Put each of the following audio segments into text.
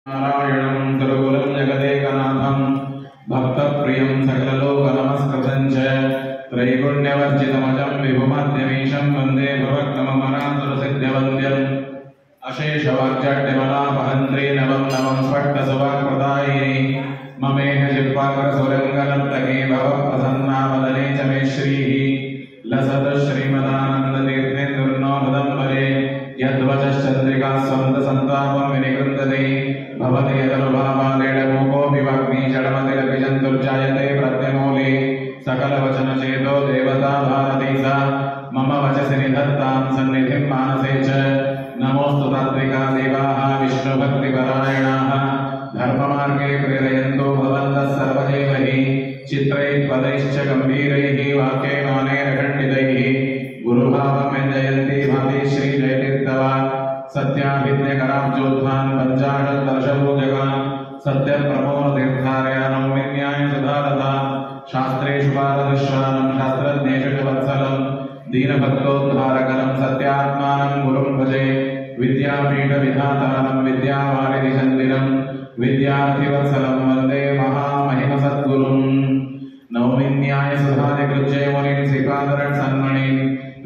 नारायणं गुरुकुलं जगदेकनाथं भक्तप्रियं सकललोकनमस्कृतं च त्रैगुण्यवर्जितमजं विभुमध्यमीशं वन्दे भवग्नममनासुरसिद्ध्यवन्द्यम् अशेषवाक्यट्यमलापहन्त्री नवं नवं स्फट्टसुवाक्प्रदायिनी ममेह जिह्वाग्रसुरङ्गनर्तकी भवप्रसन्ना वदने च मे श्रीः लसतु श्रीमदानन्दतीर्थेन्दुर्नो हृदम्बरे यद्वचश्चन्द्रिका स्वन्दसन्तापं विनिकृन्तते भवति यदनुभावालेडमूकोऽपि वाग्मी जडमतिरपि जन्तुर्जायते प्रत्यमूले सकलवचनचेतो देवता भारती सा मम वचसि निधत्तां सन्निधिं मानसे च नमोऽस्तु तात्विका देवाः विष्णुभक्तिपरायणाः धर्ममार्गे प्रेरयन्तो भवन्तः सर्वदेव हि चित्रैः पदैश्च गम्भीरैः वाक्यैमानैरखण्डितैः गुरुभावमेन्दयन्ति भाति श्रीजयतीर्थवान् सत्याभिज्ञकराब्जोत्थान् पञ्चाशद्वर्षपूजकान् सत्यप्रमोदतीर्थार्यानं विन्यायसुधारतान् शास्त्रेषु पारदर्शानं शास्त्रज्ञेषु च वत्सलं दीनभक्तोद्धारकरं सत्यात्मानं गुरुं भजे विद्यापीठविधातारं विद्यावारिधिचन्दिरं विद्यार्थिवत्सलं वन्दे महामहिमसद्गुरुं नौमिन्यायसुधादिकृज्ये मुनिं श्रीपादरन् सन्मणिं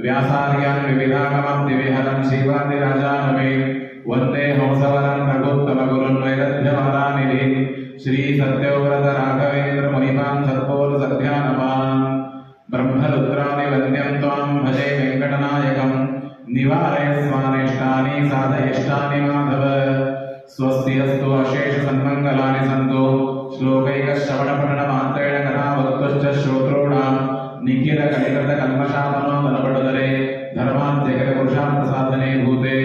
व्यासार्यान् विविधागमब्धिविहरं श्रीवादिराजानवे वन्दे हंसवरं रघुत्तमगुरुन् वैरध्यवारानिधिं श्रीसत्यव्रतराघवेन्द्रमुनिपां सत्पोलसध्यानपान् ब्रह्मरुद्रादिवन्द्यं त्वां भजे वेङ्कटनायकं निवारयस्वानिष्टानि साधयिष्टानि माधव स्वस्ति अस्तु अशेषसन्मङ्गलानि सन्तु श्लोकैकश्रवणपठनमात्रेण कथावक्तुश्च श्रोत्ॄणां निखिलकलिकृतकल्मषापनोदनपटुतरे धर्माद्यखिलपुरुषार्थसाधने भूते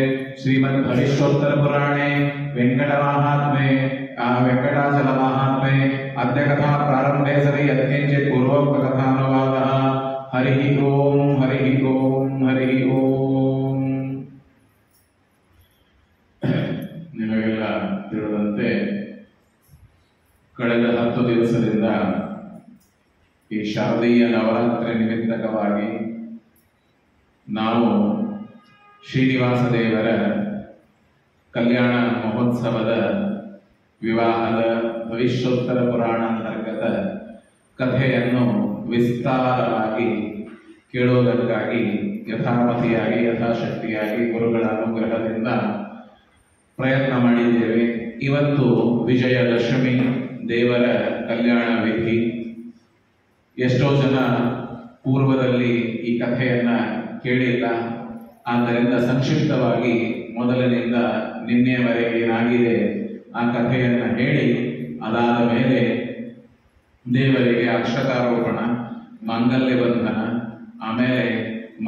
श्रीमद्भविष्योत्तरपुराणे वेङ्कटमाहात्म्ये वेङ्कटाचलमाहात्म्ये अद्य कथा प्रारम्भे सति यत्किञ्चित् पूर्वोक्तकथानुवादः। हरिः ओं हरिः ओं हरिः ओं। ನಿಮಗೆಲ್ಲ ತಿಳಿದಂತೆ ಕಳೆದ 10 ದಿವಸದಿಂದ ಈ ಶಾರದೀಯ ನವರಾತ್ರಿ ನಿಮಿತ್ತಕವಾಗಿ ನಾವು ಶ್ರೀನಿವಾಸ ದೇವರ ಕಲ್ಯಾಣ ಮಹೋತ್ಸವದ ವಿವಾಹದ ಭವಿಷ್ಯೋತ್ತರ ಪುರಾಣ ಅಂತರ್ಗತ ಕಥೆಯನ್ನು ವಿಸ್ತಾರವಾಗಿ ಕೇಳುವುದಕ್ಕಾಗಿ ಯಥಾಮತಿಯಾಗಿ ಯಥಾಶಕ್ತಿಯಾಗಿ ಗುರುಗಳ ಅನುಗ್ರಹದಿಂದ ಪ್ರಯತ್ನ ಮಾಡಿದ್ದೇವೆ. ಇವತ್ತು ವಿಜಯದಶಮಿ, ದೇವರ ಕಲ್ಯಾಣ ವಿಧಿ. ಎಷ್ಟೋ ಜನ ಪೂರ್ವದಲ್ಲಿ ಈ ಕಥೆಯನ್ನ ಕೇಳಿಲ್ಲ. ಆದ್ದರಿಂದ ಸಂಕ್ಷಿಪ್ತವಾಗಿ ಮೊದಲಿನಿಂದ ನಿನ್ನೆಯವರೆಗೆ ಏನಾಗಿದೆ ಆ ಕಥೆಯನ್ನು ಹೇಳಿ, ಅದಾದ ಮೇಲೆ ದೇವರಿಗೆ ಅಕ್ಷತಾರೋಪಣ, ಮಾಂಗಲ್ಯ ಬಂಧನ, ಆಮೇಲೆ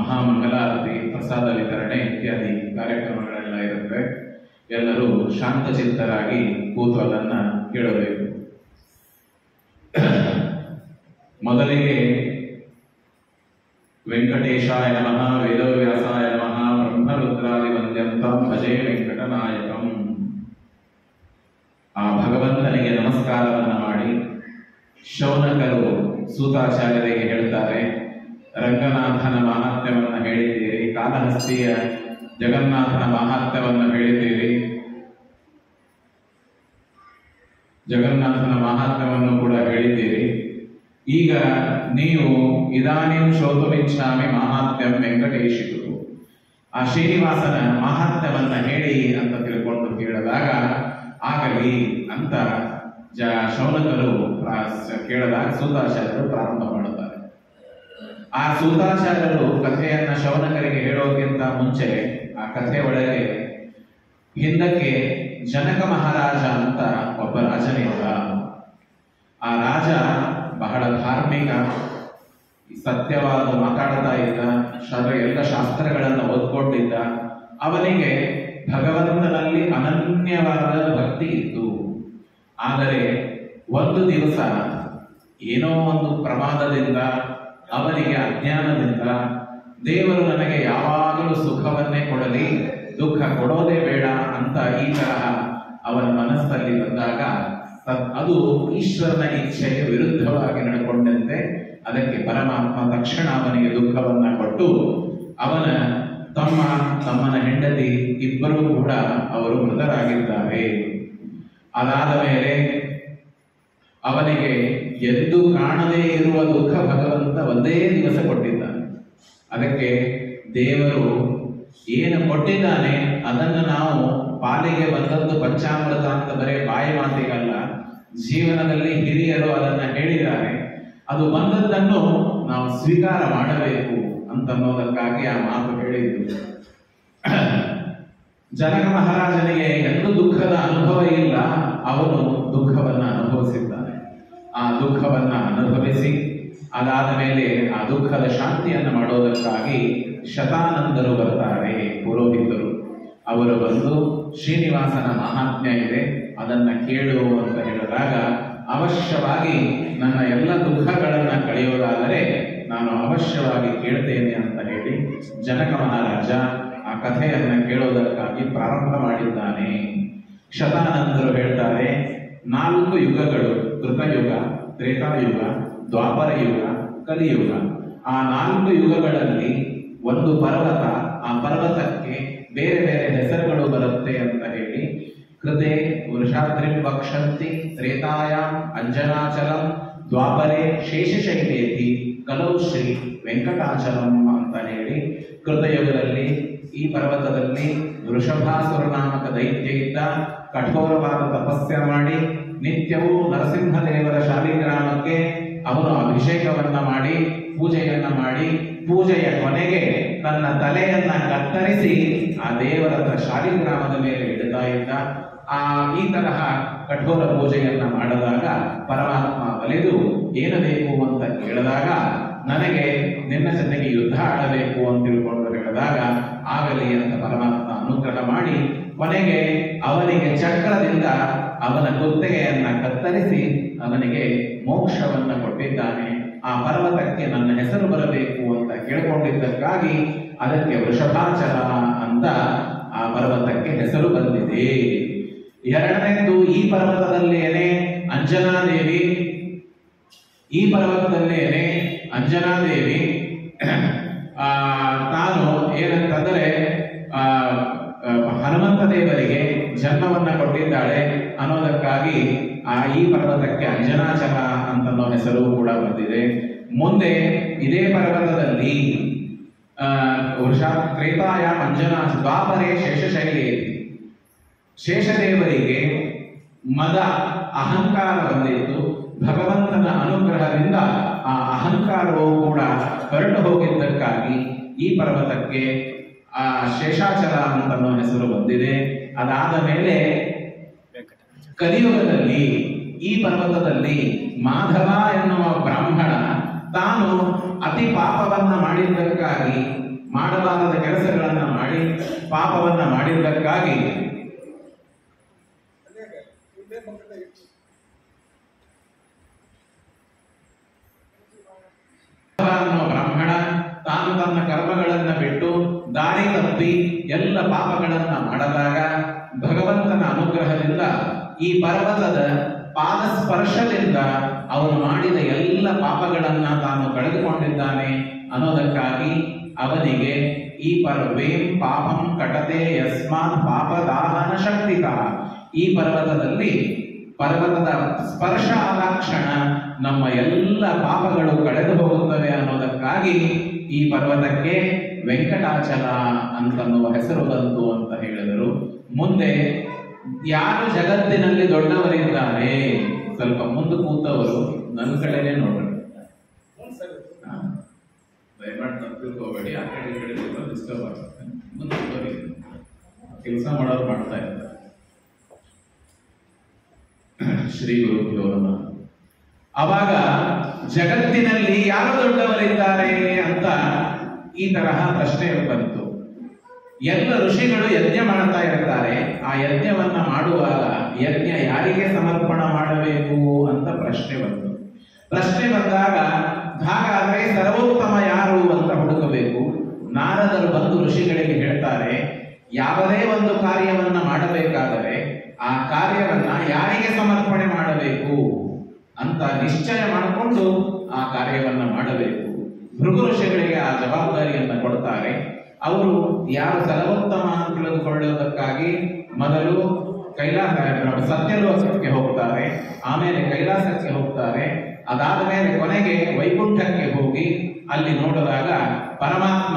ಮಹಾಮಂಗಲಾರತಿ, ಪ್ರಸಾದ ವಿತರಣೆ ಇತ್ಯಾದಿ ಕಾರ್ಯಕ್ರಮಗಳೆಲ್ಲ ಇರುತ್ತೆ. ಎಲ್ಲರೂ ಶಾಂತಚಿತ್ತರಾಗಿ ಕೂತು ಅದನ್ನು ಕೇಳಬೇಕು. ಮೊದಲಿಗೆ ವೆಂಕಟೇಶಾಯ ನಮಃ, ವೇದವ್ಯಾಸಾಯ ನಮಃ, ಬ್ರಹ್ಮರುದ್ರಾದಿವಂದ್ಯಂ ತ್ವಾಂ ಭಜೆ ವೆಂಕಟನಾಯಕಂ. ಆ ಭಗವಂತನಿಗೆ ನಮಸ್ಕಾರವನ್ನು ಮಾಡಿ ಶೌನಕರು ಸೂತಾಚಾರ್ಯರಿಗೆ ಹೇಳ್ತಾರೆ, ರಂಗನಾಥನ ಮಾಹಾತ್ಮ್ಯವನ್ನು ಹೇಳಿದ್ದೀರಿ, ಕಾಲಹಸ್ತಿಯ ಜಗನ್ನಾಥನ ಮಾಹಾತ್ಮ್ಯವನ್ನು ಹೇಳಿದ್ದೀರಿ, ಜಗನ್ನಾಥನ ಮಾಹಾತ್ಮ್ಯವನ್ನು ಕೂಡ ಹೇಳಿದ್ದೀರಿ. ಈಗ ನೀವು ಇದಾನಿಂ ಶ್ರೋತುಮಿಚ್ಛಾಮಿ ಮಾಹಾತ್ಮ್ಯಂ ವೆಂಕಟೇಶಿತು, ಆ ಶ್ರೀನಿವಾಸನ ಮಾಹಾತ್ಮ್ಯವನ್ನು ಹೇಳಿ ಅಂತ ತಿಳ್ಕೊಂಡು ಕೇಳಿದಾಗ ಆಗಲಿ ಅಂತ ಶೌನಕರು ಕೇಳಿದಾಗ ಸೂತಾಚಾರ್ಯರು ಪ್ರಾರಂಭ ಮಾಡುತ್ತಾರೆ. ಆ ಸೂತಾಚಾರ್ಯರು ಕಥೆಯನ್ನ ಶೌನಕರಿಗೆ ಹೇಳೋಕ್ಕಿಂತ ಮುಂಚೆ ಆ ಕಥೆ ಒಳಗೆ ಹಿಂದಕ್ಕೆ ಜನಕ ಮಹಾರಾಜ ಅಂತ ಒಬ್ಬ ರಾಜನಿದ್ದ. ಆ ರಾಜ ಬಹಳ ಧಾರ್ಮಿಕ, ಸತ್ಯವಾದ ಮಾತಾಡ್ತಾ ಇದ್ದ, ಎಲ್ಲ ಶಾಸ್ತ್ರಗಳನ್ನು ಓದ್ಕೊಂಡಿದ್ದ. ಅವನಿಗೆ ಭಗವಂತನಲ್ಲಿ ಅನನ್ಯವಾದ ಭಕ್ತಿ ಇತ್ತು. ಆದರೆ ಒಂದು ದಿವಸ ಏನೋ ಒಂದು ಪ್ರಮಾದದಿಂದ, ಅವನಿಗೆ ಅಜ್ಞಾನದಿಂದ, ದೇವರು ನನಗೆ ಯಾವಾಗಲೂ ಸುಖವನ್ನೇ ಕೊಡಲಿ, ದುಃಖ ಕೊಡೋದೇ ಬೇಡ ಅಂತ ಈ ತರಹ ಅವನ ಮನಸ್ಸಲ್ಲಿ ಬಂದಾಗ ಅದು ಈಶ್ವರನ ಇಚ್ಛೆಗೆ ವಿರುದ್ಧವಾಗಿ ನಡ್ಕೊಂಡಂತೆ ಅದಕ್ಕೆ ಪರಮಾತ್ಮ ತಕ್ಷಣ ಅವನಿಗೆ ದುಃಖವನ್ನ ಕೊಟ್ಟು ಅವನ ತಮ್ಮನ ಹೆಂಡತಿ ಇಬ್ಬರೂ ಕೂಡ ಅವರು ಮೃತರಾಗಿದ್ದಾರೆ. ಅದಾದ ಮೇಲೆ ಅವನಿಗೆ ಎದ್ದು ಕಾಣದೇ ಇರುವ ದುಃಖ ಭಗವಂತ ಒಂದೇ ದಿವಸ ಕೊಟ್ಟಿದ್ದಾನೆ. ಅದಕ್ಕೆ ದೇವರು ಏನು ಕೊಟ್ಟಿದ್ದಾನೆ ಅದನ್ನು ನಾವು ಪಾಲಿಗೆ ಬಂದದ್ದು ಪಂಚಾಮೃತ ಅಂತ ಬರೀ ಬಾಯಿ ಮಾತಿಗಲ್ಲ, ಜೀವನದಲ್ಲಿ ಹಿರಿಯರು ಅದನ್ನು ಹೇಳಿದ್ದಾರೆ. ಅದು ಬಂದದ್ದನ್ನು ನಾವು ಸ್ವೀಕಾರ ಮಾಡಬೇಕು ಅಂತನ್ನೋದಕ್ಕಾಗಿ ಆ ಮಾತು ಹೇಳಿದ್ದು. ಜನಕ ಮಹಾರಾಜನಿಗೆ ಎಂದೂ ದುಃಖದ ಅನುಭವ ಇಲ್ಲ, ಅವನು ದುಃಖವನ್ನು ಅನುಭವಿಸಿದ್ದಾನೆ. ಆ ದುಃಖವನ್ನು ಅನುಭವಿಸಿ ಅದಾದ ಮೇಲೆ ಆ ದುಃಖದ ಶಾಂತಿಯನ್ನು ಮಾಡೋದಕ್ಕಾಗಿ ಶತಾನಂದರು ಬರ್ತಾರೆ, ಪುರೋಹಿತರು. ಅವರು ಬಂದು ಶ್ರೀನಿವಾಸನ ಮಹಾತ್ಮ್ಯ ಇದೆ, ಅದನ್ನ ಕೇಳು ಅಂತ ಹೇಳಿದಾಗ ಅವಶ್ಯವಾಗಿ ನನ್ನ ಎಲ್ಲ ದುಃಖಗಳನ್ನು ಕಳೆಯೋದಾದರೆ ನಾನು ಅವಶ್ಯವಾಗಿ ಕೇಳ್ತೇನೆ ಅಂತ ಹೇಳಿ ಜನಕ ಮಹಾರಾಜ ಆ ಕಥೆಯನ್ನು ಕೇಳೋದಕ್ಕಾಗಿ ಪ್ರಾರಂಭ ಮಾಡಿದ್ದಾನೆ. ಶತಾನಂದರು ಹೇಳ್ತಾರೆ, 4 ಯುಗಗಳು, ಕೃತಯುಗ, ತ್ರೇತಾಯುಗ, ದ್ವಾಪರ ಯುಗ, ಕಲಿಯುಗ. ಆ 4 ಯುಗಗಳಲ್ಲಿ ಒಂದು ಪರ್ವತ, ಆ ಪರ್ವತಕ್ಕೆ ಬೇರೆ ಬೇರೆ ಹೆಸರುಗಳು ಬರುತ್ತೆ ಅಂತ ಹೇಳಿ ಕೃತೆ ವೃಷಾದ್ರಿಂ ವಕ್ಷಂತಿ, ತ್ರೇತಾಯಾಂ ಅಂಜನಾಚಲಂ, ದ್ವಾಪರೆ ಶೇಷಶೈಲೇತಿ, ಕಲೌ ಶ್ರೀ ವೆಂಕಟಾಚಲಂ ಅಂತ ಹೇಳಿ ಕೃತಯುಗದಲ್ಲಿ ಈ ಪರ್ವತದಲ್ಲಿ ವೃಷಭಾಸುರ ನಾಮಕ ದೈತ್ಯ ಇದ್ದ, ಕಠೋರವಾದ ತಪಸ್ಯ ಮಾಡಿ ನಿತ್ಯವೂ ನರಸಿಂಹದೇವರ ಶಾಲಿಗ್ರಾಮಕ್ಕೆ ಅವನು ಅಭಿಷೇಕವನ್ನ ಮಾಡಿ ಪೂಜೆಯನ್ನ ಮಾಡಿ ಪೂಜೆಯ ಕೊನೆಗೆ ತನ್ನ ತಲೆಯನ್ನ ಕತ್ತರಿಸಿ ಆ ದೇವರ ಶಾಲಿಗ್ರಾಮದ ಮೇಲೆ ಇಡ್ತಾ ಇದ್ದ. ಈ ತರಹ ಕಠೋರ ಪೂಜೆಯನ್ನ ಮಾಡಿದಾಗ ಪರಮಾತ್ಮ ಒಲಿದು ಏನು ಬೇಕು ಅಂತ ಕೇಳಿದಾಗ ನನಗೆ ನಿನ್ನ ಜೊತೆಗೆ ಯುದ್ಧ ಆಡಬೇಕು ಅಂತ ತಿಳ್ಕೊಂಡು ಹೇಳಿದಾಗ ಆಗಲಿ ಅಂತ ಪರಮಾತ್ಮ ಅನುಗ್ರಹ ಮಾಡಿ ಕೊನೆಗೆ ಅವನಿಗೆ ಚಕ್ರದಿಂದ ಅವನ ಕುತ್ತಿಗೆಯನ್ನ ಕತ್ತರಿಸಿ ಅವನಿಗೆ ಮೋಕ್ಷವನ್ನ ಕೊಟ್ಟಿದ್ದಾನೆ. ಆ ಪರ್ವತಕ್ಕೆ ನನ್ನ ಹೆಸರು ಬರಬೇಕು ಅಂತ ಕೇಳಿಕೊಂಡಿದ್ದಕ್ಕಾಗಿ ಅದಕ್ಕೆ ವೃಷಭಾಚಲ ಅಂತ ಆ ಪರ್ವತಕ್ಕೆ ಹೆಸರು ಬಂದಿದೆ. ಎರಡನೇದು, ಈ ಪರ್ವತದಲ್ಲೇನೆ ಅಂಜನಾದೇವಿ, ಈ ಪರ್ವತದಲ್ಲೇನೆ ಅಂಜನಾದೇವಿ ತಾನು ಏನಂತಂದರೆ ಹನುಮಂತ ದೇವರಿಗೆ ಜನ್ಮವನ್ನ ಕೊಟ್ಟಿದ್ದಾಳೆ ಅನ್ನೋದಕ್ಕಾಗಿ ಈ ಪರ್ವತಕ್ಕೆ ಅಂಜನಾಚಲ ಅಂತನ್ನೋ ಹೆಸರು ಕೂಡ ಬಂದಿದೆ. ಮುಂದೆ ಇದೇ ಪರ್ವತದಲ್ಲಿ ತ್ರೇತಾಯ ಅಂಜನಾಚ, ದ್ವಾಪರೆ ಶೇಷಶೈಲಿ, ಶೇಷದೇವರಿಗೆ ಮದ ಅಹಂಕಾರ ಬಂದಿತ್ತು. ಭಗವಂತನ ಅನುಗ್ರಹದಿಂದ ಆ ಅಹಂಕಾರವು ಕೂಡ ಹೊರಟು ಹೋಗಿದ್ದಕ್ಕಾಗಿ ಈ ಪರ್ವತಕ್ಕೆ ಶೇಷಾಚಲ ಅಂತನ್ನೋ ಹೆಸರು ಬಂದಿದೆ. ಅದಾದ ಮೇಲೆ ಕಲಿಯುಗದಲ್ಲಿ ಈ ಪರ್ವತದಲ್ಲಿ ಮಾಧವ ಎನ್ನುವ ಬ್ರಾಹ್ಮಣ ತಾನು ಅತಿ ಪಾಪವನ್ನ ಮಾಡಿದ್ದಕ್ಕಾಗಿ, ಮಾಡಬಾರದ ಕೆಲಸಗಳನ್ನ ಮಾಡಿ ಪಾಪವನ್ನ ಮಾಡಿದ್ದಕ್ಕಾಗಿ ಬ್ರಾಹ್ಮಣ ತಾನು ತನ್ನ ಕರ್ಮಗಳನ್ನ ಬಿಟ್ಟು ದಾರಿ ತಪ್ಪಿ ಎಲ್ಲ ಪಾಪಗಳನ್ನ ಮಾಡಿದಾಗ ಭಗವಂತನ ಅನುಗ್ರಹದಿಂದ ಈ ಪರ್ವತದ ಪಾದ ಸ್ಪರ್ಶದಿಂದ ಅವನು ಮಾಡಿದ ಎಲ್ಲ ಪಾಪಗಳನ್ನ ತಾನು ಕಳೆದುಕೊಂಡಿದ್ದಾನೆ ಅನ್ನೋದಕ್ಕಾಗಿ ಅವನಿಗೆ ಈ ವೇಂ ಪಾಪಂ ಕಟತೆ ಯಸ್ಮಾತ್ ಪಾಪದಾಹನ ಶಕ್ತಿತ, ಈ ಪರ್ವತದಲ್ಲಿ ಪರ್ವತದ ಸ್ಪರ್ಶ ಆದಾಕ್ಷಣ ನಮ್ಮ ಎಲ್ಲ ಪಾಪಗಳು ಕಳೆದು ಹೋಗುತ್ತವೆ ಅನ್ನೋದಕ್ಕಾಗಿ ಈ ಪರ್ವತಕ್ಕೆ ವೆಂಕಟಾಚಲ ಅಂತನ್ನುವ ಹೆಸರು ಬಂತು ಅಂತ ಹೇಳಿದರು. ಮುಂದೆ ಯಾರು ಜಗತ್ತಿನಲ್ಲಿ ದೊಡ್ಡವರಿದ್ದಾರೆ, ಸ್ವಲ್ಪ ಮುಂದೆ ಕೂತವರು ನನ್ನ ಕಡೆನೇ ನೋಡ್ರಿ, ದಯಮಾಡಿ ತಿಳ್ಕೋಬೇಡಿ, ಆ ಕಡೆ ಈ ಕಡೆ ಡಿಸ್ಟರ್ಬ್ ಆಗುತ್ತೆ. ಮುಂದೆ ಕೆಲಸ ಮಾಡೋರು ಮಾಡ್ತಾ ಇದ್ದಾರೆ. ಶ್ರೀ ಗುರುಭ್ಯೋ ನಮಃ. ಅವಾಗ ಜಗತ್ತಿನಲ್ಲಿ ಯಾರು ದೊಡ್ಡವರಿದ್ದಾರೆ ಅಂತ ಈ ತರಹ ಪ್ರಶ್ನೆ ಬಂತು. ಎಲ್ಲ ಋಷಿಗಳು ಯಜ್ಞ ಮಾಡ್ತಾ ಇರ್ತಾರೆ. ಆ ಯಜ್ಞವನ್ನ ಮಾಡುವಾಗ ಯಜ್ಞ ಯಾರಿಗೆ ಸಮರ್ಪಣ ಮಾಡಬೇಕು ಅಂತ ಪ್ರಶ್ನೆ ಬಂತು. ಪ್ರಶ್ನೆ ಬಂದಾಗ ಹಾಗಾದ್ರೆ ಸರ್ವೋತ್ತಮ ಯಾರು ಅಂತ ಹುಡುಕಬೇಕು. ನಾರದರು ಬಂದು ಋಷಿಗಳಿಗೆ ಹೇಳ್ತಾರೆ, ಯಾವುದೇ ಒಂದು ಕಾರ್ಯವನ್ನ ಮಾಡಬೇಕಾದರೆ ಆ ಕಾರ್ಯವನ್ನ ಯಾರಿಗೆ ಸಮರ್ಪಣೆ ಮಾಡಬೇಕು ಅಂತ ನಿಶ್ಚಯ ಮಾಡಿಕೊಂಡು ಆ ಕಾರ್ಯವನ್ನ ಮಾಡಬೇಕು. ಭೃಗು ಋಷಿಗಳಿಗೆ ಆ ಜವಾಬ್ದಾರಿಯನ್ನ ಕೊಡ್ತಾರೆ. ಅವರು ಯಾರು ಸರ್ವೋತ್ತಮ ಅಂತ ತಿಳಿದುಕೊಳ್ಳುವುದಕ್ಕಾಗಿ ಮೊದಲು ಸತ್ಯಲೋಕಕ್ಕೆ ಹೋಗ್ತಾರೆ, ಆಮೇಲೆ ಕೈಲಾಸಕ್ಕೆ ಹೋಗ್ತಾರೆ. ಅದಾದ ಮೇಲೆ ಕೊನೆಗೆ ವೈಕುಂಠಕ್ಕೆ ಹೋಗಿ ಅಲ್ಲಿ ನೋಡಿದಾಗ ಪರಮಾತ್ಮ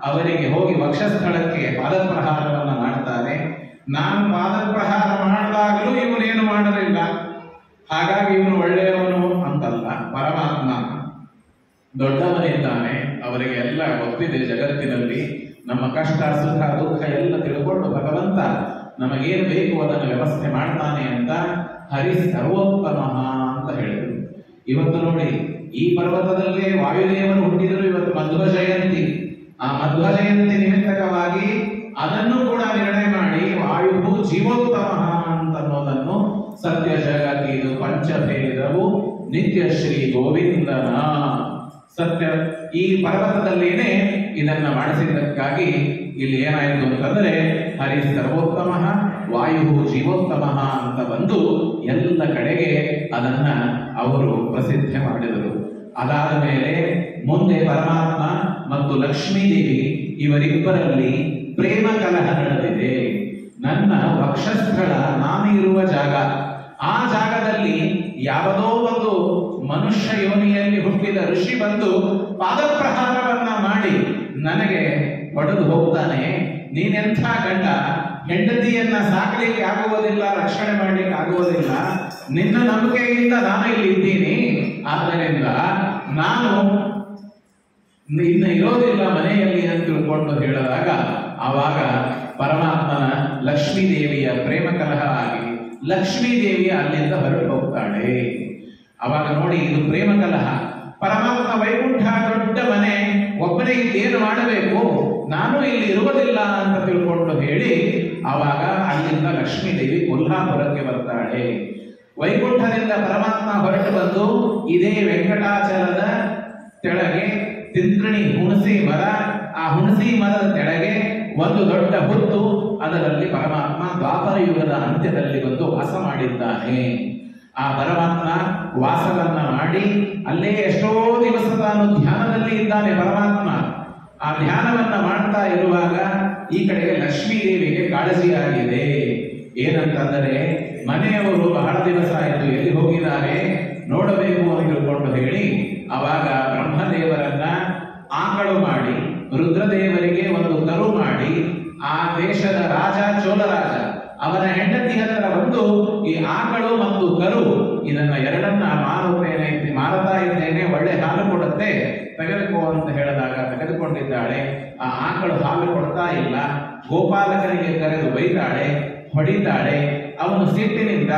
ಅವರಿಗೆ ಹೋಗಿ ವಕ್ಷಸ್ಥಳಕ್ಕೆ ಪಾದಪ್ರಹಾರವನ್ನು ಮಾಡ್ತಾರೆ. ನಾನು ಪಾದಪ್ರಹಾರ ಮಾಡಿದಾಗಲೂ ಇವನೇನು ಮಾಡಲಿಲ್ಲ, ಹಾಗಾಗಿ ಇವನು ಒಳ್ಳೆಯವನು ಅಂತಲ್ಲ. ಪರಮಾತ್ಮ ದೊಡ್ಡವನಿದ್ದಾನೆ, ಅವರಿಗೆ ಎಲ್ಲ ಗೊತ್ತಿದೆ. ಜಗತ್ತಿನಲ್ಲಿ ನಮ್ಮ ಕಷ್ಟ ಸುಖ ದುಃಖ ಎಲ್ಲ ತಿಳ್ಕೊಂಡು ಭಗವಂತ ನಮಗೇನು ಬೇಕು ಅದನ್ನು ವ್ಯವಸ್ಥೆ ಮಾಡ್ತಾನೆ ಅಂತ ಹರಿ ಸರ್ವೋತ್ತಮ ಅಂತ ಹೇಳಿದರು. ಇವತ್ತು ನೋಡಿ, ಈ ಪರ್ವತದಲ್ಲೇ ವಾಯುದೇವರು ಹುಟ್ಟಿದರು. ಇವತ್ತು ಮಧ್ವ ಜಯಂತಿ. ಆ ಮಧ್ವ ಜಯಂತಿ ನಿಮಿತ್ತಕವಾಗಿ ಅದನ್ನು ಕೂಡ ನಿರ್ಣಯ ಮಾಡಿ ವಾಯು ಜೀವೋತ್ತಮ ಅಂತನ್ನೋದನ್ನು ಸತ್ಯ ಜಗತ್ತಿದು ಪಂಚಭೇದವು ನಿತ್ಯ ಶ್ರೀ ಗೋವಿಂದನ ಸತ್ಯ ಈ ಪರ್ವತದಲ್ಲೇನೆ ಇದನ್ನ ಮಾಡಿಸಿದ್ದಕ್ಕಾಗಿ ಇಲ್ಲಿ ಏನಾಯಿತು ಅಂತಂದ್ರೆ ಹರಿ ಸರ್ವೋತ್ತಮ ವಾಯು ಜೀವೋತ್ತಮ ಅಂತ ಬಂದು ಎಲ್ಲ ಕಡೆಗೆ ಅದನ್ನ ಅವರು ಪ್ರಸಿದ್ಧ ಮಾಡಿದರು. ಅದಾದ ಮೇಲೆ ಮುಂದೆ ಪರಮಾತ್ಮ ಮತ್ತು ಲಕ್ಷ್ಮೀದೇವಿ ಇವರಿಬ್ಬರಲ್ಲಿ ಪ್ರೇಮ ಕಲಹ ನಡೆದಿದೆ. ನನ್ನ ವಕ್ಷಸ್ಥಳ ನಾನು ಇರುವ ಜಾಗ, ಆ ಜಾಗದಲ್ಲಿ ಯಾವುದೋ ಒಂದು ಮನುಷ್ಯ ಯೋನಿಯಲ್ಲಿ ಹುಟ್ಟಿದ ಋಷಿ ಬಂದು ಪಾದಪ್ರಹಾರವನ್ನ ಮಾಡಿ ನನಗೆ ಹೊಡೆದು ಹೋಗ್ತಾನೆ. ನೀನೆಂಥ ಗಂಡ, ಹೆಂಡತಿಯನ್ನ ಸಾಕಲಿಕ್ಕೆ ಆಗುವುದಿಲ್ಲ, ರಕ್ಷಣೆ ಮಾಡಲಿಕ್ಕೆ ಆಗುವುದಿಲ್ಲ, ನಿನ್ನ ನಂಬಿಕೆಯಿಂದ ನಾನು ಇಲ್ಲಿ ಇದ್ದೀನಿ, ಆದ್ದರಿಂದ ನಾನು ಇನ್ನು ಇರೋದಿಲ್ಲ ಮನೆಯಲ್ಲಿ ಅಂತ ತಿಳ್ಕೊಂಡು ಹೇಳಿದಾಗ ಆವಾಗ ಪರಮಾತ್ಮನ ಲಕ್ಷ್ಮೀದೇವಿಯ ಪ್ರೇಮ ಕಲಹ ಆಗಿ ಲಕ್ಷ್ಮೀದೇವಿಯ ಅಲ್ಲಿಂದ ಹೊರಟು ಹೋಗ್ತಾಳೆ. ಅವಾಗ ನೋಡಿ, ಇದು ಪ್ರೇಮ ಕಲಹ. ಪರಮಾತ್ಮ ವೈಕುಂಠ ದೊಡ್ಡ ಮನೆ, ಒಬ್ಬನೇ ಏನು ಮಾಡಬೇಕು, ನಾನು ಇಲ್ಲಿ ಇರುವುದಿಲ್ಲ ಅಂತ ತಿಳ್ಕೊಂಡು ಹೇಳಿ ಆವಾಗ ಅಲ್ಲಿಂದ ಲಕ್ಷ್ಮೀದೇವಿ ಕೊಲ್ಹಾಪುರಕ್ಕೆ ಬರ್ತಾಳೆ. ವೈಕುಂಠದಿಂದ ಪರಮಾತ್ಮ ಹೊರಟು ಬಂದು ಇದೇ ವೆಂಕಟಾಚಲದ ಕೆಳಗೆ ತಿಂತ್ರಿಣಿ ಹುಣಸಿ ಮರ, ಆ ಹುಣಸಿ ಮರದ ಕೆಳಗೆ ಒಂದು ದೊಡ್ಡ ಹುತ್ತು, ಅದರಲ್ಲಿ ಪರಮಾತ್ಮ ದ್ವಾಪರ ಯುಗದ ಅಂತ್ಯದಲ್ಲಿ ಬಂದು ವಾಸ ಮಾಡಿದ್ದಾನೆ. ಆ ಪರಮಾತ್ಮ ವಾಸವನ್ನ ಮಾಡಿ ಅಲ್ಲೇ ಎಷ್ಟೋ ದಿವಸ ತಾನು ಧ್ಯಾನದಲ್ಲಿ ಇದ್ದಾನೆ ಪರಮಾತ್ಮ. ಆ ಧ್ಯಾನವನ್ನ ಮಾಡ್ತಾ ಇರುವಾಗ ಈ ಕಡೆಗೆ ಲಕ್ಷ್ಮೀದೇವಿಗೆ ಕಾಳಜಿಯಾಗಿದೆ. ಏನಂತಂದರೆ ಮನೆಯವರು ಬಹಳ ದಿವಸ ಆಯಿತು, ಎಲ್ಲಿ ಹೋಗಿದ್ದಾರೆ ನೋಡಬೇಕು ಅಂತ ತಿಳ್ಕೊಂಡು ಹೇಳಿ ಅವಾಗ ಬ್ರಹ್ಮದೇವರನ್ನ ಆಕಳು ಮಾಡಿ, ರುದ್ರದೇವರಿಗೆ ಒಂದು ಕರು ಮಾಡಿ, ಆ ದೇಶದ ರಾಜ ಚೋಳರಾಜ ಅವನ ಹೆಂಡತಿ ಹತ್ರ ಬಂದು ಈ ಆಕಳು ಮತ್ತು ಕರು ಇದನ್ನ ಎರಡನ್ನ ಮಾರುತ್ತಾ ಇದ್ದೇನೆ, ಒಳ್ಳೆ ಹಾಲು ಕೊಡುತ್ತೆ, ತೆಗೆದುಕೋ ಅಂತ ಹೇಳಿದಾಗ ತೆಗೆದುಕೊಂಡಿದ್ದಾಳೆ. ಆ ಆಕಳು ಹಾಲು ಕೊಡ್ತಾ ಇಲ್ಲ. ಗೋಪಾಲಕರಿಗೆ ಕರೆದು ಬೈತಾಳೆ, ಹೊಡಿತಾಳೆ. ಅವನು ಸಿಟ್ಟಿನಿಂದ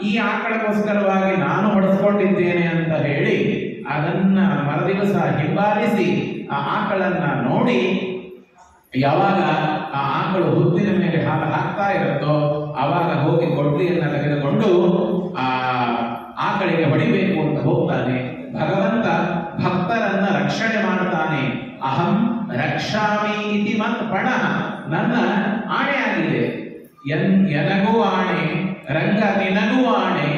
ಈ ಆಕಳಕ್ಕೋಸ್ಕರವಾಗಿ ನಾನು ಹೊಡೆಸ್ಕೊಂಡಿದ್ದೇನೆ ಅಂತ ಹೇಳಿ ಅದನ್ನ ಮರದಿವಸ ಹಿಂಬಾಲಿಸಿ ಆ ಆಕಳನ್ನ ನೋಡಿ ಯಾವಾಗ ಆ ಆಕಳು ಹುತ್ತಿನ ಮೇಲೆ ಹಾಲು ಹಾಕ್ತಾ ಇರುತ್ತೋ ಆವಾಗ ಹೋಗಿ ಕೊಡ್ಲಿಯನ್ನ ತೆಗೆದುಕೊಂಡು ಆ ಆಕಳಿಗೆ ಹೊಡಿಬೇಕು ಅಂತ ಹೋಗ್ತಾನೆ. ಭಗವಂತ ಭಕ್ತರನ್ನ ರಕ್ಷಣೆ ಮಾಡ್ತಾನೆ. ಅಹಂ ರಕ್ಷಾಮಿ ಇತಿ ಮತ್ ಪಣ, ನನ್ನ ಆಣೆ ಆಗಿದೆ, ಎನಗೂ ಆಣೆ, ರಂಗ ನಿನಗೂ ಆಣೆ,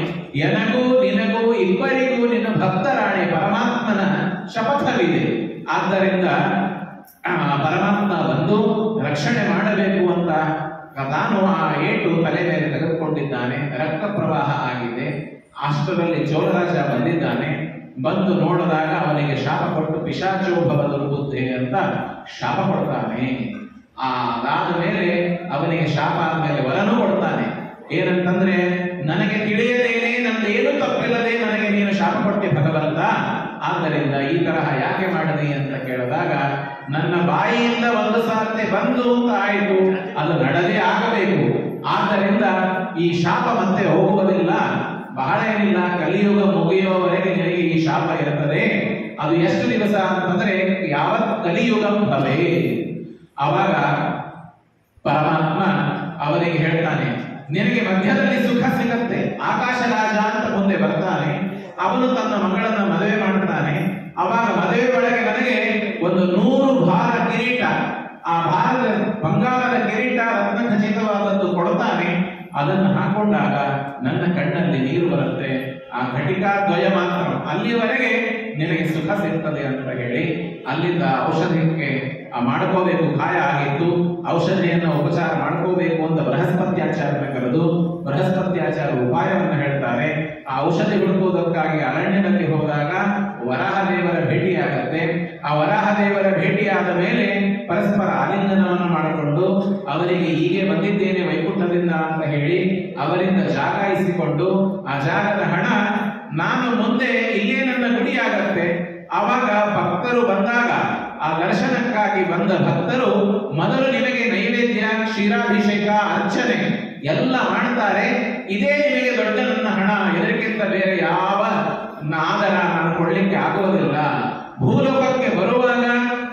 ಎನಗೂ ನಿನಗೂ ಇಬ್ಬರಿಗೂ ನಿನ್ನ ಭಕ್ತರಾಣೆ, ಪರಮಾತ್ಮನ ಶಪಥವಿದೆ. ಆದ್ದರಿಂದ ಪರಮಾತ್ಮ ಬಂದು ರಕ್ಷಣೆ ಮಾಡಬೇಕು ಅಂತ ತಾನು ಆ ಏಟು ತಲೆ ಮೇಲೆ ತೆಗೆದುಕೊಂಡಿದ್ದಾನೆ. ರಕ್ತ ಪ್ರವಾಹ ಆಗಿದೆ. ಅಷ್ಟರಲ್ಲಿ ಚೋಳರಾಜ ಬಂದಿದ್ದಾನೆ. ಬಂದು ನೋಡಿದಾಗ ಅವನಿಗೆ ಶಾಪ ಕೊಟ್ಟು ಪಿಶಾಚೋಭವ ದುರ್ಬುದ್ಧಿ ಅಂತ ಶಾಪ ಕೊಡ್ತಾನೆ. ಅದಾದ ಮೇಲೆ ಅವನಿಗೆ ಶಾಪ ಆದ್ಮೇಲೆ ವರನೂ ಕೊಡ್ತಾನೆ. ಏನಂತಂದ್ರೆ, ನನಗೆ ತಿಳಿಯದೇನೆ, ನನ್ನದೇನು ತಪ್ಪಿಲ್ಲದೆ ನನಗೆ ನೀನು ಶಾಪ ಕೊಟ್ಟೆ ಭಗವಂತ, ಆದ್ದರಿಂದ ಈ ತರಹ ಯಾಕೆ ಮಾಡಿದೆ ಅಂತ ಕೇಳಿದಾಗ, ನನ್ನ ಬಾಯಿಯಿಂದ ಒಂದು ಸಾರ್ತೆ ಬಂದು ಅಂತ ಆಯಿತು, ಅದು ನಡೆದೇ ಆಗಬೇಕು, ಆದ್ದರಿಂದ ಈ ಶಾಪ ಮತ್ತೆ ಹೋಗುವುದಿಲ್ಲ, ಬಹಳ ಏನಿಲ್ಲ, ಕಲಿಯುಗ ಮುಗಿಯುವವರೆಗೆ ನಿನಗೆ ಈ ಶಾಪ ಇರುತ್ತದೆ. ಅದು ಎಷ್ಟು ದಿವಸ ಅಂತಂದ್ರೆ ಯಾವತ್ ಕಲಿಯುಗಂ ಭವೇ. ಅವಾಗ ಪರಮಾತ್ಮ ಅವನಿಗೆ ಹೇಳ್ತಾನೆ, ನಿನಗೆ ಮಧ್ಯದಲ್ಲಿ ಸುಖ ಸಿಗತ್ತೆ. ಆಕಾಶ ರಾಜ ಅಂತ ಮುಂದೆ ಬರ್ತಾನೆ. ಅವನು ತನ್ನ ಮಗಳನ್ನ ಮದುವೆ ಮಾಡ್ತಾನೆ. ಅವಾಗ ಮದುವೆ ಒಳಗೆ ನನಗೆ ಒಂದು 100 ಭಾರ ಕಿರೀಟ, ಆ ಭಾರದ ಬಂಗಾರದ ಕಿರೀಟ ರತ್ನ ಖಚಿತವಾದದ್ದು ಕೊಡ್ತಾನೆ. ಅದನ್ನು ಹಾಕೊಂಡಾಗ ನನ್ನ ಕಣ್ಣಲ್ಲಿ ನೀರು ಬರುತ್ತೆ. ಆ ಘಟಿಕಾ ದ್ವಯ ಮಾತ್ರ, ಅಲ್ಲಿವರೆಗೆ ನಿನಗೆ ಸುಖ ಸಿಗ್ತದೆ ಅಂತ ಹೇಳಿ ಅಲ್ಲಿಂದ ಔಷಧಕ್ಕೆ ಮಾಡ್ಕೋಬೇಕು, ಗಾಯ ಆಗಿತ್ತು, ಔಷಧಿಯನ್ನು ಉಪಚಾರ ಮಾಡ್ಕೋಬೇಕು ಅಂತ ಬೃಹಸ್ಪತ್ಯಾಚಾರ್ಯನ ಕರೆದು ಬೃಹಸ್ಪತ್ಯಾಚಾರ ಉಪಾಯವನ್ನು ಹೇಳ್ತಾರೆ. ಆ ಔಷಧಿ ಹುಡುಕುವುದಕ್ಕಾಗಿ ಅರಣ್ಯದಲ್ಲಿ ಹೋದಾಗ ವರಾಹದೇವರ ಭೇಟಿಯಾಗತ್ತೆ. ಆ ವರಾಹದೇವರ ಭೇಟಿಯಾದ ಮೇಲೆ ಪರಸ್ಪರ ಆಲಿಂಗನವನ್ನು ಮಾಡಿಕೊಂಡು ಅವರಿಗೆ ಹೀಗೆ ಬಂದಿದ್ದೇನೆ ವೈಕುಂಠದಿಂದ ಅಂತ ಹೇಳಿ ಅವರಿಂದ ಜಾಗ ಇಸಿಕೊಂಡು ಆ ಜಾಗದ ಹಣ ನಾನು ಮುಂದೆ ಇಲ್ಲೇ ನನ್ನ ಗುಡಿಯಾಗತ್ತೆ. ಆವಾಗ ಭಕ್ತರು ಬಂದಾಗ ಆ ದರ್ಶನಕ್ಕಾಗಿ ಬಂದ ಭಕ್ತರು ಮೊದಲು ನಿಮಗೆ ನೈವೇದ್ಯ, ಕ್ಷೀರಾಭಿಷೇಕ, ಅರ್ಚನೆ ಎಲ್ಲ ಮಾಡ್ತಾರೆ. ಇದೇ ನಿಮಗೆ ದೊಡ್ಡ ನನ್ನ ಹಣ, ಇದಕ್ಕಿಂತ ಬೇರೆ ಯಾವ ಆದರ ನಾನು ಕೊಡ್ಲಿಕ್ಕೆ ಆಗುವುದಿಲ್ಲ. ಭೂಲೋಕಕ್ಕೆ ಬರುವಾಗ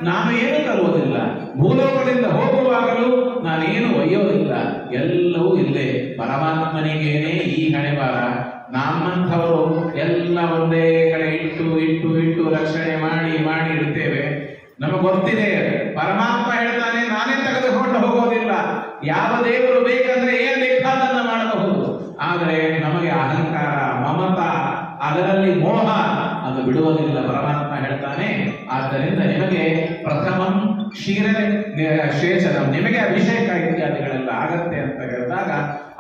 ನಾನು ಏನು ತರುವುದಿಲ್ಲ, ಭೂಲೋಕದಿಂದ ಹೋಗುವಾಗಲೂ ನಾನೇನು ಒಯ್ಯೋದಿಲ್ಲ, ಎಲ್ಲವೂ ಇಲ್ಲೇ ಪರಮಾತ್ಮನಿಗೇನೆ ಈ ಹಣೆಬಾರ. ನಮ್ಮಂಥವರು ಎಲ್ಲ ಒಂದೇ ಕಡೆ ಇಟ್ಟು ಇಟ್ಟು ಇಟ್ಟು ರಕ್ಷಣೆ ಮಾಡಿ ಮಾಡಿ ಇಡ್ತೇವೆ. ನಮಗೆ ಗೊತ್ತಿದೆ ಪರಮಾತ್ಮ ಹೇಳ್ತಾನೆ ನಾನೇ ತೆಗೆದುಕೊಂಡು ಹೋಗೋದಿಲ್ಲ, ಯಾವ ದೇವರು ಬೇಕಂದ್ರೆ ಏನ್ ಬೇಕಾದನ್ನ ಮಾಡಬಹುದು. ಆದರೆ ನಮಗೆ ಅಹಂಕಾರ, ಮಮತ, ಅದರಲ್ಲಿ ಮೋಹ ಅದು ಬಿಡುವುದಿಲ್ಲ. ಪರಮಾತ್ಮ ಹೇಳ್ತಾನೆ ಆದ್ದರಿಂದ ನಿಮಗೆ ಪ್ರಥಮಂ ಕ್ಷೇಚನಂ, ನಿಮಗೆ ಅಭಿಷೇಕ ಇತ್ಯಾದಿಗಳೆಲ್ಲ ಆಗತ್ತೆ ಅಂತ ಹೇಳಿದಾಗ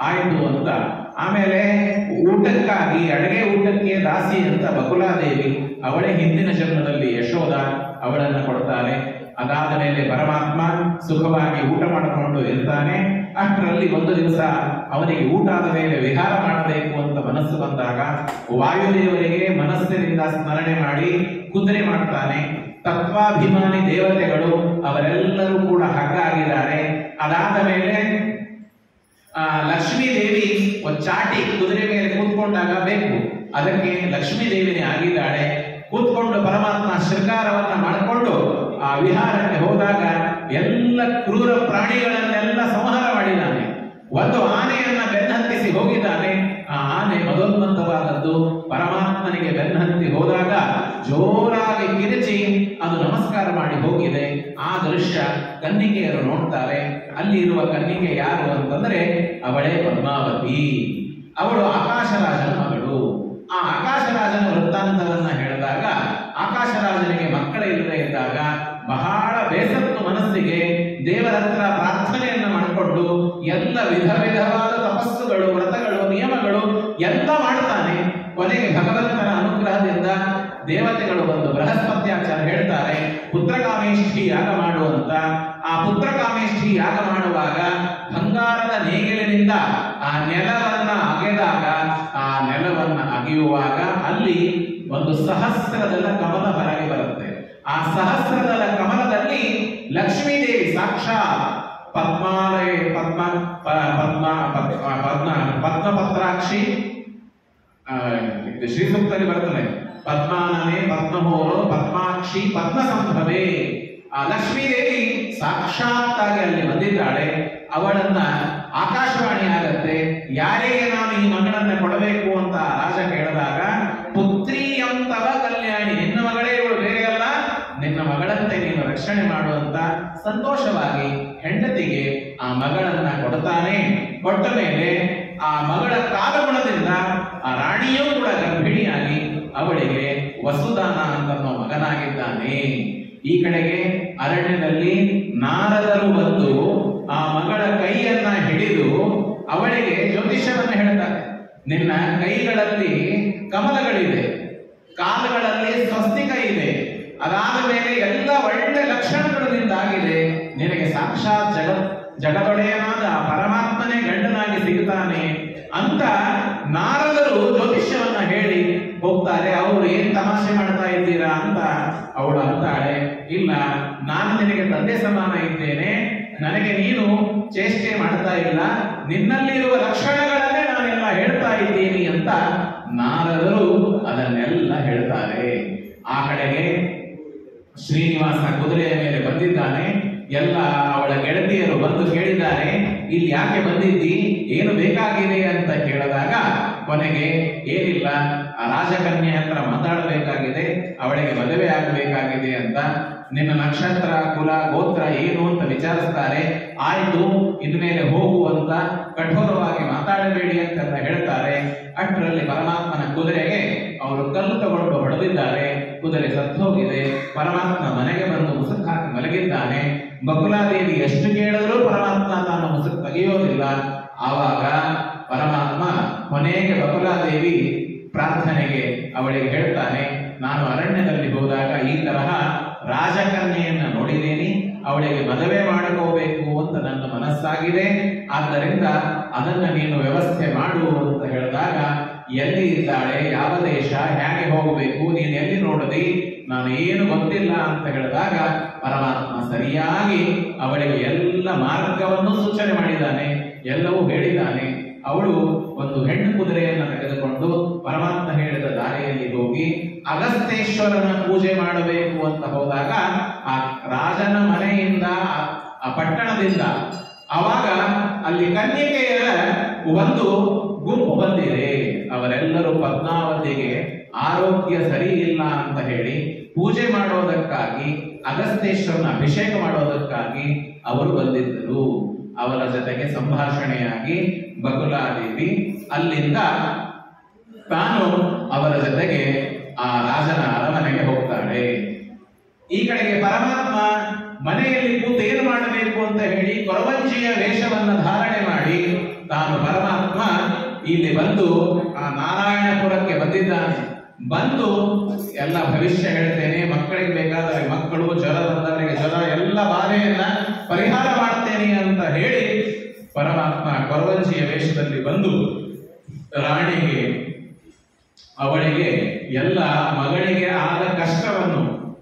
ಆಯ್ತು ಅಂತ. ಆಮೇಲೆ ಊಟಕ್ಕಾಗಿ ಅಡುಗೆ ಊಟಕ್ಕೆ ದಾಸಿ ಅಂತ ಬಕುಲಾದೇವಿ, ಅವಳೇ ಹಿಂದಿನ ಜನ್ಮದಲ್ಲಿ ಯಶೋಧ, ಅವಳನ್ನು ಕೊಡ್ತಾರೆ. ಅದಾದ ಮೇಲೆ ಪರಮಾತ್ಮ ಸುಖವಾಗಿ ಊಟ ಮಾಡಿಕೊಂಡು ಇರ್ತಾನೆ. ಅಷ್ಟರಲ್ಲಿ ಒಂದು ದಿವಸ ಅವನಿಗೆ ಊಟ ಆದ ಮೇಲೆ ವಿಹಾರ ಮಾಡಬೇಕು ಅಂತ ಮನಸ್ಸು ಬಂದಾಗ ವಾಯುದೇವರಿಗೆ ಮನಸ್ಸಿನಿಂದ ಸ್ಮರಣೆ ಮಾಡಿ ಕುದುರೆ ಮಾಡ್ತಾನೆ. ತತ್ವಾಭಿಮಾನಿ ದೇವತೆಗಳು ಅವರೆಲ್ಲರೂ ಕೂಡ ಹಗ್ಗ ಆಗಿದ್ದಾರೆ. ಅದಾದ ಮೇಲೆ ಲಕ್ಷ್ಮೀ ದೇವಿ ಒಂದು ಚಾಟಿ ಕುದುರೆ ಮೇಲೆ ಕೂತ್ಕೊಂಡಾಗ ಬೇಕು, ಅದಕ್ಕೆ ಲಕ್ಷ್ಮೀ ದೇವಿನೇ ಆಗಿದ್ದಾಳೆ. ಕೂತ್ಕೊಂಡು ಪರಮಾತ್ಮ ಶೃಂಗಾರವನ್ನ ಮಾಡಿಕೊಂಡು ಆ ವಿಹಾರಕ್ಕೆ ಹೋದಾಗ ಎಲ್ಲ ಕ್ರೂರ ಪ್ರಾಣಿಗಳನ್ನೆಲ್ಲ ಸಂಹಾರ ಮಾಡಿದ್ದಾನೆ. ಒಂದು ಆನೆಯನ್ನ ಬೆನ್ನಹತ್ತಿಸಿ ಹೋಗಿದ್ದಾನೆ. ಆ ಆನೆ ಮದೋನ್ಮತ್ತವಾದದ್ದು. ಪರಮಾತ್ಮನಿಗೆ ಬೆನ್ನಹತ್ತಿ ಹೋದಾಗ ಜೋರಾಗಿ ಕಿರಿಚಿ ಅದು ನಮಸ್ಕಾರ ಮಾಡಿ ಹೋಗಿದೆ. ಆ ದೃಶ್ಯ ಕನ್ನಿಕೆಯರು ನೋಡ್ತಾರೆ. ಅಲ್ಲಿ ಇರುವ ಕನ್ನಿಕೆ ಯಾರು ಅಂತಂದ್ರೆ ಅವಳೇ ಪದ್ಮಾವತಿ. ಅವಳು ಆಕಾಶರಾಜನ ಮಗಳು. ಆ ಆಕಾಶರಾಜನ ವೃತ್ತಾಂತವನ್ನ ಹೇಳಿದಾಗ ಆಕಾಶರಾಜನಿಗೆ ಮಕ್ಕಳಿಲ್ಲದೆ ಇದ್ದಾಗ ಬಹಳ ಬೇಸತ್ತು ಮನಸ್ಸಿಗೆ ದೇವರ ಹತ್ರ ಪ್ರಾರ್ಥನೆಯನ್ನ ಮಾಡಿಕೊಂಡು ಎಲ್ಲ ವಿಧ ವಿಧವಾದ ತಪಸ್ಸುಗಳು, ವ್ರತಗಳು, ನಿಯಮಗಳು ಎಲ್ಲ ಮಾಡ್ತಾನೆ. ಕೊನೆಗೆ ಭಗವಂತನ ಅನುಗ್ರಹದಿಂದ ದೇವತೆಗಳು ಬಂದು ಬೃಹಸ್ಪತ್ಯಾಚಾರ ಹೇಳ್ತಾರೆ ಪುತ್ರಕಾಮೇಷ್ಠಿ ಯಾಗ ಮಾಡುವಂತ. ಆ ಪುತ್ರಕಾಮೇಷ್ಠಿ ಯಾಗ ಮಾಡುವಾಗ ಬಂಗಾರದ ನೇಗಿಲಿನಿಂದ ಆ ನೆಲವನ್ನ ಅಗೆದಾಗ, ಆ ನೆಲವನ್ನ ಅಗೆಯುವಾಗ ಅಲ್ಲಿ ಒಂದು ಸಹಸ್ರದಳ ಕಮಲ ಹೊರಗೆ ಬರುತ್ತೆ. ಆ ಸಹಸ್ರದಳ ಕಮಲದಲ್ಲಿ ಲಕ್ಷ್ಮೀದೇವಿ ಸಾಕ್ಷಾತ್ ಪದ್ಮಪತ್ರಾಕ್ಷಿ, ಶ್ರೀ ಸೂಕ್ತದಲ್ಲಿ ಬರ್ತದೆ ಪದ್ಮಾನನೆ ಪದ್ಮಹೋರೋ ಪದ್ಮಾಕ್ಷಿ ಪದ್ಮ ಸಂಭವೇ. ಆ ಲಕ್ಷ್ಮೀದೇವಿ ಸಾಕ್ಷಾತ್ತಾಗಿ ಅಲ್ಲಿ ಬಂದಿದ್ದಾಳೆ. ಅವಳನ್ನ ಆಕಾಶವಾಣಿ ಆಗತ್ತೆ. ಯಾರಿಗೆ ನಾನು ಈ ಮಗಳನ್ನ ಕೊಡಬೇಕು ಅಂತ ರಾಜ ಕೇಳಿದಾಗ ಪುತ್ರಿಯಂತವ ಕಲ್ಯಾಣಿ, ನಿನ್ನ ಮಗಳೇ ಇವಳು, ಬೇರೆ ಅಲ್ಲ, ನಿನ್ನ ಮಗಳಂತೆ ನೀನು ರಕ್ಷಣೆ ಮಾಡುವಂತ ಸಂತೋಷವಾಗಿ ಹೆಂಡತಿಗೆ ಆ ಮಗಳನ್ನ ಕೊಡ್ತಾನೆ. ಕೊಟ್ಟ ಮೇಲೆ ಆ ಮಗಳ ಕಾಲಗುಣದಿಂದ ಆ ರಾಣಿಯೂ ಕೂಡ ಗರ್ಭಿಣಿಯಾಗಿ ಅವಳಿಗೆ ವಸುದಾನ ಅಂತನ್ನೋ ಮಗನಾಗಿದ್ದಾನೆ. ಈ ಕಡೆಗೆ ಅರಣ್ಯದಲ್ಲಿ ನಾರದರು ಬಂದು ಆ ಮಗಳ ಕೈಯನ್ನ ಹಿಡಿದು ಅವಳಿಗೆ ಜ್ಯೋತಿಷ್ಯವನ್ನ ಹೇಳ್ತಾರೆ. ನಿನ್ನ ಕೈಗಳಲ್ಲಿ ಕಮಲಗಳಿದೆ, ಕಾಲುಗಳಲ್ಲಿ ಸ್ವಸ್ತಿಕ ಇದೆ, ಅದಾದ ಮೇಲೆ ಎಲ್ಲ ಒಳ್ಳೆ ಲಕ್ಷಣಗಳಿಂದಾಗಿದೆ, ನಿನಗೆ ಸಾಕ್ಷಾತ್ ಜಗದೊಡೆಯನಾದ ಪರಮಾತ್ಮನೇ ಗಂಡನಾಗಿ ಸಿಗುತ್ತಾನೆ ಅಂತ ನಾರದರು ಜ್ಯೋತಿಷ್ಯವನ್ನ ಹೇಳಿ ಹೋಗ್ತಾರೆ. ಅವರು ಏನ್ ತಮಾಷೆ ಮಾಡ್ತಾ ಇದ್ದೀರಾ ಅಂತ ಅವಳು ಅಂತಾಳೆ, ಇಲ್ಲ ನಾನು ನಿನಗೆ ತಂದೆ ಸಮಾನ ಇದ್ದೇನೆ, ನನಗೆ ನೀನು ಚೇಷ್ಟೆ ಮಾಡ್ತಾ ಇಲ್ಲ, ನಿನ್ನಲ್ಲಿರುವ ಲಕ್ಷಣಗಳನ್ನೇ ನಾನೆಲ್ಲ ಹೇಳ್ತಾ ಇದ್ದೀನಿ ಅಂತ ನಾರದರು ಅದನ್ನೆಲ್ಲ ಹೇಳ್ತಾರೆ. ಆ ಕಡೆಗೆ ಶ್ರೀನಿವಾಸ ಕುದುರೆಯ ಮೇಲೆ ಬಂದಿದ್ದಾನೆ. ಎಲ್ಲ ಅವಳ ಗೆಳತಿಯರು ಬಂದು ಕೇಳಿದ್ದಾರೆ, ಇಲ್ಲಿ ಯಾಕೆ ಬಂದಿದ್ದಿ, ಏನು ಬೇಕಾಗಿದೆ ಅಂತ ಕೇಳಿದಾಗ ಕೊನೆಗೆ ಏನಿಲ್ಲ, ಆ ರಾಜಕನ್ಯೆ ಹತ್ರ ಮಾತಾಡಬೇಕಾಗಿದೆ, ಅವಳಿಗೆ ಮದುವೆ ಆಗಬೇಕಾಗಿದೆ ಅಂತ. ನಿನ್ನ ನಕ್ಷತ್ರ, ಕುಲ, ಗೋತ್ರ ಏನು ಅಂತ ವಿಚಾರಿಸ್ತಾರೆ. ಆಯ್ತು, ಇನ್ಮೇಲೆ ಹೋಗುವಂತ ಕಠೋರವಾಗಿ ಮಾತಾಡಬೇಡಿ ಅಂತ ಹೇಳ್ತಾರೆ. ಅಷ್ಟರಲ್ಲಿ ಪರಮಾತ್ಮನ ಕುದುರೆಗೆ ಅವರು ಕಲ್ಲು ತಗೊಂಡು ಹೊಡೆದಿದ್ದಾರೆ. ಕುದುರೆ ಸತ್ತೋಗಿದೆ. ಪರಮಾತ್ಮ ಮನೆಗೆ ಬಂದು ಮುಸುಕು ಹಾಕಿ ಮಲಗಿದ್ದಾನೆ. ಬಕುಲಾದೇವಿ ಎಷ್ಟು ಕೇಳಿದ್ರೂ ಪರಮಾತ್ಮ ತಾನು ಮುಸುಕು ತೆಗೆಯೋದಿಲ್ಲ. ಆವಾಗ ಪರಮಾತ್ಮ ಕೊನೆಗೆ ಬಕುಲಾದೇವಿ ಪ್ರಾರ್ಥನೆಗೆ ಅವಳಿಗೆ ಹೇಳ್ತಾನೆ, ನಾನು ಅರಣ್ಯದಲ್ಲಿ ಹೋದಾಗ ಈ ತರಹ ರಾಜಕನ್ಯೆಯನ್ನ ನೋಡಿದ್ದೇನೆ, ಅವಳಿಗೆ ಮದುವೆ ಮಾಡಿಕೋಬೇಕು ಅಂತ ನನ್ನ ಮನಸ್ಸಾಗಿದೆ, ಆದ್ದರಿಂದ ಅದನ್ನ ನೀನು ವ್ಯವಸ್ಥೆ ಮಾಡು ಅಂತ ಹೇಳಿದಾಗ, ಎಲ್ಲಿ ಇದ್ದಾಳೆ, ಯಾವ ದೇಶ, ಹೇಗೆ ಹೋಗಬೇಕು, ನೀನು ಎಲ್ಲಿ ನೋಡದಿ, ನಾನು ಏನು ಗೊತ್ತಿಲ್ಲ ಅಂತ ಹೇಳಿದಾಗ ಪರಮಾತ್ಮ ಸರಿಯಾಗಿ ಅವಳಿಗೆ ಎಲ್ಲ ಮಾರ್ಗವನ್ನು ಸೂಚನೆ ಮಾಡಿದ್ದಾನೆ, ಎಲ್ಲವೂ ಹೇಳಿದ್ದಾನೆ. ಅವಳು ಒಂದು ಹೆಣ್ಣು ಕುದುರೆಯನ್ನು ತೆಗೆದುಕೊಂಡು ಪರಮಾತ್ಮ ಹೇಳಿದ ದಾರಿಯಲ್ಲಿ ಹೋಗಿ ಅಗಸ್ತ್ಯೇಶ್ವರನ ಪೂಜೆ ಮಾಡಬೇಕು ಅಂತ ಹೋದಾಗ ಆ ರಾಜನ ಮನೆಯಿಂದ ಆ ಪಟ್ಟಣದಿಂದ ಅವಾಗ ಅಲ್ಲಿ ಕನ್ಯಕೆಯರ ಒಂದು ಗುಂಪು ಬಂದಿದೆ. ಅವರೆಲ್ಲರೂ ಪದ್ಮಾವತಿಗೆ ಆರೋಗ್ಯ ಸರಿ ಇಲ್ಲ ಅಂತ ಹೇಳಿ ಪೂಜೆ ಮಾಡೋದಕ್ಕಾಗಿ, ಅಗಸ್ತ್ಯೇಶ್ವರನ ಅಭಿಷೇಕ ಮಾಡೋದಕ್ಕಾಗಿ ಅವರು ಬಂದಿದ್ದರು. ಅವರ ಜೊತೆಗೆ ಸಂಭಾಷಣೆಯಾಗಿ ಬಕುಲಾದೇವಿ ಅಲ್ಲಿಂದ ತಾನು ಅವರ ಜೊತೆಗೆ ಆ ರಾಜನ ಅರಮನೆಗೆ ಹೋಗ್ತಾಳೆ. ಈ ಕಡೆಗೆ ಪರಮಾತ್ಮ ಮನೆಯಲ್ಲಿ ಕೂತು ಏನು ಮಾಡಬೇಕು ಅಂತ ಹೇಳಿ ಕೊರವಂಜಿಯ ವೇಷವನ್ನ ಧಾರಣೆ ಮಾಡಿ ತಾನು ಪರಮಾತ್ಮ ಇಲ್ಲಿ ಬಂದು ಆ ನಾರಾಯಣಪುರಕ್ಕೆ ಬಂದಿದ್ದಾನೆ. ಬಂದು ಎಲ್ಲ ಭವಿಷ್ಯ ಹೇಳ್ತೇನೆ, ಮಕ್ಕಳಿಗೆ ಬೇಕಾದರೆ ಮಕ್ಕಳು, ಜ್ವರ ಬಂದವರಿಗೆ ಜ್ವರ, ಎಲ್ಲ ಬಾಧೆಯನ್ನ ಪರಿಹಾರ ಮಾಡ್ತೇನೆ ಅಂತ ಹೇಳಿ ಪರಮಾತ್ಮ ಕೊರವಂಜಿಯ ವೇಷದಲ್ಲಿ ಬಂದು ರಾಣಿಗೆ, ಅವಳಿಗೆ ಎಲ್ಲ ಮಗಳಿಗೆ ಆದ ಕಷ್ಟವನ್ನು,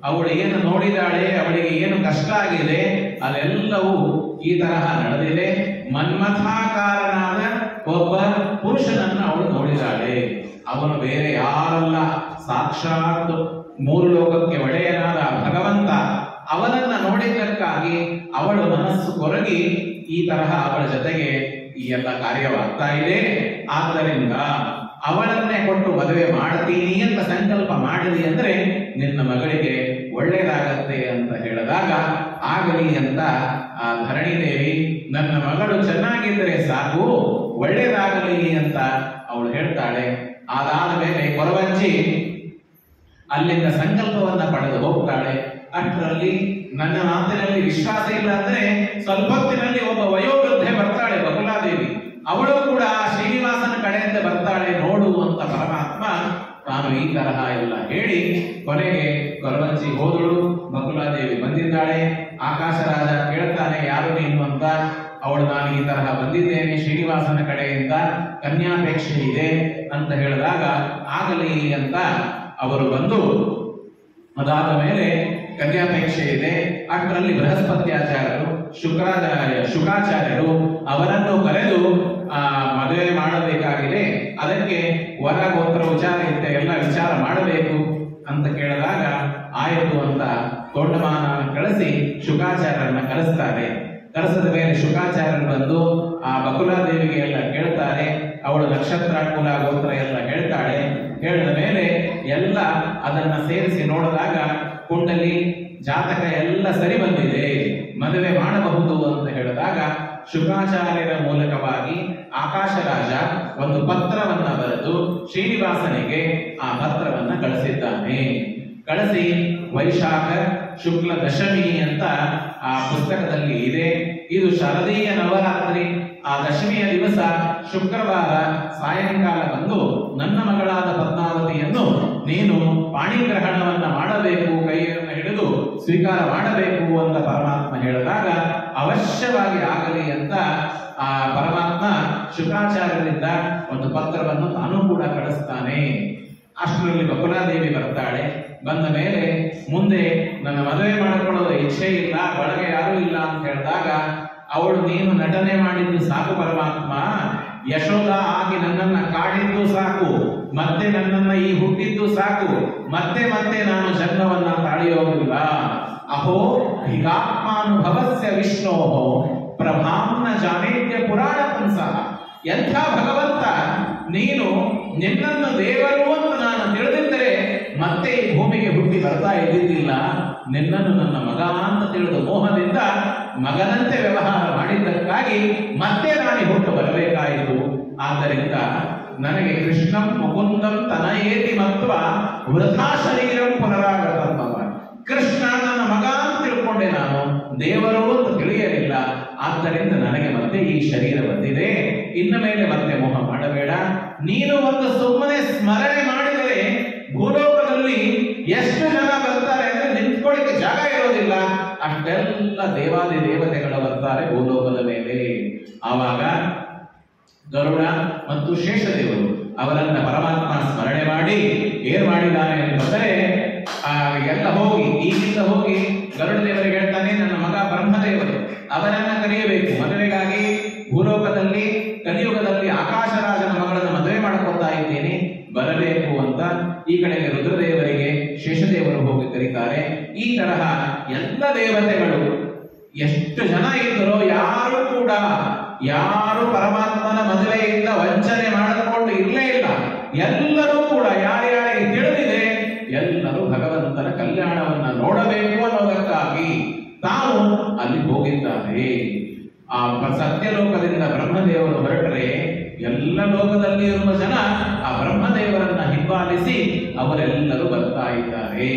ಅವಳು ಏನು ನೋಡಿದಾಳೆ, ಅವಳಿಗೆ ಏನು ಕಷ್ಟ ಆಗಿದೆ ಅದೆಲ್ಲವೂ ಈ ತರಹ ನಡೆದಿದೆ. ಮನ್ಮಥಾಕಾರನಾದ ಒಬ್ಬ ಪುರುಷನನ್ನ ಅವಳು ನೋಡಿದಾಳೆ. ಅವನು ಬೇರೆ ಯಾರಲ್ಲ, ಸಾಕ್ಷಾತ್ ಮೂರು ಲೋಕಕ್ಕೆ ಒಡೆಯನಾದ ಭಗವಂತ. ಅವನನ್ನ ನೋಡಿದ್ದಕ್ಕಾಗಿ ಅವಳು ಮನಸ್ಸು ಕೊರಗಿ ಈ ತರಹ ಅವಳ ಜೊತೆಗೆ ಈ ಎಲ್ಲ ಕಾರ್ಯವಾಗ್ತಾ ಇದೆ. ಆದ್ದರಿಂದ ಅವಳನ್ನೇ ಕೊಟ್ಟು ಮದುವೆ ಮಾಡ್ತೀನಿ ಅಂತ ಸಂಕಲ್ಪ ಮಾಡಿದಿ ಅಂದ್ರೆ ನಿನ್ನ ಮಗಳಿಗೆ ಒಳ್ಳೇದಾಗತ್ತೆ ಅಂತ ಹೇಳಿದಾಗ, ಆಗಲಿ ಅಂತ ಆ ಧರಣಿದೇವಿ ನನ್ನ ಮಗಳು ಚೆನ್ನಾಗಿದ್ದರೆ ಸಾಕು, ಒಳ್ಳೇದಾಗಲಿ ಅಂತ ಅವಳು ಹೇಳ್ತಾಳೆ. ಅದಾದ ಮೇಲೆ ಕೊರವಂಜಿ ಅಲ್ಲಿಂದ ಸಂಕಲ್ಪವನ್ನ ಪಡೆದು ಹೋಗ್ತಾಳೆ. ಅಷ್ಟರಲ್ಲಿ ನನ್ನ ಮಾತಿನಲ್ಲಿ ವಿಶ್ವಾಸ ಇಲ್ಲ ಅಂದ್ರೆ ಸ್ವಲ್ಪ ಹೊತ್ತಿನಲ್ಲಿ ಒಬ್ಬ ವಯೋವೃದ್ಧೆ ಬರ್ತಾಳೆ ಬಕುಲಾದೇವಿ. ಅವಳು ಕೂಡ ಶ್ರೀನಿವಾಸನ ಕಡೆಯಿಂದ ಬರ್ತಾಳೆ, ನೋಡು ಅಂತ ಪರಮಾತ್ಮ ತಾನು ಈ ತರಹ ಎಲ್ಲ ಹೇಳಿ ಕೊನೆಗೆ ಕೊರವಂಜಿ ಹೋದಳು. ಬಕುಲಾದೇವಿ ಬಂದಿದ್ದಾಳೆ. ಆಕಾಶರಾಜ ಕೇಳ್ತಾನೆ, ಯಾರು ನೀನು ಅಂತ. ಅವಳು ನಾನು ಈ ತರಹ ಬಂದಿದ್ದೇನೆ ಶ್ರೀನಿವಾಸನ ಕಡೆಯಿಂದ, ಕನ್ಯಾಪೇಕ್ಷೆ ಇದೆ ಅಂತ ಹೇಳಿದಾಗ ಆಗಲಿ ಅಂತ ಅವರು ಬಂದು, ಅದಾದ ಮೇಲೆ ಕನ್ಯಾಪೇಕ್ಷೆ ಇದೆ. ಅಷ್ಟರಲ್ಲಿ ಬೃಹಸ್ಪತ್ಯಾಚಾರ್ಯರು, ಶುಕಾಚಾರ್ಯರು ಅವರನ್ನು ಕರೆದು ಮದುವೆ ಮಾಡಬೇಕಾಗಿದೆ, ಅದಕ್ಕೆ ವರ ಗೋತ್ರ ವಿಚಾರ ಇದ್ದ ಎಲ್ಲ ವಿಚಾರ ಮಾಡಬೇಕು ಅಂತ ಕೇಳಿದಾಗ ಆಯಿತು ಅಂತ ತೋಂಡಮಾನ ಕಳಿಸಿ ಶುಕಾಚಾರ್ಯರನ್ನ ಕರೆಸ್ತಾರೆ. ಕರೆಸಿದ ಮೇಲೆ ಶುಕಾಚಾರ್ಯರು ಬಂದು ಆ ಬಕುಲಾದೇವಿಗೆ ಎಲ್ಲ ಕೇಳ್ತಾರೆ. ಅವಳು ನಕ್ಷತ್ರ, ಕುಲ, ಗೋತ್ರ ಎಲ್ಲ ಹೇಳ್ತಾಳೆ. ಹೇಳಿದ ಮೇಲೆ ಎಲ್ಲ ಅದನ್ನ ಸೇರಿಸಿ ನೋಡಿದಾಗ ಕುಂಡಲಿ, ಜಾತಕ ಎಲ್ಲ ಸರಿ ಬಂದಿದೆ, ಮದುವೆ ಮಾಡಬಹುದು ಅಂತ ಹೇಳಿದಾಗ ಶುಕಾಚಾರ್ಯರ ಮೂಲಕವಾಗಿ ಆಕಾಶರಾಜ ಒಂದು ಪತ್ರವನ್ನ ಬರೆದು ಶ್ರೀನಿವಾಸನಿಗೆ ಆ ಪತ್ರವನ್ನ ಕಳಿಸಿದ್ದಾನೆ. ಕಳಿಸಿ ವೈಶಾಖ ಶುಕ್ಲ ದಶಮಿ ಅಂತ ಆ ಪುಸ್ತಕದಲ್ಲಿ ಇದೆ. ಇದು ಶಾರದೀಯ ನವರಾತ್ರಿ. ಆ ದಶಮಿಯ ದಿವಸ ಶುಕ್ರವಾರ ಸಾಯಂಕಾಲ ಬಂದು ನನ್ನ ಮಗಳಾದ ಪದ್ಮಾವತಿಯನ್ನು ನೀನು ಪಾಣಿಗ್ರಹಣವನ್ನ ಮಾಡಬೇಕು, ಕೈಯನ್ನು ಹಿಡಿದು ಸ್ವೀಕಾರ ಮಾಡಬೇಕು ಅಂತ ಪರಮಾತ್ಮ ಹೇಳಿದಾಗ ಅವಶ್ಯವಾಗಿ ಆಗಲಿ ಅಂತ ಆ ಪರಮಾತ್ಮ ಶುಕ್ರಾಚಾರ್ಯರಿಂದ ಒಂದು ಪತ್ರವನ್ನು ತಾನೂ ಕೂಡ ಕಳಿಸ್ತಾನೆ. ಅಷ್ಟರಲ್ಲಿ ಬಕುಲಾದೇವಿ ಬರ್ತಾಳೆ. ಬಂದ ಮೇಲೆ ಮುಂದೆ ನನ್ನ ಮದುವೆ ಮಾಡಿಕೊಳ್ಳೋದ ಇಚ್ಛೆ ಇಲ್ಲ, ಒಳಗೆ ಯಾರೂ ಇಲ್ಲ ಅಂತ ಹೇಳಿದಾಗ ಅವಳು ನೀನು ನಟನೆ ಮಾಡಿದ್ದು ಸಾಕು ಪರಮಾತ್ಮ, ಯಶೋಧ ಆಗಿ ನನ್ನನ್ನ ಕಾಡಿದ್ದು ಸಾಕು, ಮತ್ತೆ ನನ್ನನ್ನ ಈ ಹುಟ್ಟಿದ್ದು ಸಾಕು, ಮತ್ತೆ ಮತ್ತೆ ನಾನು ಜನ್ಮವನ್ನ ತಾಳಿಯೋದಿಲ್ಲ. ಅಹೋ ಭಿಗಾತ್ಮಾನುಭವಸ್ಯ ವಿಷ್ಣೋ ಪ್ರಭಾಂನ ಜಾನೇತ್ಯ ಪುರಾಣ ಪುಂಸಃ. ಎಂಥ ಭಗವಂತ ನೀನು, ನಿನ್ನನ್ನು ದೇವರು ಅಂತ ನಾನು ತಿಳಿದಿದ್ದರೆ ಮತ್ತೆ ಈ ಭೂಮಿಗೆ ಹುಟ್ಟಿ ಬರ್ತಾ ಇದ್ದಿದ್ದಿಲ್ಲ. ನಿನ್ನನ್ನು ನನ್ನ ಮಗ ಅಂತ ತಿಳಿದು ಮೋಹದಿಂದ ಮಗನಂತೆ ವ್ಯವಹಾರ ಮಾಡಿದ್ದಕ್ಕಾಗಿ ಮತ್ತೆ ನಾನು ಹುಟ್ಟು ಬರಬೇಕಾಯಿತು. ಆದ್ದರಿಂದ ನನಗೆ ಕೃಷ್ಣಂ ಮುಕುಂದಂ ತನಯೇತಿ ಮತ್ವ ವೃಥಾ ಶರೀರಂ ಪುನರಾಗತಂ. ಕೃಷ್ಣ ನನ್ನ ಮಗ ಅಂತ ತಿಳ್ಕೊಂಡೆ, ನಾನು ದೇವರು ಅಂತ ತಿಳಿಯಲಿಲ್ಲ. ಆದ್ದರಿಂದ ನನಗೆ ಮತ್ತೆ ಈ ಶರೀರ ಬಂದಿದೆ. ಇನ್ನು ಮೇಲೆ ಮತ್ತೆ ಮೋಹ ಮಾಡಬೇಡ. ನೀನು ಒಂದು ಸುಮ್ಮನೆ ಸ್ಮರಣೆ ಮಾಡಿದರೆ ಭೂಲೋಕದಲ್ಲಿ ಎಷ್ಟು ಜನ ಬರ್ತಾರೆ ಅಂದ್ರೆ ನಿಂತ್ಕೊಳ್ಳಿಕ್ಕೆ ಜಾಗ ಇರೋದಿಲ್ಲ. ಅಷ್ಟೆಲ್ಲ ದೇವಾದಿ ದೇವತೆಗಳು ಬರ್ತಾರೆ ಭೂಲೋಕದ ಮೇಲೆ. ಆವಾಗ ಗರುಡ ಮತ್ತು ಶೇಷದೇವರು ಅವರನ್ನ ಪರಮಾತ್ಮ ಸ್ಮರಣೆ ಮಾಡಿ ಏನ್ ಮಾಡಿದ್ದಾನೆ ಅಂತಂದರೆ ಎಲ್ಲ ಹೋಗಿ ಈಗಿಂದ ಹೋಗಿ ಗರುಡ ದೇವರಿಗೆ ಹೇಳ್ತಾನೆ, ನನ್ನ ಮಗ ಬ್ರಹ್ಮದೇವರು ಅವರನ್ನ ಕರೆಯಬೇಕು ಮದುವೆಗಾಗಿ. ಭೂಲೋಕದಲ್ಲಿ ಕಲಿಯುಗದಲ್ಲಿ ಆಕಾಶರಾಜನ ಮಗಳನ್ನು ಮದುವೆ ಮಾಡ್ಕೊತಾ ಇದ್ದೇನೆ, ಬರಬೇಕು ಅಂತ ಈ ಕಡೆಗೆ ರುದ್ರದೇವರಿಗೆ ಶೇಷದೇವರು ಹೋಗಿ ಕರೀತಾರೆ. ಈ ತರಹ ಎಲ್ಲ ದೇವತೆಗಳು ಎಷ್ಟು ಜನ ಇದ್ದರೋ ಯಾರು ಪರಮಾತ್ಮನ ಮದುವೆಯಿಂದ ವಂಚನೆ ಮಾಡಿಕೊಂಡು ಇಲ್ಲೇ ಇಲ್ಲ. ಎಲ್ಲರೂ ಕೂಡ ಯಾರ್ಯಾರಿಗೆ ತಿಳಿದಿದೆ ಎಲ್ಲರೂ ಭಗವಂತನ ಕಲ್ಯಾಣವನ್ನ ನೋಡಬೇಕು ಅನ್ನೋದಕ್ಕಾಗಿ ತಾವು ಅಲ್ಲಿ ಹೋಗಿದ್ದಾರೆ. ಆ ಸತ್ಯಲೋಕದಿಂದ ಬ್ರಹ್ಮದೇವರು ಹೊರಟರೆ ಎಲ್ಲ ಲೋಕದಲ್ಲಿ ಇರುವ ಜನ ಆ ಬ್ರಹ್ಮದೇವರನ್ನ ಹಿಂಬಾಲಿಸಿ ಅವರೆಲ್ಲರೂ ಬರ್ತಾ ಇದ್ದಾರೆ.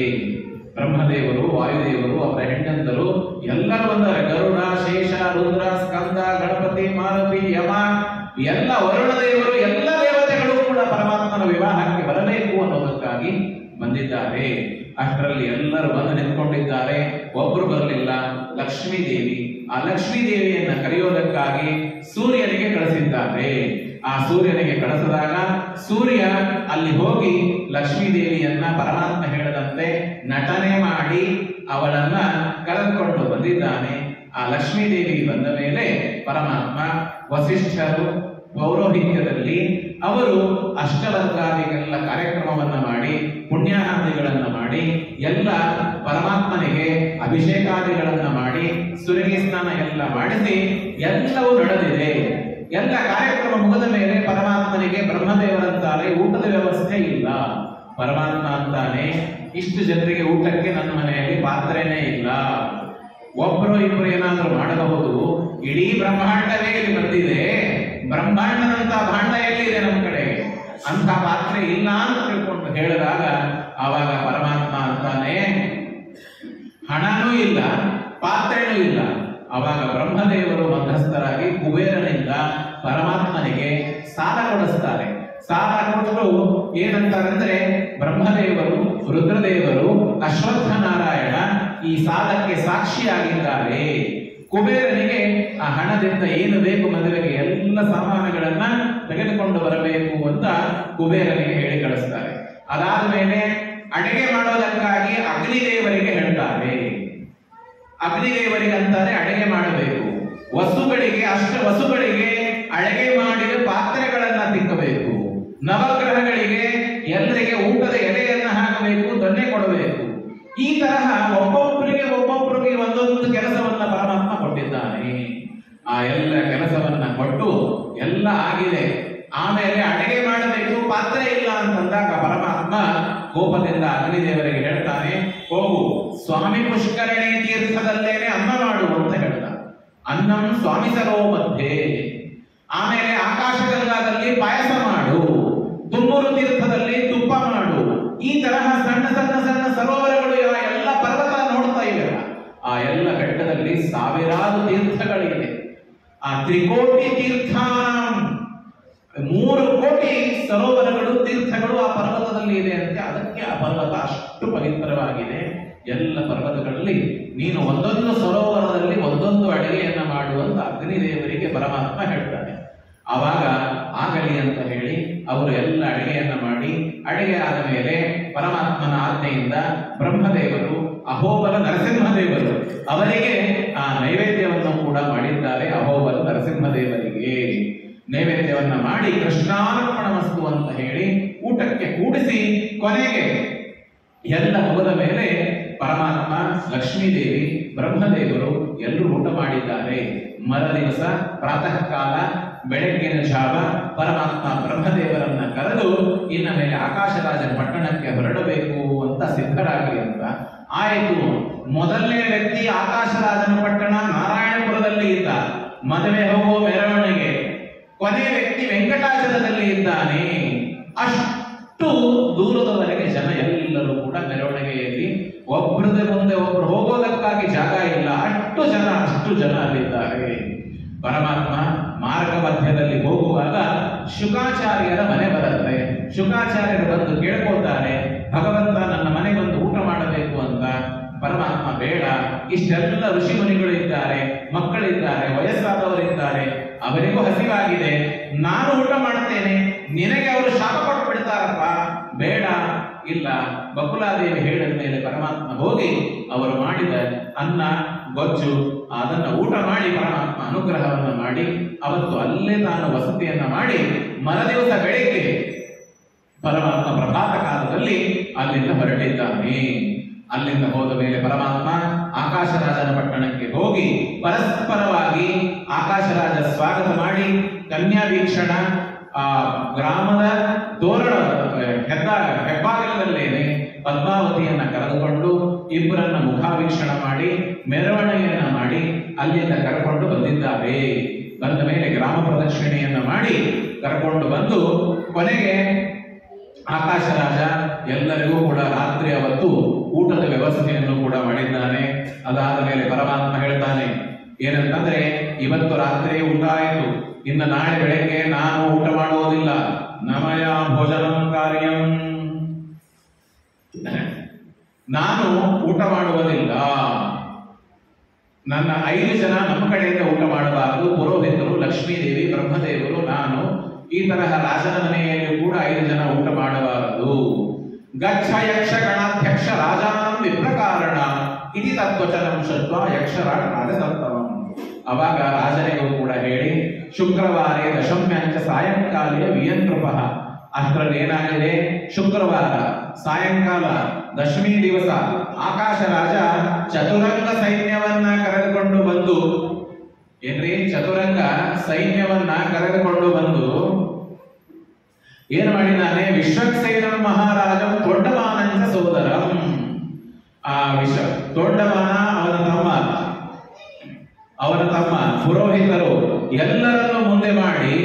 ಬ್ರಹ್ಮದೇವರು, ವಾಯುದೇವರು, ಅವರ ಹೆಂಡಂತರು ಎಲ್ಲರೂ ಬಂದರೆ ಗರುಡ, ಶೇಷ, ರುದ್ರ, ಸ್ಕಂದ, ಗಣಪತಿ, ಮಾರುತಿ, ಯಮ, ಎಲ್ಲ ವರುಣ ದೇವರು, ಎಲ್ಲ ದೇವತೆಗಳು ಕೂಡ ಪರಮಾತ್ಮನ ವಿವಾಹಕ್ಕೆ ಬರಬೇಕು ಅನ್ನೋದಕ್ಕಾಗಿ ಬಂದಿದ್ದಾರೆ. ಅಷ್ಟರಲ್ಲಿ ಎಲ್ಲರೂ ಬಂದು ನಿಂತ್ಕೊಂಡಿದ್ದಾರೆ. ಒಬ್ರು ಬರಲಿಲ್ಲ, ಲಕ್ಷ್ಮೀ ದೇವಿ. ಆ ಲಕ್ಷ್ಮೀ ದೇವಿಯನ್ನ ಕರೆಯೋದಕ್ಕಾಗಿ ಸೂರ್ಯನಿಗೆ ಕಳಿಸಿದ್ದಾರೆ. ಆ ಸೂರ್ಯನಿಗೆ ಕಳಿಸಿದಾಗ ಸೂರ್ಯ ಅಲ್ಲಿ ಹೋಗಿ ಲಕ್ಷ್ಮೀ ದೇವಿಯನ್ನ ಪರಮಾತ್ಮ ಹೇಳದಂತೆ ನಟನೆ ಮಾಡಿ ಅವಳನ್ನ ಕರೆದುಕೊಂಡು ಬಂದಿದ್ದಾನೆ. ಆ ಲಕ್ಷ್ಮೀ ದೇವಿ ಬಂದ ಮೇಲೆ ಪರಮಾತ್ಮ ವಸಿಷ್ಠರು ಪೌರೋಹಿತ್ಯದಲ್ಲಿ ಅವರು ಅಷ್ಟವರ್ಗಾದಿಗೆಲ್ಲ ಕಾರ್ಯಕ್ರಮವನ್ನ ಮಾಡಿ ಪುಣ್ಯಾಹಾದಿಗಳನ್ನ ಮಾಡಿ ಎಲ್ಲ ಪರಮಾತ್ಮನಿಗೆ ಅಭಿಷೇಕಾದಿಗಳನ್ನ ಮಾಡಿ ಸುರಗಿ ಸ್ನಾನ ಎಲ್ಲ ಮಾಡಿಸಿ ಎಲ್ಲವೂ ನಡೆದಿದೆ. ಎಲ್ಲ ಕಾರ್ಯಕ್ರಮ ಮುಗಿದ ಮೇಲೆ ಪರಮಾತ್ಮನಿಗೆ ಬ್ರಹ್ಮದೇವರಂತಾರೆ ಊಟದ ವ್ಯವಸ್ಥೆ ಇಲ್ಲ. ಪರಮಾತ್ಮ ಅಂತಾನೆ, ಇಷ್ಟು ಜನರಿಗೆ ಊಟಕ್ಕೆ ನನ್ನ ಮನೆಯಲ್ಲಿ ಪಾತ್ರೆನೇ ಇಲ್ಲ. ಒಬ್ಬರು ಇಬ್ಬರು ಏನಾದರೂ ಮಾಡಬಹುದು, ಇಡೀ ಬ್ರಹ್ಮಾಂಡವೇ ಇಲ್ಲಿ ಬಂದಿದೆ, ಬ್ರಹ್ಮಾಂಡದಂತ ಭಾಂಡ ಎಲ್ಲಿದೆ ನಮ್ಮ ಕಡೆ, ಅಂತ ಪಾತ್ರೆ ಇಲ್ಲ ಅಂತ ತಿಳ್ಕೊಂಡು ಹೇಳಿದಾಗ ಆವಾಗ ಪರಮಾತ್ಮ ಅಂತಾನೆ, ಹಣನೂ ಇಲ್ಲ ಪಾತ್ರೆನೂ ಇಲ್ಲ. ಅವಾಗ ಬ್ರಹ್ಮದೇವರು ಮಧ್ಯಸ್ಥರಾಗಿ ಕುಬೇರನಿಂದ ಪರಮಾತ್ಮನಿಗೆ ಸಾಲ ಕೊಡಿಸ್ತಾರೆ. ಸಾಲ ಕೊಟ್ಟು ಏನಂತಾರಂದ್ರೆ, ಬ್ರಹ್ಮದೇವರು, ರುದ್ರದೇವರು, ಅಶ್ವತ್ಥ ನಾರಾಯಣ ಈ ಸಾಲಕ್ಕೆ ಸಾಕ್ಷಿಯಾಗಿದ್ದಾರೆ. ಕುಬೇರನಿಗೆ ಆ ಹಣದಿಂದ ಏನು ಬೇಕು ಮದುವೆಗೆ ಎಲ್ಲ ಸಾಮಾನುಗಳನ್ನ ತೆಗೆದುಕೊಂಡು ಬರಬೇಕು ಅಂತ ಕುಬೇರನಿಗೆ ಹೇಳಿ ಕಳಿಸ್ತಾರೆ. ಅದಾದ ಮೇಲೆ ಅಡಿಗೆ ಮಾಡೋದಕ್ಕಾಗಿ ಅಗ್ನಿದೇವರಿಗೆ ಹೇಳ್ತಾರೆ. ಅಗ್ನಿದೇವರಿಗೆ ಅಂತಾರೆ ಅಡಿಗೆ ಮಾಡಬೇಕು. ವಸುಗಳಿಗೆ, ಅಷ್ಟ ವಸುಗಳಿಗೆ ಅಡಿಗೆ ಮಾಡಿದ ಪಾತ್ರೆಗಳನ್ನ ತಿಕ್ಕಬೇಕು. ನವಗ್ರಹಗಳಿಗೆ ಎಲ್ಲರಿಗೆ ಊಟದ ಎಲೆಯನ್ನ ಹಾಕಬೇಕು, ದೊಣ್ಣೆ ಕೊಡಬೇಕು. ಈ ತರಹ ಒಬ್ಬೊಬ್ಬರಿಗೆ ಒಂದೊಂದು ಕೆಲಸವನ್ನ ಪರಮಾತ್ಮ ಕೊಟ್ಟಿದ್ದಾನೆ. ಆ ಎಲ್ಲ ಕೆಲಸವನ್ನ ಕೊಟ್ಟು ಎಲ್ಲ ಆಗಿದೆ. ಆಮೇಲೆ ಅಡಿಗೆ ಮಾಡಬೇಕು, ಪಾತ್ರೆ ಇಲ್ಲ ಅಂತಂದಾಗ ಪರಮಾತ್ಮ ಕೋಪದಿಂದ ಅಗ್ನಿದೇವರಿಗೆ ಹೇಳ್ತಾನೆ, ಹೋಗು ಸ್ವಾಮಿ ಪುಷ್ಕರಣಿ ತೀರ್ಥದಲ್ಲೇನೆ ಅನ್ನ ಮಾಡು ಅಂತ ಹೇಳ್ದ. ಅನ್ನಂ ಸ್ವಾಮಿ ಸರೋ ಮಧ್ಯೆ. ಆಮೇಲೆ ಆಕಾಶಗಂಗಾದಲ್ಲಿ ಪಾಯಸ ಮಾಡು, ತುಮ್ಮೂರು ತೀರ್ಥದಲ್ಲಿ ತುಪ್ಪ ಮಾಡು. ಈ ತರಹ ಸಣ್ಣ ಸಣ್ಣ ಸಣ್ಣ ಸರೋವರಗಳು ಎಲ್ಲ ಪರ್ವತ ನೋಡ್ತಾ ಇವೆ. ಆ ಎಲ್ಲ ಬೆಟ್ಟದಲ್ಲಿ ಸಾವಿರಾರು ತೀರ್ಥಗಳಿವೆ. ಆ ತ್ರಿಕೋಟಿ ತೀರ್ಥ, 3 ಕೋಟಿ ಸರೋವರಗಳು, ತೀರ್ಥಗಳು ಆ ಪರ್ವತದಲ್ಲಿ ಇದೆ ಅಂತೆ. ಅದಕ್ಕೆ ಆ ಪರ್ವತ ಅಷ್ಟು ಪವಿತ್ರವಾಗಿದೆ. ಎಲ್ಲ ಪರ್ವತಗಳಲ್ಲಿ ನೀನು ಒಂದೊಂದು ಸರೋವರದಲ್ಲಿ ಒಂದೊಂದು ಅಡಿಗೆಯನ್ನ ಮಾಡುವಂತ ಅಗ್ನಿದೇವರಿಗೆ ಪರಮಾತ್ಮ ಹೇಳ್ತಾನೆ. ಆವಾಗ ಆಗಲಿ ಅಂತ ಹೇಳಿ ಅವರು ಎಲ್ಲ ಅಡಿಗೆಯನ್ನ ಮಾಡಿ, ಅಡಿಗೆ ಆದ ಮೇಲೆ ಪರಮಾತ್ಮನ ಆಜ್ಞೆಯಿಂದ ಬ್ರಹ್ಮದೇವರು, ಅಹೋಬಲ ನರಸಿಂಹದೇವರು ಅವರಿಗೆ ಆ ನೈವೇದ್ಯವನ್ನು ಕೂಡ ಮಾಡಿದ್ದಾರೆ. ಅಹೋಬಲ ನರಸಿಂಹದೇವರಿಗೆ ನೈವೇದ್ಯವನ್ನ ಮಾಡಿ ಕೃಷ್ಣಾರ್ಪಣಮಸ್ತು ಅಂತ ಹೇಳಿ ಊಟಕ್ಕೆ ಕೂಡಿಸಿ, ಕೊನೆಗೆ ಎಲ್ಲ ಮುಗಿದ ಮೇಲೆ ಪರಮಾತ್ಮ, ಲಕ್ಷ್ಮೀದೇವಿ, ಬ್ರಹ್ಮದೇವರು ಎಲ್ಲರೂ ಊಟ ಮಾಡಿದ್ದಾರೆ. ಮರುದಿವಸ ಪ್ರಾತಃ ಕಾಲ ಬೆಳಗ್ಗಿನ ಜಾವ ಪರಮಾತ್ಮ ಬ್ರಹ್ಮದೇವರನ್ನ ಕರೆದು ಇನ್ನ ಮೇಲೆ ಆಕಾಶರಾಜನ ಪಟ್ಟಣಕ್ಕೆ ಹೊರಡಬೇಕು ಅಂತ ಸಿದ್ಧರಾಗಲಿ ಅಂತ ಆಯಿತು. ಮೊದಲನೇ ವ್ಯಕ್ತಿ ಆಕಾಶರಾಜನ ಪಟ್ಟಣ ನಾರಾಯಣಪುರದಲ್ಲಿ ಇದ್ದ. ಮದುವೆ ಹೋಗುವ ಮೆರವಣಿಗೆ ಕೊನೆಯ ವ್ಯಕ್ತಿ ವೆಂಕಟಾಚಲದಲ್ಲಿ ಇದ್ದಾನೆ. ಅಷ್ಟು ದೂರದವರೆಗೆ ಜನ ಎಲ್ಲರೂ ಕೂಡ ಮೆರವಣಿಗೆಯಲ್ಲಿ ಒಬ್ಬರದ ಮುಂದೆ ಒಬ್ರು ಹೋಗೋದಕ್ಕಾಗಿ ಜಾಗ ಇಲ್ಲ, ಅಷ್ಟು ಜನ ಅಲ್ಲಿದ್ದಾರೆ. ಪರಮಾತ್ಮ ಮಾರ್ಗ ಮಧ್ಯದಲ್ಲಿ ಹೋಗುವಾಗ ಶುಕಾಚಾರ್ಯರ ಮನೆ ಬರುತ್ತೆ. ಶುಕಾಚಾರ್ಯರು ಬಂದು ಕೇಳ್ಕೊತಾರೆ, ಭಗವಂತ ನನ್ನ ಮನೆ ಬಂದು ಊಟ ಮಾಡಬೇಕು ಅಂತ. ಪರಮಾತ್ಮ ಬೇಡ, ಇಷ್ಟೆಲ್ಲ ಋಷಿ ಮುನಿಗಳು ಇದ್ದಾರೆ, ಮಕ್ಕಳಿದ್ದಾರೆ, ವಯಸ್ಸಾದವರಿದ್ದಾರೆ, ಅವರಿಗೂ ಹಸಿವಾಗಿದೆ, ನಾನು ಊಟ ಮಾಡ್ತೇನೆ, ನಿನಗೆ ಅವರು ಶಾಪ ಕೊಟ್ಟು ಬಿಡ್ತಾರಪ್ಪ, ಬೇಡ. ಇಲ್ಲ, ಬಕುಲಾದೇವಿ ಹೇಳಿದ ಮೇಲೆ ಪರಮಾತ್ಮ ಹೋಗಿ ಅವರು ಮಾಡಿದ ಅನ್ನ ಗೊಜ್ಜು ಅದನ್ನ ಊಟ ಮಾಡಿ ಪರಮಾತ್ಮ ಅನುಗ್ರಹವನ್ನ ಮಾಡಿ ಅವತ್ತು ಅಲ್ಲೇ ತಾನು ವಸತಿಯನ್ನ ಮಾಡಿ ಮರದಿವಸ ಬೆಳಿಗ್ಗೆ ಪರಮಾತ್ಮ ಪ್ರಭಾತ ಕಾಲದಲ್ಲಿ ಅಲ್ಲಿಂದ ಹೊರಟಿದ್ದಾನೆ. ಅಲ್ಲಿಂದ ಹೋದ ಮೇಲೆ ಪರಮಾತ್ಮ ಆಕಾಶರಾಜನ ಪಟ್ಟಣಕ್ಕೆ ಹೋಗಿ ಪರಸ್ಪರವಾಗಿ ಆಕಾಶರಾಜ ಸ್ವಾಗತ ಮಾಡಿ ಕನ್ಯಾ ವೀಕ್ಷಣ ಗ್ರಾಮದ ತೋರಣ ಹೆಬ್ಬಾಗಿಲದಲ್ಲೇನೆ ಪದ್ಮಾವತಿಯನ್ನ ಕರೆದುಕೊಂಡು ಇಬ್ಬರನ್ನ ಮುಖಾವೀಕ್ಷಣ ಮಾಡಿ ಮೆರವಣಿಗೆಯನ್ನ ಮಾಡಿ ಅಲ್ಲಿಂದ ಕರ್ಕೊಂಡು ಬಂದಿದ್ದಾರೆ. ಬಂದ ಮೇಲೆ ಗ್ರಾಮ ಪ್ರದಕ್ಷಿಣೆಯನ್ನ ಮಾಡಿ ಕರ್ಕೊಂಡು ಬಂದು ಕೊನೆಗೆ ಆಕಾಶರಾಜ ಎಲ್ಲರಿಗೂ ಕೂಡ ರಾತ್ರಿ ಅವತ್ತು ಊಟದ ವ್ಯವಸ್ಥೆಯನ್ನು ಕೂಡ ಮಾಡಿದ್ದಾನೆ. ಅದಾದ ಮೇಲೆ ಪರಮಾತ್ಮ ಹೇಳ್ತಾನೆ ಏನಂತಂದ್ರೆ, ಇವತ್ತು ರಾತ್ರಿ ಊಟ ಆಯಿತು, ಇನ್ನು ನಾಳೆ ಬೆಳಗ್ಗೆ ನಾನು ಊಟ ಮಾಡುವುದಿಲ್ಲ, ನಮಯ ಭೋಜನಂ ಕಾರ್ಯಂ, ನಾನು ಊಟ ಮಾಡುವುದಿಲ್ಲ. ನನ್ನ 5 ಜನ ನಮ್ಮ ಕಡೆಯಿಂದ ಊಟ ಮಾಡಬಾರದು, ಪುರೋಹಿತರು, ಲಕ್ಷ್ಮೀದೇವಿ, ಬ್ರಹ್ಮದೇವರು, ನಾನು ಈ ತರಹ ರಾಜನ ಮನೆಯಲ್ಲಿ ಕೂಡ 5 ಜನ ಊಟ ಮಾಡಬಾರದು. ಗಚ್ಚ ಯಕ್ಷ ಗಣಾಧ್ಯಕ್ಷ ರಾಜಾನಂ ವಿಪ್ರಕಾರಣ ಇತಿ ತತ್ವಚನಂ ಶತ್ವ ಯಕ್ಷರಾಟ ರಾಜಸತ್ತಮಂ. ಅವಾಗ ರಾಜನಿಗೂ ಕೂಡ ಹೇಳಿ ಶುಕ್ರವಾರೇ ದಶಮ್ಯಾಂಚ ಸಾಯಂಕಾಲೇ ವಿಯಂತೃಪ. ಅಷ್ಟರಲ್ಲಿ ಏನಾಗಿದೆ, ಶುಕ್ರವಾರ ಸಾಯಂಕಾಲ ದಶಮಿ ದಿವಸ ಆಕಾಶ ರಾಜ ಚತುರಂಗ ಸೈನ್ಯವನ್ನ ಕರೆದುಕೊಂಡು ಬಂದು, ಏನ್ರಿ ಚತುರಂಗ ಸೈನ್ಯವನ್ನ ಕರೆದುಕೊಂಡು ಬಂದು ಏನು ಮಾಡಿದ್ದಾನೆ, ವಿಶ್ವಕ್ಸೇನಂ ಮಹಾರಾಜಂ ತೊಂಡಮಾನಂಚ ಸೋದರಂ. ತೊಂಡಮಾನ ಅವನ ತಮ್ಮ ಪುರೋಹಿತರು ಎಲ್ಲರನ್ನು ಮುಂದೆ ಮಾಡಿ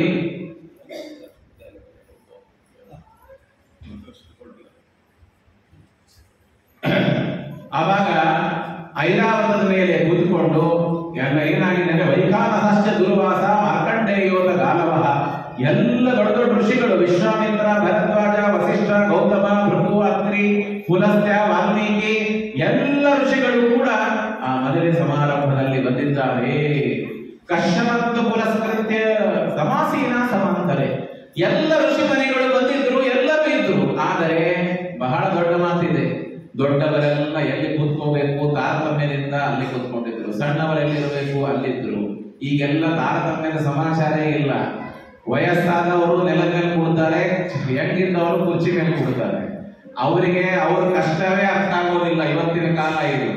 ಆವಾಗ ಐರಾವತದ ಮೇಲೆ ಕೂತ್ಕೊಂಡು ಎಲ್ಲ ಏನಾಗಿದೆ ಅಂದ್ರೆ ವೈಖಾನಶ್ಚ ದುರ್ವಾಸ ಮಾರ್ಕಂಡೇಯೋತ ಗಾಲವಃ, ಎಲ್ಲ ದೊಡ್ಡ ದೊಡ್ಡ ಋಷಿಗಳು ವಿಶ್ವಾಮಿತ್ರ, ಭರದ್ವಾಜ, ವಸಿಷ್ಠ, ಗೌತಮ, ಭೃಗು, ಅತ್ರಿ, ಪುಲಸ್ತ್ಯ, ವಾಲ್ಮೀಕಿ ಎಲ್ಲ ಋಷಿಗಳು ಕೂಡ ಆ ಮದುವೆ ಸಮಾರಂಭದಲ್ಲಿ ಬಂದಿದ್ದಾರೆ. ಕಶ್ಯಪತ್ತು ಪುರಸ್ಕೃತ್ಯ ಸಮಾಸೀನ ಸಮಾಂತರೆ, ಎಲ್ಲ ಋಷಿ ಮನೆಗಳು ಬಂದಿದ್ರು, ಎಲ್ಲರೂ ಇದ್ರು. ಆದರೆ ಬಹಳ ದೊಡ್ಡ ಮಾತಿದೆ, ದೊಡ್ಡವರೆಲ್ಲ ಎಲ್ಲಿ ಕೂತ್ಕೋಬೇಕು ತಾರತಮ್ಯದಿಂದ ಅಲ್ಲಿ ಕೂತ್ಕೊಂಡಿದ್ರು, ಸಣ್ಣವರೆಲ್ಲಿರಬೇಕು ಅಲ್ಲಿದ್ರು. ಈಗೆಲ್ಲ ತಾರತಮ್ಯದ ಸಮಾಚಾರೇ ಇಲ್ಲ. ವಯಸ್ಸಾದವರು ನೆಲದ ಮೇಲೆ ಕೂಡ್ತಾರೆ, ಹೆಂಗಿದ್ದವರು ಕುರ್ಚಿ ಮೇಲೆ ಕೂಡ್ತಾರೆ. ಅವರಿಗೆ ಅವ್ರ ಕಷ್ಟವೇ ಅರ್ಥ ಆಗೋದಿಲ್ಲ. ಇವತ್ತಿನ ಕಾಲ ಇದು.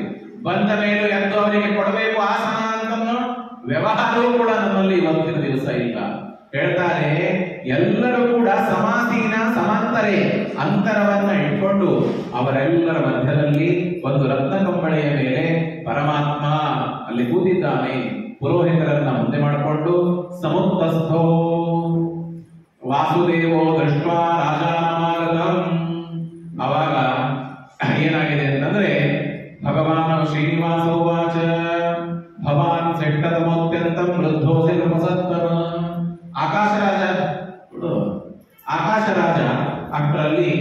ಬಂದ ಮೇಲೂ ಎಂದು ಅವರಿಗೆ ಕೊಡಬೇಕು ಆಸನ ಅಂತನೋ ವ್ಯವಹಾರವೂ ಕೂಡ ನಮ್ಮಲ್ಲಿ ಇವತ್ತಿನ ದಿವಸ ಇಲ್ಲ. ಹೇಳ್ತಾರೆ ಎಲ್ಲರೂ ಕೂಡ ಸಮಾಸೀನ ಸಮಾಂತರೆ, ಅಂತರವನ್ನ ಇಟ್ಕೊಂಡು ಅವರೆಲ್ಲರ ಮಧ್ಯದಲ್ಲಿ ಒಂದು ರತ್ನ ಕಂಬಳಿಯ ಮೇಲೆ ಪರಮಾತ್ಮ ಅಲ್ಲಿ ಕೂತಿದ್ದಾನೆ. ಪುರೋಹಿತರನ್ನ ಮುಂದೆ ಮಾಡಿಕೊಂಡು ಸಮುತ್ತಸ್ಥೋ ವಾಸುದೇವೋ ದೃಷ್ಟ ರಾಜಾನಮಾಗತಂ. ಅವಾಗ ಏನಾಗಿದೆ ಅಂತಂದ್ರೆ, ಭಗವಾನ್ ಶ್ರೀನಿವಾಸೋವಾಚ ಭವಾನ್ ಸೆಟ್ಟತಮೋತ್ಯಂತಂ ವೃದ್ಧೋಸಿ ನಮಸತ್ತಮ. ಆಕಾಶರಾಜ ಅಷ್ಟರಲ್ಲಿ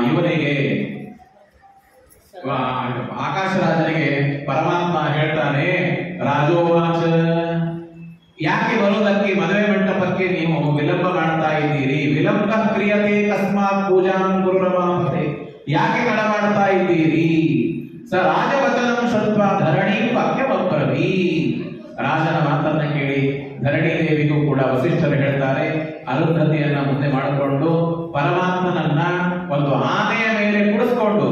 ಇವನಿಗೆ ಆಕಾಶರಾಜನಿಗೆ ಪರಮಾತ್ಮ ಹೇಳ್ತಾನೆ, ರಾಜೋವಾಚ ಯಾಕೆ ಬರೋದಕ್ಕೆ ಮದುವೆ ಮಂಟಪಕ್ಕೆ ನೀವು ವಿಳಂಬ ಮಾಡ್ತಾ ಇದ್ದೀರಿ? ವಿಳಂಬ ಕ್ರಿಯತೆ ಕಸ್ಮಾತ್ ಪೂಜಾಂ ಗುರುರಮಾಪತೆ, ಯಾಕೆ ತಡ ಮಾಡ್ತಾ ಇದ್ದೀರಿ? ಸ ರಾಜವಚನಂ ಶ್ರುತ್ವ ಧರಣಿ ವಾಕ್ಯವಬ್ರವೀ. ರಾಜನ ಮಾತನ್ನ ಕೇಳಿ ಧರಣಿ ದೇವಿಗೂ ಕೂಡ ವಸಿಷ್ಠರು ಹೇಳ್ತಾರೆ, ಅರುಂಧತಿಯನ್ನ ಮುಂದೆ ಮಾಡಿಕೊಂಡು ಪರಮಾತ್ಮನನ್ನ ಒಂದು ಆನೆಯ ಮೇಲೆ ಕೂಡಿಸ್ಕೊಂಡು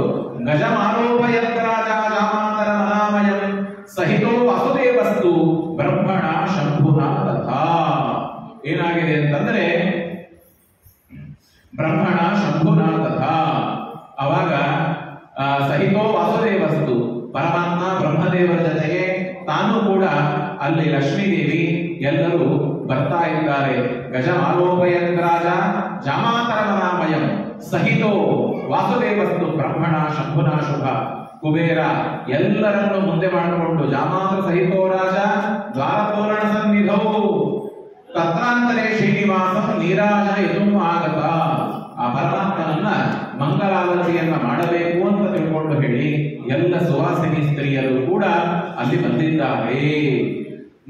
ಗಜಮಾರೋಪಯತ್ ರಾಜ ಜಾಮಾತರ ಮನಾಮಯಂ ಸಹಿತೋ ವಸುದೇವಸ್ತು ಬ್ರಹ್ಮಣ ಶಂಭುನ ತಥಾ. ಏನಾಗಿದೆ ಅಂತಂದ್ರೆ ಬ್ರಹ್ಮಣ ಶಂಭುನ ತಥಾ. ಅವಾಗ ಸಹಿತೋ ವಾಸುದೇವಸ್ತು, ಪರಮಾತ್ಮ ಬ್ರಹ್ಮದೇವರ ಜೊತೆಗೆ ತಾನು ಕೂಡ ಅಲ್ಲಿ ಲಕ್ಷ್ಮೀದೇವಿ ಎಲ್ಲರೂ ಬರ್ತಾ ಇದ್ದಾರೆ. ಗಜಮಾರೋಪಯನ್ ರಾಜ ಜಾಮಾತರಮನಾಮಯಂ ಸಹಿತೋ ವಾಸುದೇವಸ್ತು ಬ್ರಹ್ಮಣ ಶಂಭುನ ಶುಭ. ಕುಬೇರ ಎಲ್ಲರನ್ನು ಮುಂದೆ ಮಾಡಿಕೊಂಡು ಜಾಮಾತ ಸಹಿತೋ ರಾಜ ದ್ವಾರತೋರಣ ಸನ್ನಿಧೌ ತತ್ರಾಂತರೇ ಶ್ರೀನಿವಾಸಂ ನೀರಾಜಯತು ಆಗತ. ಆ ಪರಮಾತ್ಮನನ್ನ ಮಂಗಲಾರತಿಯನ್ನ ಮಾಡಬೇಕು ಅಂತ ತಿಳ್ಕೊಂಡು ಹೇಳಿ ಎಲ್ಲ ಸುವಾಸಿನಿ ಸ್ತ್ರೀಯರು ಕೂಡ ಅಲ್ಲಿ ಬಂದಿದ್ದಾರೆ.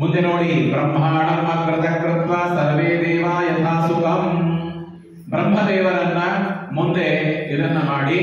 ಮುಂದೆ ನೋಡಿ, ಬ್ರಹ್ಮಾಣಂ ಅಗ್ರತ ಕೃತ್ವ ಸರ್ವೇ ದೇವ ಯಥಾ ಸುಖಂ. ಬ್ರಹ್ಮದೇವರನ್ನ ಮುಂದೆ ಇದನ್ನ ಮಾಡಿ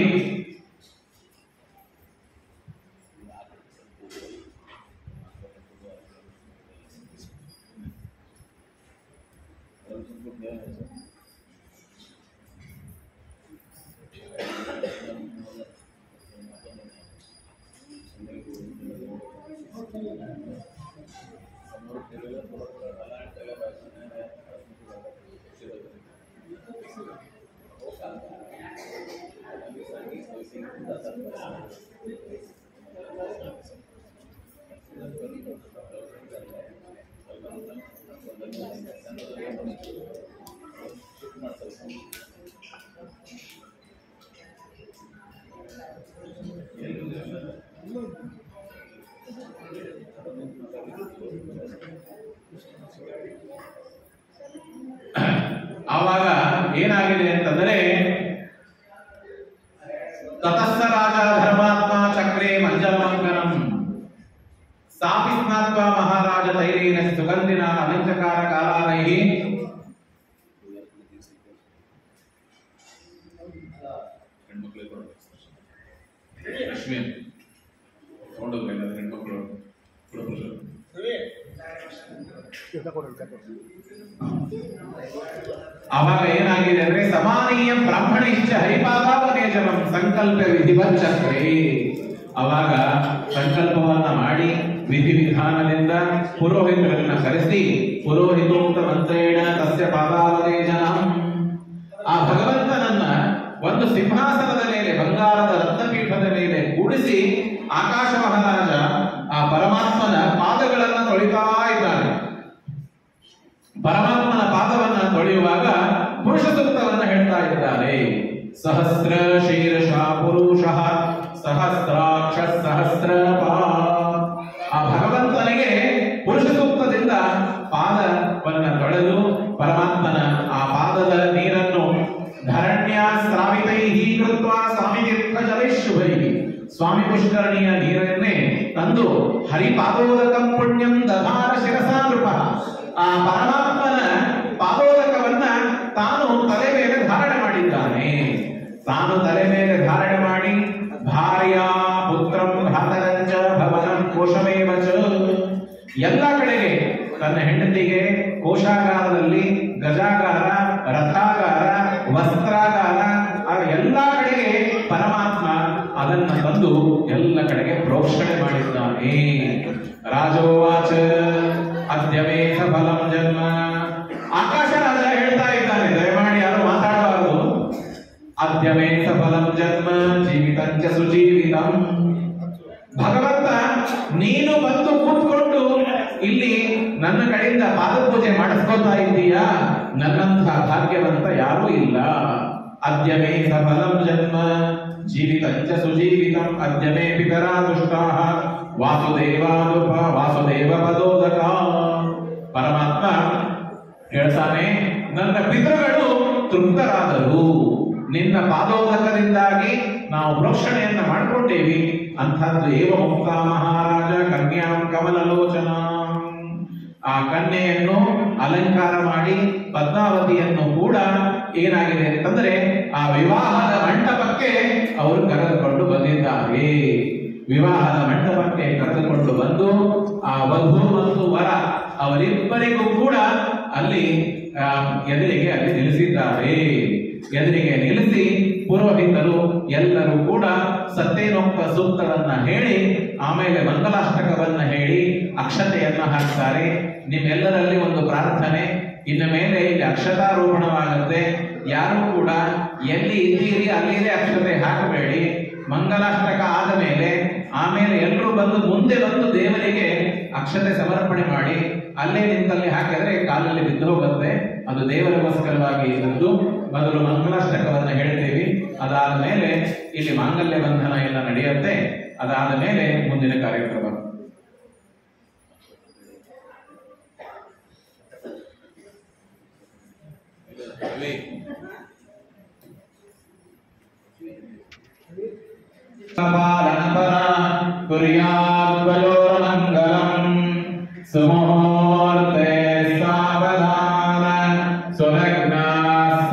ಆವಾಗ ಏನಾಗಿದೆ ಅಂತಂದರೆ, ತತಸ್ಸ ರಾಜ ಧರ್ಮಾತ್ಮ ಚಕ್ರೇ ಮಂಜಲಮಂಗನಂ ಸಾಪಿ ಸ್ನಾತ್ವ ಮಹಾರಾಜ ತೈರೇನ ಸುಗಂಧಿನ ಅಲಂಕಾರ ಕಾಲಾನೈಹಿ. ಆವಾಗ ಏನಾಗಿದೆ ಅಂದ್ರೆ, ಸಮಾನೀಯ ಬ್ರಾಹ್ಮಣ ಇಚ್ಛ ಹರಿಪಾದಾವನೇಜನಂ ಸಂಕಲ್ಪ ವಿಧಿವಚ್ಚಕ್ರೇ. ಅವಾಗ ಸಂಕಲ್ಪವನ್ನ ಮಾಡಿ ವಿಧಿವಿಧಾನದಿಂದ ಪುರೋಹಿತರನ್ನ ಕರೆಸಿ ಪುರೋಹಿತೋಕ್ತ ಮಂತ್ರೇಣ ತಸ್ಯ ಪಾದಾವನೇಜನಂ. ಆ ಭಗವಂತನನ್ನ ಒಂದು ಸಿಂಹಾಸನದ ಮೇಲೆ ಬಂಗಾರದ ರತ್ನಪೀಠದ ಮೇಲೆ ಕೂಡಿಸಿ ಆಕಾಶ ಮಹಾರಾಜ ಆ ಪರಮಾತ್ಮನ ಪಾದಗಳನ್ನ ತೊಳಿತಾ ಇದ್ದಾನೆ. ಪರಮಾತ್ಮನ ಪಾದವನ್ನ ತೊಳೆಯುವಾಗ ಪುರುಷ ಸೂಕ್ತವನ್ನ ಹೇಳ್ತಾ ಇದ್ದಾರೆ. ಸಹಸ್ರ ಶೀರ್ಷ ಪುರುಷ ಸಹಸ್ರಾಕ್ಷ ಸಹಸ್ರ. ಆ ಭಗವಂತನಿಗೆ ಪುರುಷ ಸೂಕ್ತದಿಂದ ಪಾದವನ್ನ ತೊಳೆದು ಪರಮಾತ್ಮನ ಆ ಪಾದದ ನೀರನ್ನು ಧರಣ್ಯ ಸ್ರಾವಿತೈಹಿ ಕೃತ್ವ ಸ್ವಾಮಿ ತೀರ್ಥ ಜಲೈಶುಭೈಹಿ, ಸ್ವಾಮಿ ಪುಷ್ಕರಣಿಯ ನೀರನ್ನೇ ತಂದು ಹರಿಪಾದೋದಕಂ ಪುಣ್ಯಂ ದಧಾರ ಶಿರಸಾ ನೃಪ. ಆ ಪರಮಾತ್ಮನ ಪಾದೋದಕವನ್ನ ತಾನು ತಲೆ ಮೇಲೆ ಧಾರಣೆ ಮಾಡಿದ್ದಾನೆ. ತಾನು ತಲೆ ಮೇಲೆ ಧಾರಣೆ ಮಾಡಿ ಭಾರ್ಯ ಪುತ್ರಂ ಭ್ರಾತರಂಚ ಭವನಂ ಕೋಶಮೇವ ಚ, ಎಲ್ಲ ಕಡೆಗೆ ತನ್ನ ಹೆಂಡತಿಗೆ ಕೋಶಾಗಾರದಲ್ಲಿ ಗಜಾಗಾರ, ರಥಾಗಾರ, ವಸ್ತ್ರಾಗಾರ, ಎಲ್ಲ ಕಡೆಗೆ ಪರಮಾತ್ಮ ಅದನ್ನ ತಂದು ಎಲ್ಲ ಕಡೆಗೆ ಪ್ರೋಕ್ಷಣೆ ಮಾಡಿದ್ದಾನೆ. ರಾಜೋವಾಚ ಅದ್ಯವೇ ಸಫಲಂ ಜನ್ಮ. ಆಕಾಶ ರಾಜ ಹೇಳ್ತಾ ಇದ್ದಾನೆ, ದಯಮಾಡಿ ಯಾರು ಮಾತಾಡಬಾರದು. ಅದ್ಯವೇ ಸಫಲಂ ಜನ್ಮ ಜೀವಿತಂಚ ಸುಜೀವಿತಂ. ಭಗವಂತ ನೀನು ಬಂದು ಕೂತ್ಕೊಂಡು ಇಲ್ಲಿ ನನ್ನ ಕಡೆಯಿಂದ ಪಾದಪೂಜೆ ಮಾಡಿಸ್ಕೊತಾ ಇದ್ದೀಯಾ, ನನ್ನಂಥ ಭಾಗ್ಯವಂತ ಯಾರೂ ಇಲ್ಲ. ಅದ್ಯವೇ ಸಫಲಂ ಜನ್ಮ ಜೀವಿತಂಚ ಸುಜೀವಿತಂ ಅದ್ಯವೇ ಪಿತರಾ ದುಷ್ಟಾಃ ವಾಸುದೇವಾನುಪ ವಾಸುದೇವ ಪದೋದಕ. ಪರಮಾತ್ಮ ಹೇಳ್ತಾನೆ, ನನ್ನ ಪಿತೃಗಳು ತೃಪ್ತರಾದರು, ನಿನ್ನ ಪಾದೋದಕದಿಂದಾಗಿ ನಾವು ಪ್ರೋಕ್ಷಣೆಯನ್ನ ಮಾಡಿಕೊಂಡೇವಿ. ಅಂಥದ್ದು ಏವ ಮುಕ್ತ ಮಹಾರಾಜ ಕನ್ಯಾಂ ಕಮಲಲೋಚನ. ಆ ಕನ್ಯೆಯನ್ನು ಅಲಂಕಾರ ಮಾಡಿ ಪದ್ಮಾವತಿಯನ್ನು ಕೂಡ ಏನಾಗಿದೆ ಅಂತಂದ್ರೆ ಆ ವಿವಾಹದ ಮಂಟಪಕ್ಕೆ ಅವರು ಕರೆದುಕೊಂಡು ಬಂದಿದ್ದಾರೆ. ವಿವಾಹದ ಮಂಟಪಕ್ಕೆ ಕರೆದುಕೊಂಡು ಬಂದು ಆ ವಧು ಮತ್ತು ವರ ಅವರಿಬ್ಬರಿಗೂ ಕೂಡ ಅಲ್ಲಿ ಎದುರಿಗೆ ಅಲ್ಲಿ ನಿಲ್ಲಿಸಿದ್ದಾರೆ. ಎದುರಿಗೆ ನಿಲ್ಲಿಸಿ ಪುರೋಹಿತರು ಎಲ್ಲರೂ ಕೂಡ ಸತ್ಯನೋಕ್ತ ಸೂಕ್ತವನ್ನ ಹೇಳಿ ಆಮೇಲೆ ಮಂಗಲಾಷ್ಟಕವನ್ನ ಹೇಳಿ ಅಕ್ಷತೆಯನ್ನ ಹಾಕ್ತಾರೆ. ನಿಮ್ಮೆಲ್ಲರಲ್ಲಿ ಒಂದು ಪ್ರಾರ್ಥನೆ, ಇನ್ನು ಮೇಲೆ ಇಲ್ಲಿ ಅಕ್ಷತಾರೋಪಣವಾಗುತ್ತೆ. ಯಾರು ಕೂಡ ಎಲ್ಲಿ ಇದ್ದೀರಿ ಅಲ್ಲಿಯೇ ಅಕ್ಷತೆ ಹಾಕಬೇಡಿ. ಮಂಗಲಾಷ್ಟಕ ಆದ ಮೇಲೆ ಆಮೇಲೆ ಎಲ್ಲರೂ ಬಂದು ಮುಂದೆ ಬಂದು ದೇವರಿಗೆ ಅಕ್ಷತೆ ಸಮರ್ಪಣೆ ಮಾಡಿ ಅಲ್ಲೇ ನಿಂತಲ್ಲಿ ಹಾಕಿದ್ರೆ ಕಾಲಲ್ಲಿ ಬಿದ್ದು ಹೋಗುತ್ತೆ. ಅದು ದೇವರಿಗೋಸ್ಕರವಾಗಿ ಇದ್ದದ್ದು. ಮೊದಲು ಮಂಗಲಾಷ್ಟಕವನ್ನ ಹೇಳ್ತೀವಿ, ಅದಾದ ಮೇಲೆ ಇಲ್ಲಿ ಮಾಂಗಲ್ಯ ಬಂಧನ ಎಲ್ಲ ನಡೆಯುತ್ತೆ. ಅದಾದ ಮೇಲೆ ಮುಂದಿನ ಕಾರ್ಯಕ್ರಮ. ಕುರ್ಯಾದ್ವಯೋರ್ಮಂಗಲಂ ಸುಮುಹೂರ್ತೆ ಸಾವಧಾನ ಸುಲಗ್ನ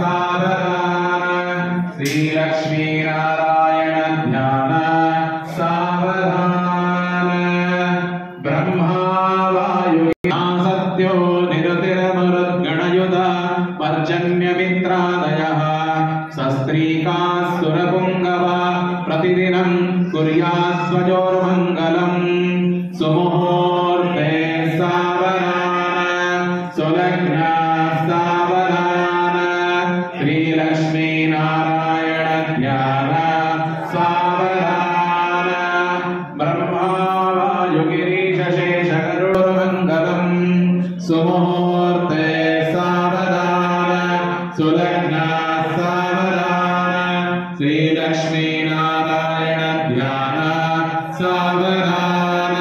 ಸಾವಧಾನ ಶ್ರೀಲಕ್ಷ್ಮೀನಾರಾಯಣ ಧ್ಯಾನ ಸಾವಧಾನ ಬ್ರಹ್ಮವಾಯು ಸತ್ಯೋ ನಿರುತಿರಮರುದ್ಗಣಯುತ ಪರ್ಜನ್ಯ ಮಿತ್ರಾದಯಃ ಸಸ್ತ್ರೀಕಾ ಸುರಪುಂಗವ ಪ್ರತಿದಿನಂ ಕುರ್ಯಾದ್ವಯೋರ್ಮಂಗಲಂ ಸುಮುಹೂರ್ತೆ ಸಾವಧಾನ ಸುಲಗ್ನ ಸಾವಧಾನ ಶ್ರೀಲಕ್ಷ್ಮೀನಾರಾಯಣ ಧ್ಯಾನ ಸಾವಧಾನ ಬ್ರಹ್ಮವಾಯುಗಿರೀಶ ಶೇಷ ಗರುಡಮಂಗಲಂ ಸುಮುಹೂರ್ತೆ ಸಾವಧಾನ ಸುಲಗ್ನ ಸಾವಧಾನ ಶ್ರೀಲಕ್ಷ್ಮೀನಾರಾಯಣ ಧ್ಯಾನ ಸಾವಧಾನ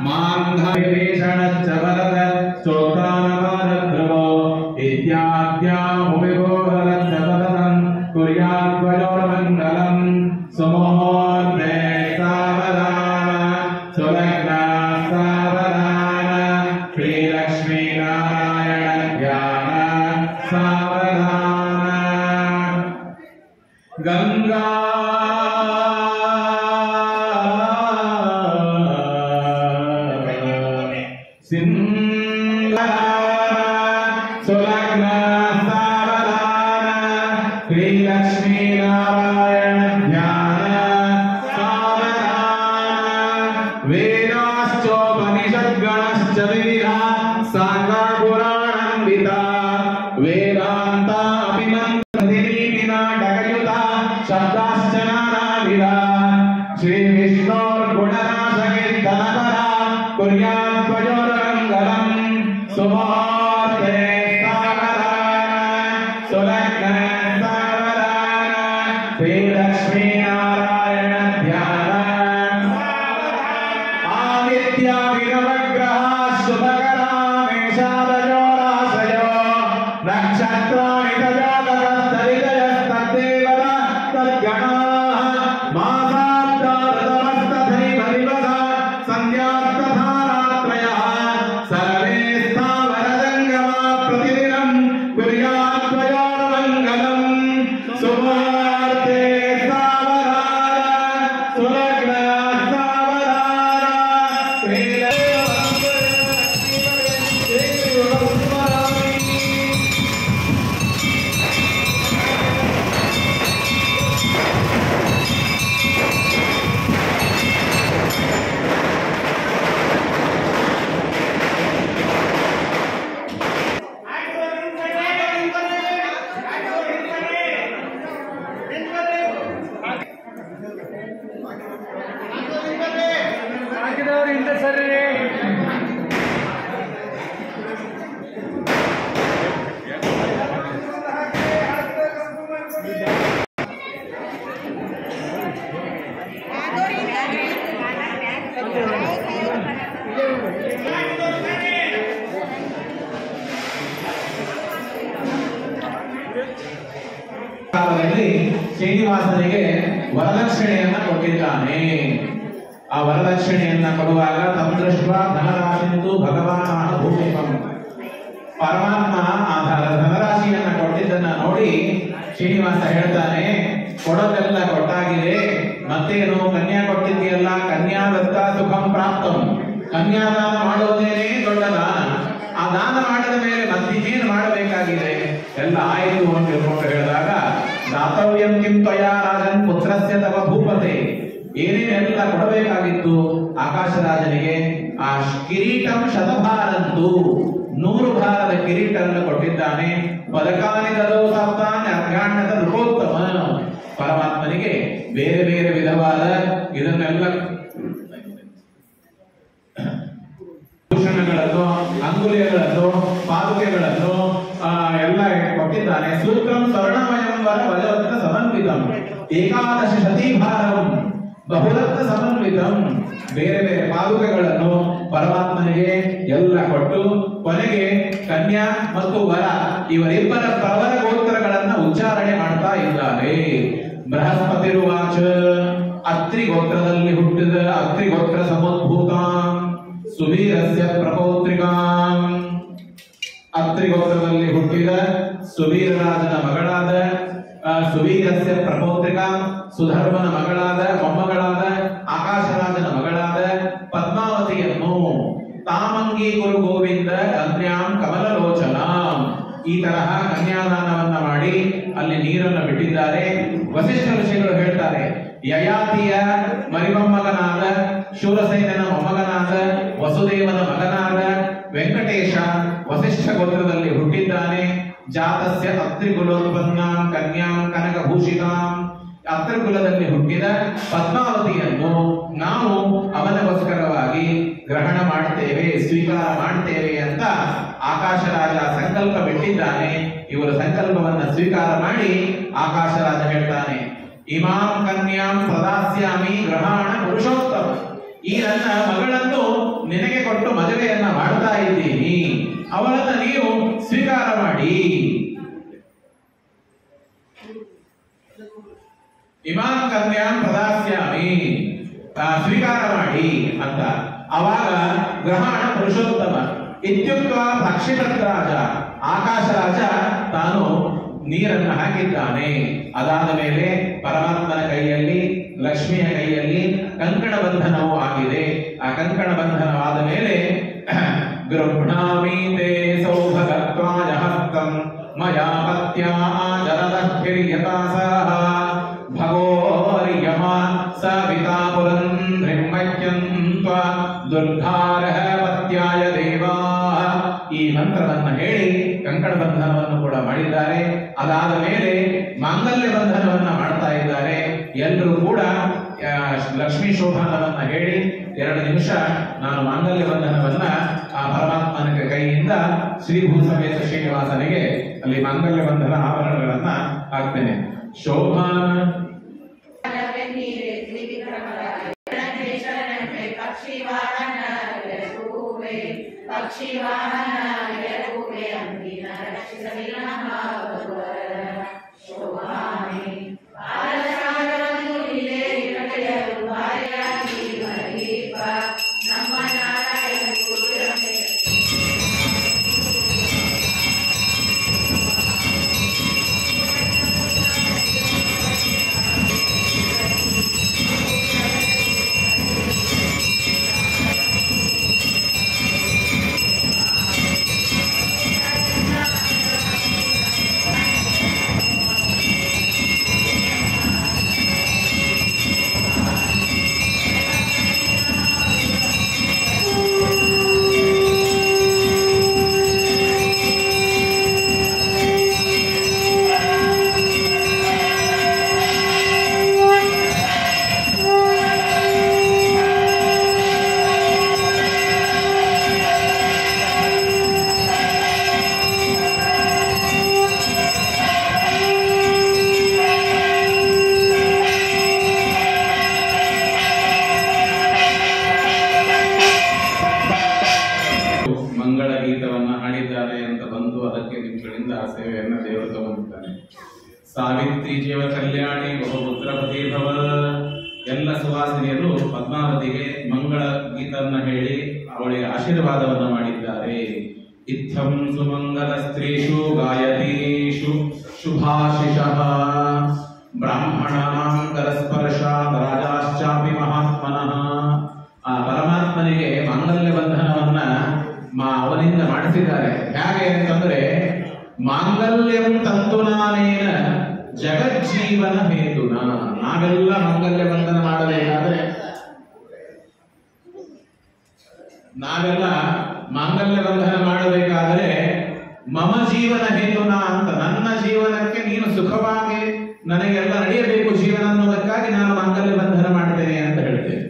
ಮಾಂಧವೇಷಣಚ್ಚ ವರದ ಸ್ತೋತ್ರಾನಪಾದಧ್ರುವೋ ಇತ್ಯಾದ್ಯಾಮುವಿಭೋಗರಚ್ಚ ವದನಂ ಕುರ್ಯಾದ್ವಯೋರ್ಮಂಗಲಂ ಸುಮುಹೂರ್ತೆ ಸಾವಧಾನ ಸುಲಗ್ನ ಸಾವಧಾನ ಶ್ರೀಲಕ್ಷ್ಮೀನಾರಾಯಣ ಧ್ಯಾನ ಸಾವಧಾನ ಗಂಗಾ ಸಿಂಹ ಸುಲಗ್ನ ಸಾವಧಾನ ಶ್ರೀಲಕ್ಷ್ಮೀನಾರಾಯಣ ಧ್ಯಾನ ಸಾವಧಾನ ವೇದಾಶ್ಚೋಪನಿಷದ್ಗಣಶ್ಚ ವಿವಿಧ ಸಾಂಗ ಪುರಾಣಾನ್ವಿತ ವೇದಾಂತ ಅಭಿನಂದತಿ ನಾಟಕಯುತ ಶಬ್ದಾಶ್ಚ ನಾನಾವಿಧ ಶ್ರೀ ವಿಷ್ಣೋರ್ಗುಣನಾಶಕೀರ್ತನಕರ ಕುರ್ಯಾದ್ವಯೋರ್ಮಂಗಲಂ ಸುಮುಹೂರ್ತೆ ಸಾವಧಾನ ಸುಲಗ್ನ ಸಾವಧಾನ ಶ್ರೀಲಕ್ಷ್ಮೀನಾರಾಯಣ ಧ್ಯಾನ ಆದಿತ್ಯಾಭಿನವಗ್ರಹ ಶುಭಕರ ಮೇಷಾದಯೋರಾಶಯೋ ನಕ್ಷತ್ರಾಣಿ ತಜಾತಸ್ತರಿತಯಸ್ತದ್ದೇವದ ತದ್ಗಣಾಃ ಮಾಸಾಬ್ದಾರತಮಸ್ತಥೈವ ದಿವಸ ಸಂಧ್ಯಾಸ್ತಧಾರಾತ್ರಯಃ ಸರ್ವೇ ಸ್ಥಾವರಜಂಗಮಾ ಪ್ರತಿದಿನಂ ಕುರ್ಯಾದ್ವಯೋರ್ಮಂಗಲಂ ಸುಮುಹೂರ್ತೆ ಸಾವಧಾನ ಸುಲಗ್ನ ಹಾಕಿದವರಿಂದ ಸರಿ ಕಾಲದಲ್ಲಿ ಶ್ರೀನಿವಾಸನಿಗೆ ವರದಕ್ಷಿಣೆಯನ್ನ ಕೊಟ್ಟಿದ್ದಾನೆ. ಆ ವರದಕ್ಷಿಣೆಯನ್ನ ಕೊಡುವಾಗ ತಮದೃಷ್ಟ ಧನರಾಶಿಂದು ಭಗವಾನ್ ಭೂಮಿಪಂ ಪರಮಾತ್ಮ ಆ ಧನರಾಶಿಯನ್ನ ಕೊಟ್ಟಿದ್ದನ್ನ ನೋಡಿ ಶ್ರೀನಿವಾಸ ಹೇಳ್ತಾನೆ, ಕೊಡೋದೆಲ್ಲ ಕೊಟ್ಟಾಗಿದೆ, ಮತ್ತೇನು ಕನ್ಯಾ ಕೊಟ್ಟಿದ್ದೀಯಲ್ಲ, ಕನ್ಯಾದತ್ತ ಸುಖಂ ಪ್ರಾಪ್ತಂ, ಕನ್ಯಾದಾನ ಮಾಡೋದೇನೇ ದೊಡ್ಡ ದಾನ. ಆ ದಾನ ಮಾಡಿದ ಮೇಲೆ ಮತ್ತೇನು ಮಾಡಬೇಕಾಗಿದೆ, ಎಲ್ಲ ಆಯಿತು ಅಂತ ತಿಳ್ಕೊಂಡು ಹೇಳಿದಾಗ ದಾತವ್ಯಂ ಕಿಂ ತ್ವಯಾ ರಾಜನ್ ಪುತ್ರಸ್ಯ ತವ ಭೂಪತೆ, ಏನೇನೆಲ್ಲ ಕೊಡಬೇಕಾಗಿತ್ತು ಆಕಾಶರಾಜನಿಗೆ. ಆ ಕಿರೀಟಂ ಶತಭಾರಂತು, 100 ಭಾರದ ಕಿರೀಟವನ್ನು ಕೊಟ್ಟಿದ್ದಾನೆ. ಪದಕಾನಿ ದದೋ ಸಪ್ತಾನ್ ಅರ್ಘಾಣ್ಯದ ನೃಪೋತ್ತಮ, ಪರಮಾತ್ಮನಿಗೆ ಬೇರೆ ಬೇರೆ ವಿಧವಾದ ಇದನ್ನೆಲ್ಲ ಭೂಷಣಗಳನ್ನು ಅಂಗುಲ ಪೂರ್ಣಂ ಏಕಾದಶ ಶತೀಭಾರಂ ಬಹುರತ್ನ ಸಮನ್ವಿತಂ. ಬೇರೆ ಬೇರೆ ಪಾದುಕೆಗಳನ್ನು ಪರಮಾತ್ಮನಿಗೆ ಎಲ್ಲ ಕೊಟ್ಟು ಕೊನೆಗೆ ಕನ್ಯಾ ಮತ್ತು ವರ ಇವರಿಬ್ಬರ ಪ್ರವರ ಗೋತ್ರಗಳನ್ನ ಉಚ್ಚಾರಣೆ ಮಾಡ್ತಾ ಇದ್ದಾರೆ. ಬೃಹಸ್ಪತಿರುವಾಚ ಅತ್ರಿ ಗೋತ್ರದಲ್ಲಿ ಹುಟ್ಟಿದ ಅತ್ರಿ ಗೋತ್ರ ಸಮುದ್ಭೂತಾಂ ಸುವೀರಸ್ಯ ಪ್ರಪೌತ್ರಿಕಾಂ. ಅತ್ರಿ ಗೋತ್ರದಲ್ಲಿ ಹುಟ್ಟಿದ ಸುವೀರರಾಜನ ಮಗಳಾದ ಸುವೀರಸ್ಯ ಪ್ರಪೌತ್ರಿಕಾಂ ಸುಧರ್ಮನ ಮಗಳಾದ ಮೊಮ್ಮಗಳಾದ ಆಕಾಶರಾಜನ ಮಗಳಾದ ಪದ್ಮಾವತಿಯನ್ನು ತಾಮಂಗಿ ಗುರು ಗೋವಿಂದ ಕನ್ಯಾಂ ಕಮಲಲೋಚನಾಂ ಈ ತರಹ ಕನ್ಯಾದಾನವನ್ನ ಮಾಡಿ ಅಲ್ಲಿ ನೀರನ್ನು ಬಿಟ್ಟಿದ್ದಾರೆ. ವಸಿಷ್ಠ ಋಷಿಗಳು ಹೇಳ್ತಾರೆ, ಯಯಾತಿಯ ಮರಿಮೊಮ್ಮಗನಾದ ಶೂರಸೇನನ ಮೊಮ್ಮಗನಾದ ವಸುದೇವನ ಮಗನಾದ ವೆಂಕಟೇಶ ವಸಿಷ್ಠ ಗೋತ್ರದಲ್ಲಿ ಹುಟ್ಟಿದ್ದಾನೆ. ಜಾತಸ್ಯ ಅತ್ರಿಕುಲೋತ್ಪನ್ನಾಂ ಕನ್ಯಾಂ ಕನಕಭೂಷಿತಾಂ. ಅತ್ರಿಕುಲದಲ್ಲಿ ಹುಟ್ಟಿದ ಪದ್ಮಾವತಿಯನ್ನು ನಾವು ಅವನಗೋಸ್ಕರವಾಗಿ ಗ್ರಹಣ ಮಾಡ್ತೇವೆ, ಸ್ವೀಕಾರ ಮಾಡ್ತೇವೆ ಅಂತ ಆಕಾಶರಾಜ ಸಂಕಲ್ಪ ಬಿಟ್ಟಿದ್ದಾನೆ. ಇವರು ಸಂಕಲ್ಪವನ್ನ ಸ್ವೀಕಾರ ಮಾಡಿ ಆಕಾಶರಾಜ ಹೇಳ್ತಾನೆ, ಇಮಾಂ ಕನ್ಯಾಂ ಪ್ರದಾಸ್ಯಾಮಿ ಗ್ರಹಣ ಪುರುಷೋತ್ತಮ. ಈ ನನ್ನ ಮಗಳನ್ನು ನಿನಗೆ ಕೊಟ್ಟು ಮದುವೆಯನ್ನ ಮಾಡ್ತಾ ಇದ್ದೀನಿ, ಅವಳನ್ನ ನೀವು ಸ್ವೀಕಾರ ಮಾಡಿ. ಇಮಾಂ ಕನ್ಯಾಂ ಪ್ರದಾಸ್ಯಾಮಿ ಸ್ವೀಕಾರ ಮಾಡಿ ಅಂತ. ಅವಾಗ ಗ್ರಹಣ ಪುರುಷೋತ್ತಮ ಇತ್ಯುಕ್ತ ಭಕ್ಷಿತರಾಜ ಆಕಾಶರಾಜ ತಾನು ನೀರನ್ನು ಹಾಕಿದ್ದಾನೆ. ಅದಾದ ಮೇಲೆ ಪರಮಾತ್ಮನ ಕೈಯಲ್ಲಿ ಲಕ್ಷ್ಮಿಯ ಕೈಯಲ್ಲಿ ಕಂಕಣ ಬಂಧನವೂ ಆಗಿದೆ. ಆ ಕಂಕಣ ಬಂಧನವಾದ ಮೇಲೆ ಗೃಹ್ಣಾಮಿ ತೇ ಸೌಭಗತ್ವಾಯ ಹಸ್ತಂ ಮಯಾ ಪತ್ಯಾ ಜರದಃ ಭಗೋರ್ಯಮ ಸವಿತಾ ಪುರಂಧ್ರಿಮಹ್ಯಂತ್ವ ದುರ್ಧಾರಃ ಪತ್ಯಾಯ ದೇವಾ. ಈ ಮಂತ್ರವನ್ನ ಹೇಳಿ ಕಂಕಣ ಬಂಧನವನ್ನು ಕೂಡ ಮಾಡಿದ್ದಾರೆ. ಅದಾದ ಮೇಲೆ ಮಾಂಗಲ್ಯ ಬಂಧನವನ್ನ ಮಾಡ್ತಾ ಇದ್ದಾರೆ. ಎಲ್ಲರೂ ಕೂಡ ಲಕ್ಷ್ಮೀ ಶೋಭಾನವನ್ನ ಹೇಳಿ 2 ನಿಮಿಷ ನಾನು ಮಾಂಗಲ್ಯ ಬಂಧನವನ್ನ ಆ ಪರಮಾತ್ಮನ ಕೈಯಿಂದ ಶ್ರೀಭೂ ಸಮೇತ ಶ್ರೀನಿವಾಸನಿಗೆ ಅಲ್ಲಿ ಮಾಂಗಲ್ಯ ಬಂಧನ ಆಭರಣಗಳನ್ನ ಹಾಕ್ತೇನೆ. ಶೋಭಾನ ಸೇವೆಯನ್ನ ದೇವರು ತಗೊಂಡಿದ್ದಾನೆ. ಸಾವಿತ್ರಿ ಜೀವ ಕಲ್ಯಾಣಿ ಬಹುಪುತ್ರಪತಿ ಭವ. ಎಲ್ಲ ಸುವಾಸಿನಿಯರು ಪದ್ಮಾವತಿಗೆ ಮಂಗಳ ಗೀತನ್ನ ಹೇಳಿ ಅವಳಿಗೆ ಆಶೀರ್ವಾದವನ್ನ ಮಾಡಿದ್ದಾರೆ. ಇತ್ತಂ ಸುಮಂಗಲ ಸ್ತ್ರೀಷು ಗಾಯತೀಷು ಶುಭಾಶಿಷಃ ಬ್ರಾಹ್ಮಣಾನಾಂ ಕರಸ್ಪರ್ಶಾತ್ ರಾಜಾಶ್ಚಾಪಿ ಮಹಾತ್ಮನಃ. ಆ ಪರಮಾತ್ಮನಿಗೆ ಮಾಂಗಲ್ಯ ಬಂಧನವನ್ನ ಅವನಿಂದ ಮಾಡಿಸಿದ್ದಾರೆ. ಹೇಗೆ ಅಂತಂದ್ರೆ ಮಾಂಗಲ್ಯಂ ತಂತುನಾನೇನ ಜಗಜ್ಜೀವನ ಹೇತುನ. ನಾವೆಲ್ಲ ಮಾಂಗಲ್ಯ ಬಂಧನ ಮಾಡಬೇಕಾದ್ರೆ ಮಮ ಜೀವನ ಹೇತುನ ಅಂತ, ನನ್ನ ಜೀವನಕ್ಕೆ ನೀನು ಸುಖವಾಗಿ ನನಗೆಲ್ಲ ನಡೆಯಬೇಕು ಜೀವನ ಅನ್ನೋದಕ್ಕಾಗಿ ನಾನು ಮಾಂಗಲ್ಯ ಬಂಧನ ಮಾಡ್ತೇನೆ ಅಂತ ಹೇಳ್ತೇನೆ.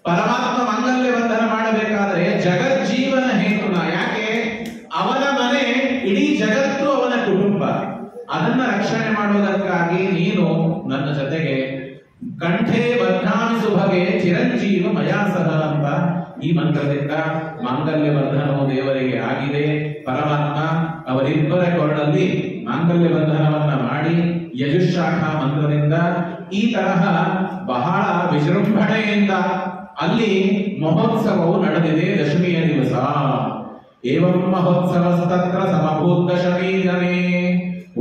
ಪರಮಾತ್ಮ ಮಾಂಗಲ್ಯ ಬಂಧನ ಮಾಡಬೇಕಾದ್ರೆ ಜಗಜ್ಜೀವನ ಹೇತುನ. ಯಾಕೆ? ಅವನ ಮನೆ ಇಡೀ ಜಗತ್ತು ಅವನ ಕುಟುಂಬ, ಅದನ್ನ ರಕ್ಷಣೆ ಮಾಡುವುದಕ್ಕಾಗಿ ನೀನು ನನ್ನ ಜೊತೆಗೆ ಕಂಠೆ ಬದ್ಧಾಮಿ ಸುಭಗೆ ಚಿರಂಜೀವ ಮಯಾಸಹ ಅಂತ ಈ ಮಂತ್ರದಿಂದ ಮಾಂಗಲ್ಯ ಬಂಧನವು ದೇವರಿಗೆ ಆಗಿದೆ. ಪರಮಾತ್ಮ ಅವರಿಬ್ಬರ ಕೊರಳಲ್ಲಿ ಮಾಂಗಲ್ಯ ಬಂಧನವನ್ನ ಮಾಡಿ ಯಜುಶಾಖ ಮಂತ್ರದಿಂದ ಈ ತರಹ ಬಹಳ ವಿಜೃಂಭಣೆಯಿಂದ ಅಲ್ಲಿ ಮಹೋತ್ಸವವು ನಡೆದಿದೆ ದಶಮಿಯ ದಿವಸ. ಏವಂ ಮಹೋತ್ಸವಸ್ತತ್ರ ಸಮಭೂತ್ ದಶಮೀ ದಿನೇ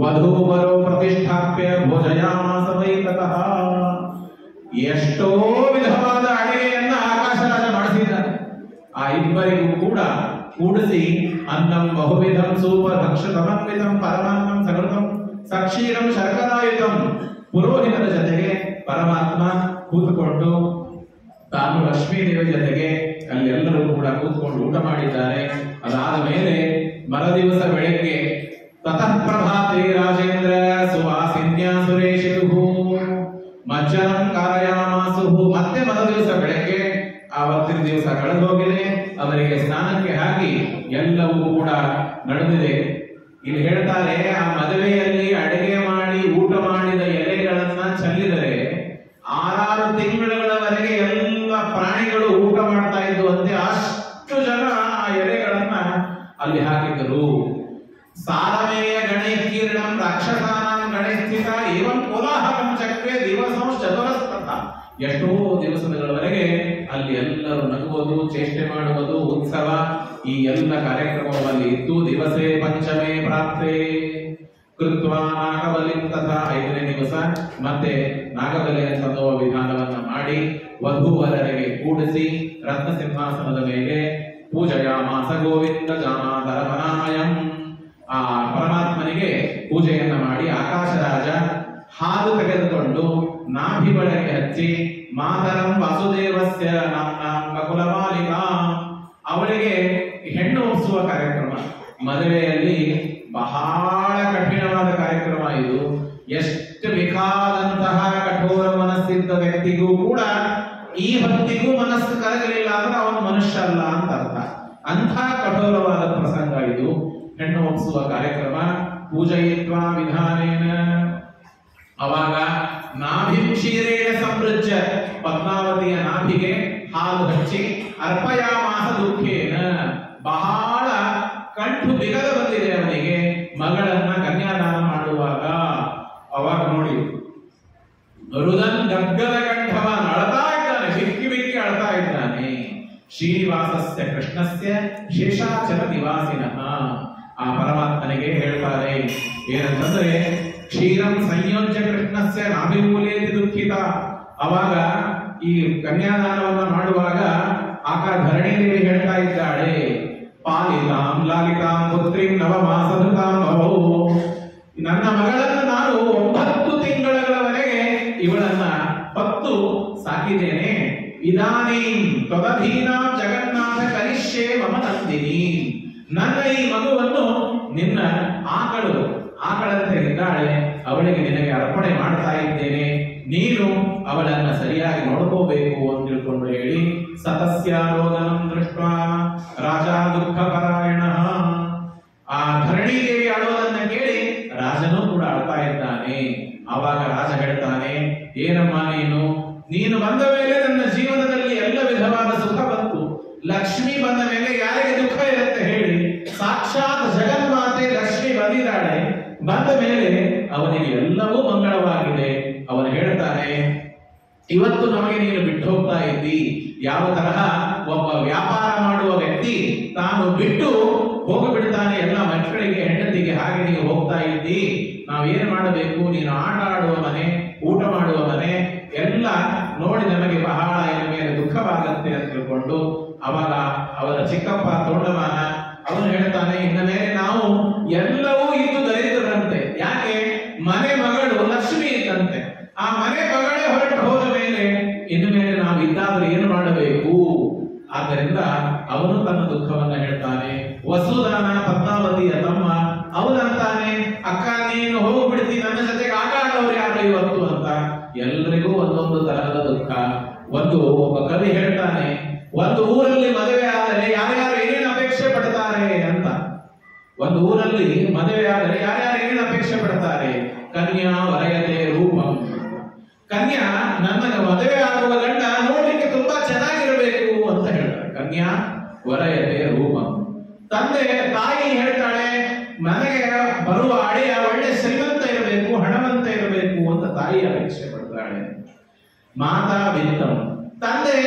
ವಧೂವರೋ ಪ್ರತಿಷ್ಠಾಪ್ಯ ಭೋಜಯಾಮಾಸ ವೈತತಃ. ಎಷ್ಟೋ ವಿಧವಾದ ಅಡಿಗೆಯನ್ನ ಆಕಾಶರಾಜ ಮಾಡಿಸಿದ್ದಾರೆ. ಆ ಇಬ್ಬರಿಗೂ ಕೂಡ ಕೂಡಿಸಿ ಅನ್ನಂ ಬಹುವಿಧಂ ಸೂಪರ್ ಭಕ್ಷ ಸಮನ್ವಿತಂ ಪರಮಾನ್ನಂ ಸಕೃತಂ ಸಕ್ಷೀರಂ ಶರ್ಕರಾಯುತಂ ಪುರೋಹಿತರ ಜೊತೆಗೆ ಪರಮಾತ್ಮ ಕೂತ್ಕೊಂಡು ತಾನು ಲಕ್ಷ್ಮೀ ದೇವಿ ಜೊತೆಗೆ ಅಲ್ಲಿ ಎಲ್ಲರೂ ಕೂಡ ಕೂತ್ಕೊಂಡು ಊಟ ಮಾಡಿದ್ದಾರೆ. ಅದಾದ ಮೇಲೆ ಮರದಿವಸ ಬೆಳಗ್ಗೆ ತತಃ ಪ್ರಭಾತೆ ರಾಜೇಂದ್ರ ಸುವಾಸಿನ್ಯ ಸುರೇಶಿತು ಮಜ್ಜನಂ ಕಾರಯಾಮಾಸುಹು. ಮತ್ತೆ ಮರದಿವಸ ಬೆಳಗ್ಗೆ ಆವತ್ತಿನ ದಿವಸ ಕಳೆದು ಹೋಗಿದೆ, ಅವರಿಗೆ ಸ್ನಾನಕ್ಕೆ ಹಾಕಿ ಎಲ್ಲವೂ ಕೂಡ ನಡೆದಿದೆ. ಇಲ್ಲಿ ಹೇಳ್ತಾರೆ, ಆ ಮದುವೆಯಲ್ಲಿ ಅಡಿಗೆ ಮಾಡಿ ಊಟ ಮಾಡಿದ ಎಲೆಗಳನ್ನ ಚೆಲ್ಲಿದರೆ 6 ತಿಂಗಳುಗಳವರೆಗೆ ಎಲ್ಲ ಪ್ರಾಣಿಗಳು ಊಟ ಮಾಡ್ತಾ ಇದ್ದು ಅಂತೆ. ಅಷ್ಟು ಜನ ಆ ಎಲೆಗಳನ್ನ ಅಲ್ಲಿ ಹಾಕಿದರು. ಸಾರಮೇಯ ಗಣೈಕೀರ್ಣಂ ರಾಕ್ಷಸಾನಾಂ ಗಣೈಸ್ಥಿತ ಏವಂ ಕೋಲಾಹಲಂ ಚಕ್ರೆ ದಿವಸಂ ಚತುರಸ್ತಥ. ಎಷ್ಟೋ ದಿವಸಗಳವರೆಗೆ ಅಲ್ಲಿ ಎಲ್ಲರೂ ನಗುವುದು, ಚೇಷ್ಟೆ ಮಾಡುವುದು, ಉತ್ಸವ, ಈ ಎಲ್ಲ ಕಾರ್ಯಕ್ರಮಗಳಲ್ಲಿ ಇತ್ತು. ದಿವಸೇ ಪಂಚಮೇ ಪ್ರಾಪ್ತೆ ಕೃತ್ವ ನಾಗಬಲಿಂ ತಥಾ 5ನೇ ದಿವಸ ಮತ್ತೆ ನಾಗಬಲಿ ಅನ್ನುವ ವಿಧಾನವನ್ನ ಮಾಡಿ ವಧೂವರರಿಗೆ ಕೂಡಿಸಿ ರತ್ನ ಸಿಂಹಾಸನದ ಮೇಲೆ ಪೂಜೆಯಾಮಾಸ ಗೋವಿಂದ ಜಾಮಾತರ ಮನಾಮಯಂ. ಆ ಪರಮಾತ್ಮನಿಗೆ ಪೂಜೆಯನ್ನ ಮಾಡಿ ಆಕಾಶರಾಜ ಹಾಲು ತೆಗೆದುಕೊಂಡು ನಾಭಿ ಬಳೆಗೆ ಹಚ್ಚಿ ಮಾತರಂ ವಾಸುದೇವಸ್ಯ ನಾಮ್ನಾಂ ಬಕುಲಮಾಲಿಕಾ, ಅವಳಿಗೆ ಹೆಣ್ಣು ಒಪ್ಪಿಸುವ ಕಾರ್ಯಕ್ರಮ. ಮದುವೆಯಲ್ಲಿ ಬಹಳ ಕಠಿಣವಾದ ಕಾರ್ಯಕ್ರಮ ಇದು. ಎಷ್ಟು ಬೇಕಾದಂತಹ ಕಠೋರ ಮನಸ್ಸಿದ್ದ ವ್ಯಕ್ತಿಗೂ ಕೂಡ ಈ ಹೊತ್ತಿಗೂ ಮನಸ್ಸು ಕರಗಲಿಲ್ಲ ಅಂದ್ರೆ ಅವನು ಮನುಷ್ಯ ಅಲ್ಲ ಅಂತ ಅರ್ಥ. ಅಂಥ ಕಠೋರವಾದ ಪ್ರಸಂಗ ಇದು. ಹೆಣ್ಣು ಒಪ್ಪಿಸುವ ಕಾರ್ಯಕ್ರಮ. ಪೂಜಯಿತ್ವ ವಿಧಾನೇನ, ಅವಾಗ ನಾಭಿ ಕ್ಷೀರೇಣ ಸಂಪೃಜ್ಯ, ಪದ್ಮಾವತಿಯ ನಾಭಿಗೆ ಹಾಲು ಹಚ್ಚಿ ಅರ್ಪಯಾಮಾಸ ದುಃಖೇನ, ಬಹಳ ಕಂಠು ಬಿಗದ ಬಂದಿದೆ ಅವನಿಗೆ ಮಗಳನ್ನ ಕನ್ಯಾದಾನ ಮಾಡುವಾಗ. ಅವಾಗ ನೋಡಿ ರುದನ್ ಗಗ್ಗದ ಕಂಠವ ಅಳ್ತಾ ಇದ್ದಾನೆ, ಬಿಕ್ಕಿ ಬಿಕ್ಕಿ ಅಳ್ತಾ ಇದ್ದಾನೆ. ಶ್ರೀನಿವಾಸಸ್ಯ ಕೃಷ್ಣಸ್ಯ ಶೇಷಾಚಲ ನಿವಾಸಿನಃ. ಆ ಪರಮಾತ್ಮನಿಗೆ ಹೇಳ್ತಾರೆ ಏನಂತಂದ್ರೆ, ಕ್ಷೀರಂ ಸಂಯೋಜ್ಯ ಕೃಷ್ಣಸ್ಯ ನಾಭಿಮೂಲೇತಿ ದುಃಖಿತ. ಅವಾಗ ಈ ಕನ್ಯಾದಾನವನ್ನ ಮಾಡುವಾಗ ಧರಣಿ ದೇವಿ ಹೇಳ್ತಾ ಇದ್ದಾಳೆ, ಪಾಲಿತಾಂ ಲಾಲಿತಾಂ ಪುತ್ರಿಂ ನವಮಾಸಧೃತಾಂ ಭವೋ. ನನ್ನ ಮಗಳನ್ನು ನಾನು 9 ತಿಂಗಳವರೆಗೆ ಇವಳನ್ನ ಪತ್ತು ಸಾಕಿದ್ದೇನೆ. ಇದಾನೀಂ ತ್ವದಧೀನಾಂ ಜಗನ್ನಾಥ ಕರಿಷ್ಯೆ ಮಮ ನಂದಿನಿ. ನನ್ನ ಈ ಮಗುವನ್ನು ನಿನ್ನ ಆಕಳಂತೆ ಇದ್ದಾಳೆ, ಅವಳಿಗೆ ನಿನಗೆ ಅರ್ಪಣೆ ಮಾಡ್ತಾ ಇದ್ದೇನೆ, ನೀನು ಅವಳನ್ನ ಸರಿಯಾಗಿ ನೋಡ್ಕೋಬೇಕು ಅಂತ ತಿಳ್ಕೊಂಡು ಹೇಳಿ ಸತಸ್ಯಾರೋದನಂ ದೃಷ್ಟ ರಾಜ ದುಃಖ ಪರಾಯಣ. ಆ ಧರಣಿ ದೇವಿ ಆಡೋದನ್ನ ಕೇಳಿ ರಾಜನೂ ಕೂಡ ಆಡ್ತಾ ಇದ್ದಾನೆ. ಆವಾಗ ರಾಜ ಹೇಳ್ತಾನೆ, ಏನಮ್ಮ ನೀನು ಬಂದ ಮೇಲೆ ನನ್ನ ಜೀವನದಲ್ಲಿ ಎಲ್ಲ ವಿಧವಾದ ಸುಖ ಬಂತು. ಲಕ್ಷ್ಮಿ ಬಂದ ಮೇಲೆ ಯಾರಿಗೆ ದುಃಖ ಇರುತ್ತೆ ಹೇಳಿ? ಸಾಕ್ಷಾತ್ ಜಗನ್ಮಾತೆ ಲಕ್ಷ್ಮಿ ಬಂದಿದ್ದಾಳೆ. ಬಂದ ಮೇಲೆ ಅವನಿಗೆ ಎಲ್ಲವೂ ಮಂಗಳವಾಗಿದೆ. ಅವನು ಹೇಳ್ತಾನೆ, ಇವತ್ತು ನಮಗೆ ನೀನು ಬಿಟ್ಟು ಹೋಗ್ತಾ ಇದ್ದಿ. ಯಾವ ತರಹ ಒಬ್ಬ ವ್ಯಾಪಾರ ಮಾಡುವ ವ್ಯಕ್ತಿ ತಾನು ಬಿಟ್ಟು ಹೋಗಿಬಿಡ್ತಾನೆ ಎಲ್ಲ ಮಕ್ಕಳಿಗೆ, ಹೆಂಡತಿಗೆ, ಹಾಗೆ ನೀವು ಹೋಗ್ತಾ ಇದ್ದಿ. ನಾವೇನು ಮಾಡಬೇಕು? ನೀನು ಆಟ ಆಡುವ ಮನೆ, ಊಟ ಮಾಡುವ ಮನೆ ಎಲ್ಲ ನೋಡಿ ನಮಗೆ ಬಹಳ ಮೇಲೆ ದುಃಖವಾಗತ್ತೆ ಅಂತ ತಿಳ್ಕೊಂಡು ಅವಾಗ ಅವರ ಚಿಕ್ಕಪ್ಪ ತೋಂಡಮಾನ ಅವನು ಹೇಳ್ತಾನೆ, ಇನ್ನ ಮೇಲೆ ನಾವು ಎಲ್ಲವೂ ಇದ್ದು ದರಿದ್ರಂತೆ. ಯಾಕೆ? ಮನೆ ಮಗಳು ಲಕ್ಷ್ಮಿ ಇದ್ದಂತೆ. ಆ ಮನೆ ಮಗಳೇ ಹೊರಟು ಹೋದ ಮೇಲೆ ಇನ್ನು ಮೇಲೆ ನಾವು ಇದ್ದಾದ್ರೂ ಏನು ಮಾಡಬೇಕು? ಆದ್ದರಿಂದ ಅವನು ತನ್ನ ದುಃಖವನ್ನ ಹೇಳ್ತಾನೆ. ವಸುದಾನ ಪದ್ಮಾವತಿಯ ತಮ್ಮ ಅವನಂತಾನೆ, ಅಕ್ಕ ನೀನು ಹೋಗ್ಬಿಡ್ತಿ, ನನ್ನ ಜೊತೆಗೆ ಆಟ ಆಡೋರು ಯಾರು ಇವತ್ತು ಅಂತ. ಎಲ್ರಿಗೂ ಒಂದೊಂದು ತರಹದ ದುಃಖ. ಒಬ್ಬ ಕವಿ ಹೇಳ್ತಾನೆ, ಒಂದು ಊರಲ್ಲಿ ಮದುವೆ ಆದರೆ ಯಾರ್ಯಾರು ಏನೇನು ಅಪೇಕ್ಷೆ ಪಡ್ತಾರೆ ಅಂತ. ಒಂದು ಊರಲ್ಲಿ ಮದುವೆ ಆದರೆ ಯಾರ್ಯಾರು ಏನೇನು ಅಪೇಕ್ಷೆ ಪಡ್ತಾರೆ? ಕನ್ಯಾ ವರಯತೆ ರೂಪಂ, ಕನ್ಯಾ ನನ್ನ ಮದುವೆ ಆಗುವ ಗಂಡ ನೋಡ್ಲಿಕ್ಕೆ ತುಂಬಾ ಚೆನ್ನಾಗಿರಬೇಕು ಅಂತ ಹೇಳ್ತಾರೆ. ಕನ್ಯಾ ವರಯತೆ ರೂಪ. ತಾಯಿ ಹೇಳ್ತಾಳೆ ನನಗೆ ಬರುವ ಅಳಿಯ ಒಳ್ಳೆ ಶ್ರೀಮಂತ ಇರಬೇಕು, ಹಣವಂತ ಇರಬೇಕು ಅಂತ ತಾಯಿ ಅಪೇಕ್ಷೆ ಪಡ್ತಾಳೆ. ಮಾತಾ ವಿತ್ತಂ, ತಂದೆ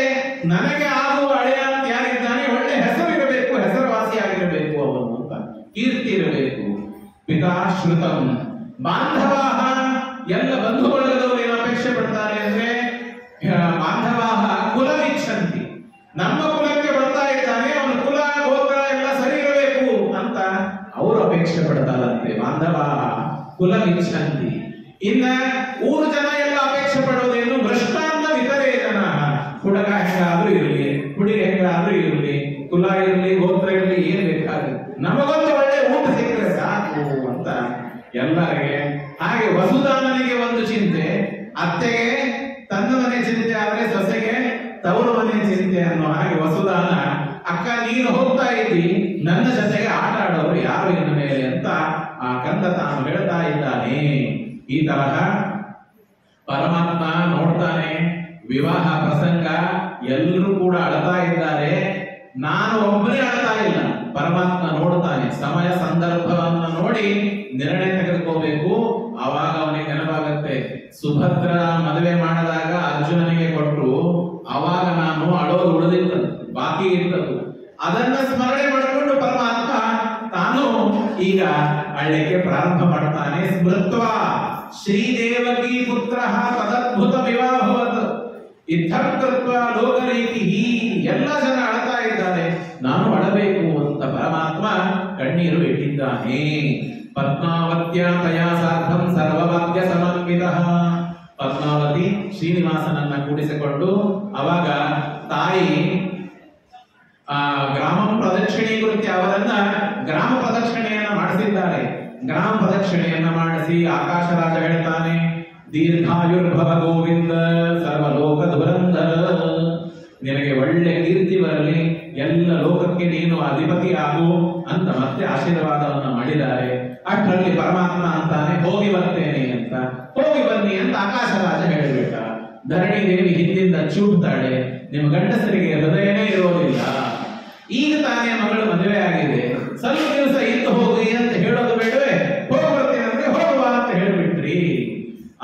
ನನಗೆ ಆಗುವ ಅಳಿಯ ಅಂತ ಯಾರಿದ್ದಾನೆ ಒಳ್ಳೆ ಹೆಸರು ಇರಬೇಕು, ಹೆಸರುವಾಸಿಯಾಗಿರಬೇಕು ಅವನು ಅಂತ, ಕೀರ್ತಿ ಇರಬೇಕು. ಪಿತಾ ಶ್ರುತಂ, ಬಾಂಧವಾಹ, ಎಲ್ಲ ಬಂಧು ಬಳಗದವರು ಏನು ಅಪೇಕ್ಷೆ ಪಡ್ತಾರೆ ಅಂದ್ರೆ ಬಾಂಧವಾಹ ಕುಲವಿಚ್ಛಂತಿ, ನಮ್ಮ ಕುಲಕ್ಕೆ ಬರ್ತಾ ಇದ್ದಾನೆ ಅವನ ಕುಲ ಗೋತ್ರ ಎಲ್ಲ ಸರಿ ಇರಬೇಕು ಅಂತ ಅವರು ಅಪೇಕ್ಷೆ ಪಡ್ತಾರಂತೆ. ಬಾಂಧವಾಹ ಕುಲವಿಚ್ಛಂತಿ. ಇನ್ನ ಊರು ಜನ ಎಲ್ಲ ಅಪೇಕ್ಷೆ ಪಡೋದೇನು, ಭ್ರಷ್ಟಾನ್ನ ವಿತರೇ ಜನ, ಹುಡುಗ ಹೆಂಗಾದ್ರೂ ಇರಲಿ, ಹುಡುಗಿ ಹೆಂಗಾದ್ರೂ ಇರಲಿ, ಕುಲ ಇರಲಿ, ಗೋತ್ರ ಇರಲಿ, ಏನ್ ಬೇಕಾದ್ರೆ ನಮಗೊಂದು ಒಳ್ಳೆ ಊಟ ಸಿಕ್ಕರೆ ಸಾಕು ಅಂತ ಎಲ್ಲರಿಗೆ. ಹಾಗೆ ವಸುದಾನನಿಗೆ ಒಂದು ಚಿಂತೆ, ಅತ್ತೆಗೆ ತನ್ನ ಮನೆ ಚಿಂತೆ ಆದ್ರೆ ಸೊಸೆಗೆ ತವರು ಮನೆ ಚಿಂತೆ ಅನ್ನೋ ಹಾಗೆ ವಸುದಾನ ಅಕ್ಕ ನೀನು ಹೋಗ್ತಾ ಇದ್ದಿ, ನನ್ನ ಜೊತೆಗೆ ಆಟ ಆಡೋರು ಯಾರು ಇನ್ನ ಮೇಲೆ ಅಂತ ಆ ಕಂದ ತಾನು ಹೇಳ್ತಾ ಇದ್ದಾನೆ. ಈ ತರಹ ಪರಮಾತ್ಮ ನೋಡ್ತಾನೆ. ವಿವಾಹ ಪ್ರಸಂಗ ಎಲ್ಲರೂ ಕೂಡ ಅಳ್ತಾ ಇದ್ದಾರೆ, ನಾನು ಒಬ್ಬನೇ ಅಳ್ತಾ ಇಲ್ಲ, ಪರಮಾತ್ಮ ನೋಡ್ತಾನೆ. ಸಮಯ ಸಂದರ್ಭವನ್ನ ನೋಡಿ ನಿರ್ಣಯ ತೆಗೆದುಕೋಬೇಕು. ಆವಾಗ ಅವನಿಗೆ ನೆನಪಾಗತ್ತೆ, ಸುಭದ್ರ ಮದುವೆ ಮಾಡಿದಾಗ ಅರ್ಜುನನಿಗೆ ಕೊಟ್ಟರು, ಆವಾಗ ನಾನು ಅಳೋದು ಉಳಿದಿರ್ತದೆ, ಬಾಕಿ ಇರ್ತದೆ. ಅದನ್ನ ಸ್ಮರಣೆ ಮಾಡಿಕೊಂಡು ಪರಮಾತ್ಮ ತಾನು ಈಗ ಅಳ್ಳಿಕ್ಕೆ ಪ್ರಾರಂಭ ಮಾಡ್ತಾನೆ. ಸ್ಮೃತ್ವ ಶ್ರೀದೇವಕಿ ಪುತ್ರ ತದದ್ಭುತ ವಿವಾಹವತ್ ಇತ್ಥಕೃತ್ವ ಲೋಕರೀತಿ. ಎಲ್ಲ ಜನ ಅಳ್ತಾ ಇದ್ದಾರೆ, ನಾನು ಅಳಬೇಕು ಅಂತ ಪರಮಾತ್ಮ ಕಣ್ಣೀರು ಇಟ್ಟಿದ್ದಾನೆ. ಪದ್ಮಾವತ್ಯ ತಯಾ ಸಾರ್ಧಂ ಸರ್ವವಾದ್ಯ ಸಮನ್ವಿತಃ. ಪದ್ಮಾವತಿ ಶ್ರೀನಿವಾಸನನ್ನ ಕೂಡಿಸಿಕೊಂಡು ಅವಾಗ ತಾಯಿ ಗ್ರಾಮ ಪ್ರದಕ್ಷಿಣೀಕೃತ್ಯ ಅವರನ್ನ ಗ್ರಾಮ ಪ್ರದಕ್ಷಿಣೆಯನ್ನ ಮಾಡಿಸಿದ್ದಾರೆ. ಗ್ರಾಮ ಪ್ರದಕ್ಷಿಣೆಯನ್ನ ಮಾಡಿಸಿ ಆಕಾಶರಾಜ ಹೇಳ್ತಾನೆ, ದೀರ್ಘಾಯುರ್ಭವ ಗೋವಿಂದ ಸರ್ವಲೋಕ ಧುರಂಧರ, ನಿನಗೆ ಒಳ್ಳೆ ಕೀರ್ತಿ ಬರಲಿ, ಎಲ್ಲ ಲೋಕಕ್ಕೆ ನೀನು ಅಧಿಪತಿ ಆಗು ಅಂತ ಮತ್ತೆ ಆಶೀರ್ವಾದವನ್ನ ಮಾಡಿದ್ದಾರೆ. ಅಷ್ಟರಲ್ಲಿ ಪರಮಾತ್ಮ ಅಂತಾನೆ ಹೋಗಿ ಬರ್ತೇನೆ ಅಂತ. ಹೋಗಿ ಬನ್ನಿ ಅಂತ ಆಕಾಶರಾಜ ಹೇಳಿಬಿಟ್ಟ. ಧರಣಿ ದೇವಿ ಹಿಂದಿಂದ ಚೂಡ್ತಾಳೆ, ನಿಮ್ಮ ಗಂಡಸರಿಗೆ ಹೃದಯನೇ ಇರೋದಿಲ್ಲ, ಈಗ ತಾನೇ ಮಗಳು ಮದುವೆ ಆಗಿದೆ, ಸ್ವಲ್ಪ ದಿವಸ ಇದ್ದು ಹೋಗಿ ಅಂತ ಹೇಳೋದು ಬೇಡವೇ, ಹೋಗಿ ಬರ್ತೇನೆ ಅಂದ್ರೆ ಹೋಗುವ ಅಂತ ಹೇಳ್ಬಿಟ್ರಿ.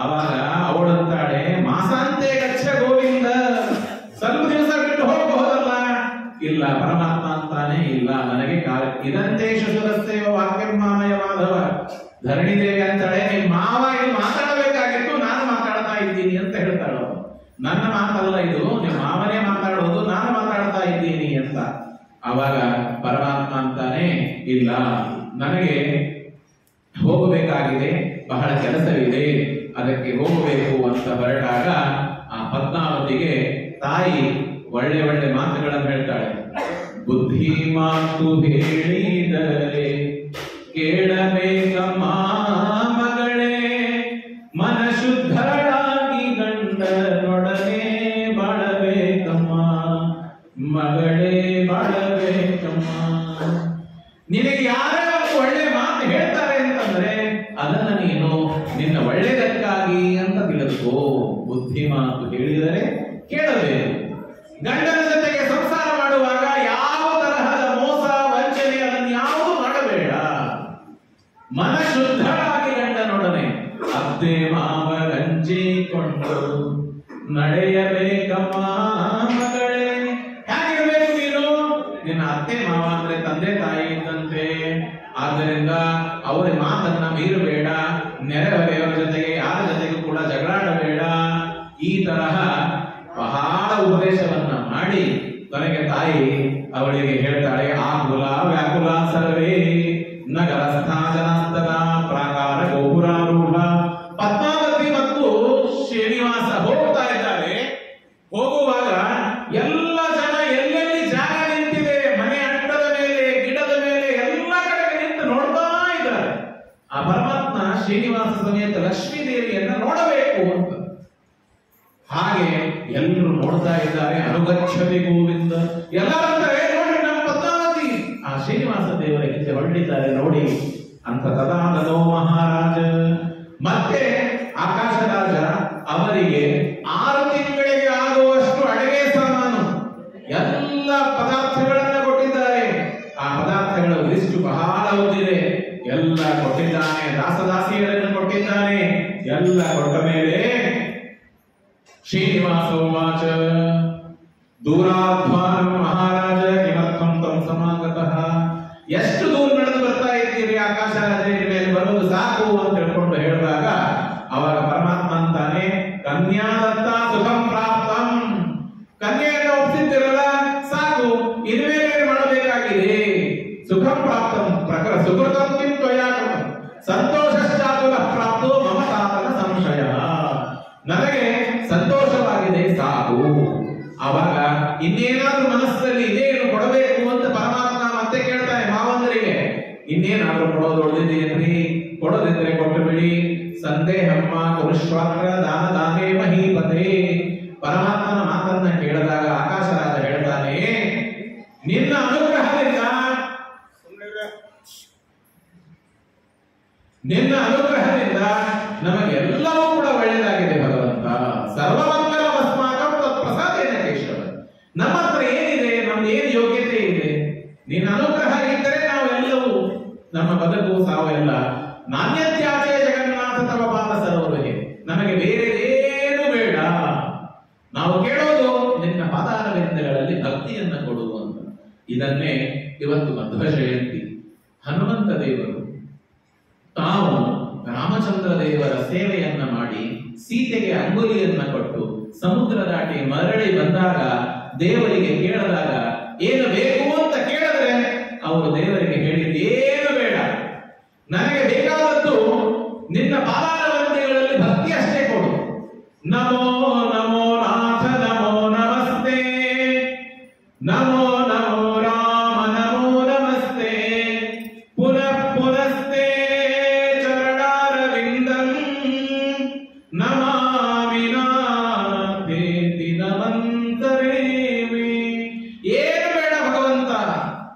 ಅವಾಗ ಅವಳಂತಾಳೆ, ಮಾಸಾಂತೆ ಗಚ್ಚ ಗೋವಿಂದ, ಸ್ವಲ್ಪ ದಿವಸ ಬಿಟ್ಟು ಹೋಗಬಹುದಲ್ಲ. ಇಲ್ಲ, ಪರಮಾತ್ಮ ಅಂತಾನೆ ಇಲ್ಲ, ನನಗೆ ಇದಂತೆ ಶುಶುರಸ್ಸೇವ ವಾಕ್ಯಂ ಮಾಮಯ ಮಾಧವ. ಧರಣಿ ದೇವಿ ಅಂತಾಳೆ, ನಿಮ್ಮ ಮಾವ ಇದು ಮಾತಾಡಬೇಕಾಗಿತ್ತು, ನಾನು ಮಾತಾಡ್ತಾ ಇದ್ದೀನಿ ಅಂತ ಹೇಳ್ತಾಳು. ನನ್ನ ಮಾತಲ್ಲ ಇದು, ನಿಮ್ಮ ಮಾವನೇ ಮಾತಾಡೋದು, ನಾನು ಮಾತಾಡ್ತಾ ಇದ್ದೀನಿ ಅಂತ. ಅವಾಗ ಪರಮಾತ್ಮ ಅಂತಾನೆ, ಇಲ್ಲ, ನನಗೆ ಹೋಗಬೇಕಾಗಿದೆ, ಬಹಳ ಕೆಲಸವಿದೆ, ಅದಕ್ಕೆ ಹೋಗಬೇಕು ಅಂತ ಹೊರಟಾಗ ಆ ಪದ್ಮಾವತಿಗೆ ತಾಯಿ ಒಳ್ಳೆ ಒಳ್ಳೆ ಮಾತುಗಳನ್ನು ಹೇಳ್ತಾಳೆ. ಬುದ್ಧಿ ಮಾತು ಹೇಳಿದರೆ ಕೇಳಬೇಕಮ್ಮ ಮಗಳೇ, ಮನ ಶುದ್ಧಳಾಗಿ ಗಂಡನೊಡನೆ ಬಾಳಬೇಕಮ್ಮ ಮಗಳೇ, ಬಾಳಬೇಕಮ್ಮ. ನಿನಗೆ ಯಾರೇ ಒಂದು ಒಳ್ಳೆ ಮಾತು ಹೇಳ್ತಾರೆ ಅಂತಂದ್ರೆ ಅದನ್ನ ನೀನು ನಿನ್ನ ಒಳ್ಳೆಯದಕ್ಕಾಗಿ ಅಂತ ತಿಳಿದುಕೋ. ಬುದ್ಧಿ ಮಾತು ಹೇಳಿದರೆ ಕೇಳಬೇಕು. ಗಂಡನ ಜೊತೆಗೆ ಸಂಸಾರ ಮಾಡುವಾಗ ಯಾವ ತರಹದ ಮೋಸ ವಂಚನೆ ಅದನ್ನು ಯಾವುದು ಮಾಡಬೇಡ. ಮನ ಶುದ್ಧವಾಗಿ ಗಂಡನೊಡನೆ ಅತ್ತೆ ಮಾವ ಗಂಜಿಕೊಂಡು ನಡೆಯಬೇಕಮ್ಮ ಮಗಳೇ. ಹೇಗಿರಬೇಕು ನೀನು? ನಿನ್ನ ಅತ್ತೆ ಮಾವ ಅಂದ್ರೆ ತಂದೆ ತಾಯಿ ಇದ್ದಂತೆ, ಆದ್ದರಿಂದ ಅವರ ಮಾತನ್ನ ಮೀರಬೇಡ, ನೆರೆಹೊರೆಯವರ ಜೊತೆಗೆ ಯಾರ ಜೊತೆಗೂ ಕೂಡ ಜಗಳಾಡಬೇಡ. ಈ ತರಹ ಬಹಳ ಉಪದೇಶವನ್ನ ಮಾಡಿ ಕೊನೆಗೆ ತಾಯಿ ಅವಳಿಗೆ ಹೇಳ್ತಾಳೆ, ಆಕುಲ ವ್ಯಾಕುಲ ಸರ್ವೇ ನಗರಸ್ಥಾ ಜನಾಂತನ ಪ್ರಾಕಾರ ಗೋಪುರಾರೂಢ. ಪದ್ಮಾವತಿ ಮತ್ತು ಶ್ರೀನಿವಾಸ ಹೋಗ್ತಾ ಇದ್ದಾರೆ. ಹೋಗುವಾಗ ಎಲ್ಲ ಜನ ಎಲ್ಲೆಲ್ಲಿ ಜಾಗ ನಿಂತಿದೆ, ಮನೆ ಅಡ್ಡದ ಮೇಲೆ, ಗಿಡದ ಮೇಲೆ, ಎಲ್ಲ ಕಡೆಗೆ ನಿಂತು ನೋಡ್ತಾ ಇದ್ದಾರೆ. ಆ ಪರಮಾತ್ಮ ಶ್ರೀನಿವಾಸ ಸಮೇತ ಲಕ್ಷ್ಮೀ ದೇವಿಯನ್ನ ನೋಡಬೇಕು ಅಂತ. ಹಾಗೆ ಎಲ್ಲರೂ ನೋಡ್ತಾ ಇದ್ದಾರೆ. ಅನುಗಚ್ಚತಿ ಗೋವಿಂದ, ಎಲ್ಲ ಬಂದರೆ ನೋಡಿ ನಮ್ಮ ಪದ್ಮಾವತಿ ಆ ಶ್ರೀನಿವಾಸ ದೇವರ ಹಿಂದೆ ಹೊರಟಿದ್ದಾರೆ ನೋಡಿ ಅಂತ. ತದಾನದೋ ಮಹಾರಾಜ, ಮತ್ತೆ ಆಕಾಶರಾಜ ಅವರಿಗೆ 6 ತಿಂಗಳಿಗೆ ಆಗುವಷ್ಟು ಅಡುಗೆ ಸಾಮಾನು ಎಲ್ಲ ಪದಾರ್ಥಗಳನ್ನ ಕೊಟ್ಟಿದ್ದಾರೆ. ಆ ಪದಾರ್ಥಗಳ ಲಿಸ್ಟ್ ಬಹಳ ಉದ್ದಿದೆ. ಎಲ್ಲ ಕೊಟ್ಟಿದ್ದಾನೆ, ದಾಸದಾಸಿಯರನ್ನು ಕೊಟ್ಟಿದ್ದಾನೆ. ಎಲ್ಲ ಕೊಟ್ಟ ಮೇಲೆ ಶ್ರೀನಿವಾಸೋವಾಚ ದೂರಾಧ್ವಾನ ಮಹಾರಾಜ ಕಿಮರ್ಥಂ ತಂ ಸಮಾಗತಃ. ಎಷ್ಟು ದೂರ ನಡೆದು ಬರ್ತಾ ಇದ್ದೀರಿ ಆಕಾಶ ರಾಜರ ಮೇಲೆ ಬರೋದು ಸಾಕು ಅಂತ ಹೇಳ್ಕೊಂಡು ಹೇಳಿದಾಗ ಅವಾಗ ಪರಮಾತ್ಮ ಅಂತಾನೆ, ಕನ್ಯಾದತ್ತ ಸುಖಂ ಪ್ರಾಪ್ತಂ. ಕನ್ಯೆಯನ್ನು ಒಪ್ಪಿಸಿದ್ದಿರಲ್ಲ, ಸಾಕು, ಇನ್ಮೇಲೆ ಮಾಡಬೇಕಾಗಿದೆ. ಸುಖಂ ಪ್ರಾಪ್ತಂ ಪ್ರಕರ ಸುಕೃತಂ ಕಿಂ ತ್ವಯಾಕಂ ಸಂತೋಷಶ್ಚಾತುಲ ಪ್ರಾಪ್ತೋ ಮಮ ಸಾಧನ ಸಂಶಯ. ನನಗೆ ಸಂತೋಷವಾಗಿದೆ, ಸಾಕು. ಆವಾಗ ಇನ್ನೇನಾದ್ರೂ ಮನಸ್ಸಲ್ಲಿ ಇದೇನು ಕೊಡಬೇಕು ಅಂತ ಪರಮಾತ್ಮ ಮತ್ತೆ ಕೇಳ್ತಾನೆ ಮಾವಂದರಿಗೆ. ಇನ್ನೇನಾದ್ರೂ ಕೊಡೋದು ಉಳಿದಿದ್ದೇನ್ರಿ? ಕೊಡೋದಿದ್ರೆ ಕೊಟ್ಟು ಬಿಡಿ. ಸಂದೇಹಮ್ಮ ಕುರುಶ್ವಾಕ್ರ ದಾನ ದಾನೇ ಮಹೀಪತೆ. ಪರಮಾತ್ಮನ ಮಾತನ್ನ ಕೇಳಿದಾಗ ಆಕಾಶರಾಜ ಹೇಳ್ತಾನೆ, ನಿನ್ನ ಅನುಗ್ರಹದಿಂದ ನಮಗೆಲ್ಲವೂ ಕೂಡ ಒಳ್ಳೆಯದಾಗಿದೆ ಭಗವಂತ. ಸರ್ವಮಂಗಲ ಅಸ್ಮಾಕಂ ತತ್ಪ್ರಸಾದೇನ ಕೇಶವ. ನಮ್ಮ ಹತ್ರ ಏನಿದೆ, ನಮ್ದು ಏನು ಯೋಗ್ಯತೆ ಇದೆ, ನಿನ್ನ ಅನುಗ್ರಹ ಇದ್ದರೆ ನಾವೆಲ್ಲವೂ, ನಮ್ಮ ಬದುಕು ಸಾವೆಲ್ಲ. ನಾಣ್ಯತ್ಯಾಚೆ ಜಗನ್ನಾಥ ತವ ಪಾದ ಸರೋವರೆ. ನಮಗೆ ಬೇರೆದೇನು ಬೇಡ. ನಾವು ಕೇಳೋದು ನಿನ್ನ ಪಾದಾರವಿಂದಗಳಲ್ಲಿ ಭಕ್ತಿಯನ್ನ ಕೊಡುವ ಅಂತ. ಇದನ್ನೇ ಇವತ್ತು ಮಧ್ವ ಜಯಂತಿ. ಹನುಮಂತ ದೇವರು ತಾವು ರಾಮಚಂದ್ರ ದೇವರ ಸೇವೆಯನ್ನ ಮಾಡಿ ಸೀತೆಗೆ ಅಂಗುಲಿಯನ್ನ ಕೊಟ್ಟು ಸಮುದ್ರ ದಾಟಿ ಮರಳಿ ಬಂದಾಗ ದೇವರಿಗೆ ಕೇಳಿದಾಗ ಏನು ಬೇಕು ಅಂತ ಕೇಳಿದ್ರೆ ಅವರು ದೇವರಿಗೆ ಹೇಳಿದ್ದು ಏನು ಬೇಡ, ನನಗೆ ಬೇಕಾದದ್ದು ನಿನ್ನ ಪಾದಾರವಿಂದಗಳಲ್ಲಿ ಭಕ್ತಿ ಅಷ್ಟೇ ಕೊಡು. ನಮೋ ನಮೋ ನಾಥ ನಮೋ ನಮಸ್ತೆ, ನಮೋ ನಮೋ ರಾಮ ನಮೋ ನಮಸ್ತೆ, ಪುನಃ ಪುನಸ್ತೆ ಚರಣಾರವಿಂದಂ ನಮಾಮಿ ನಾಥೇತಿ ನಮಂತರೇಮಿ. ಏನು ಬೇಡ ಭಗವಂತ,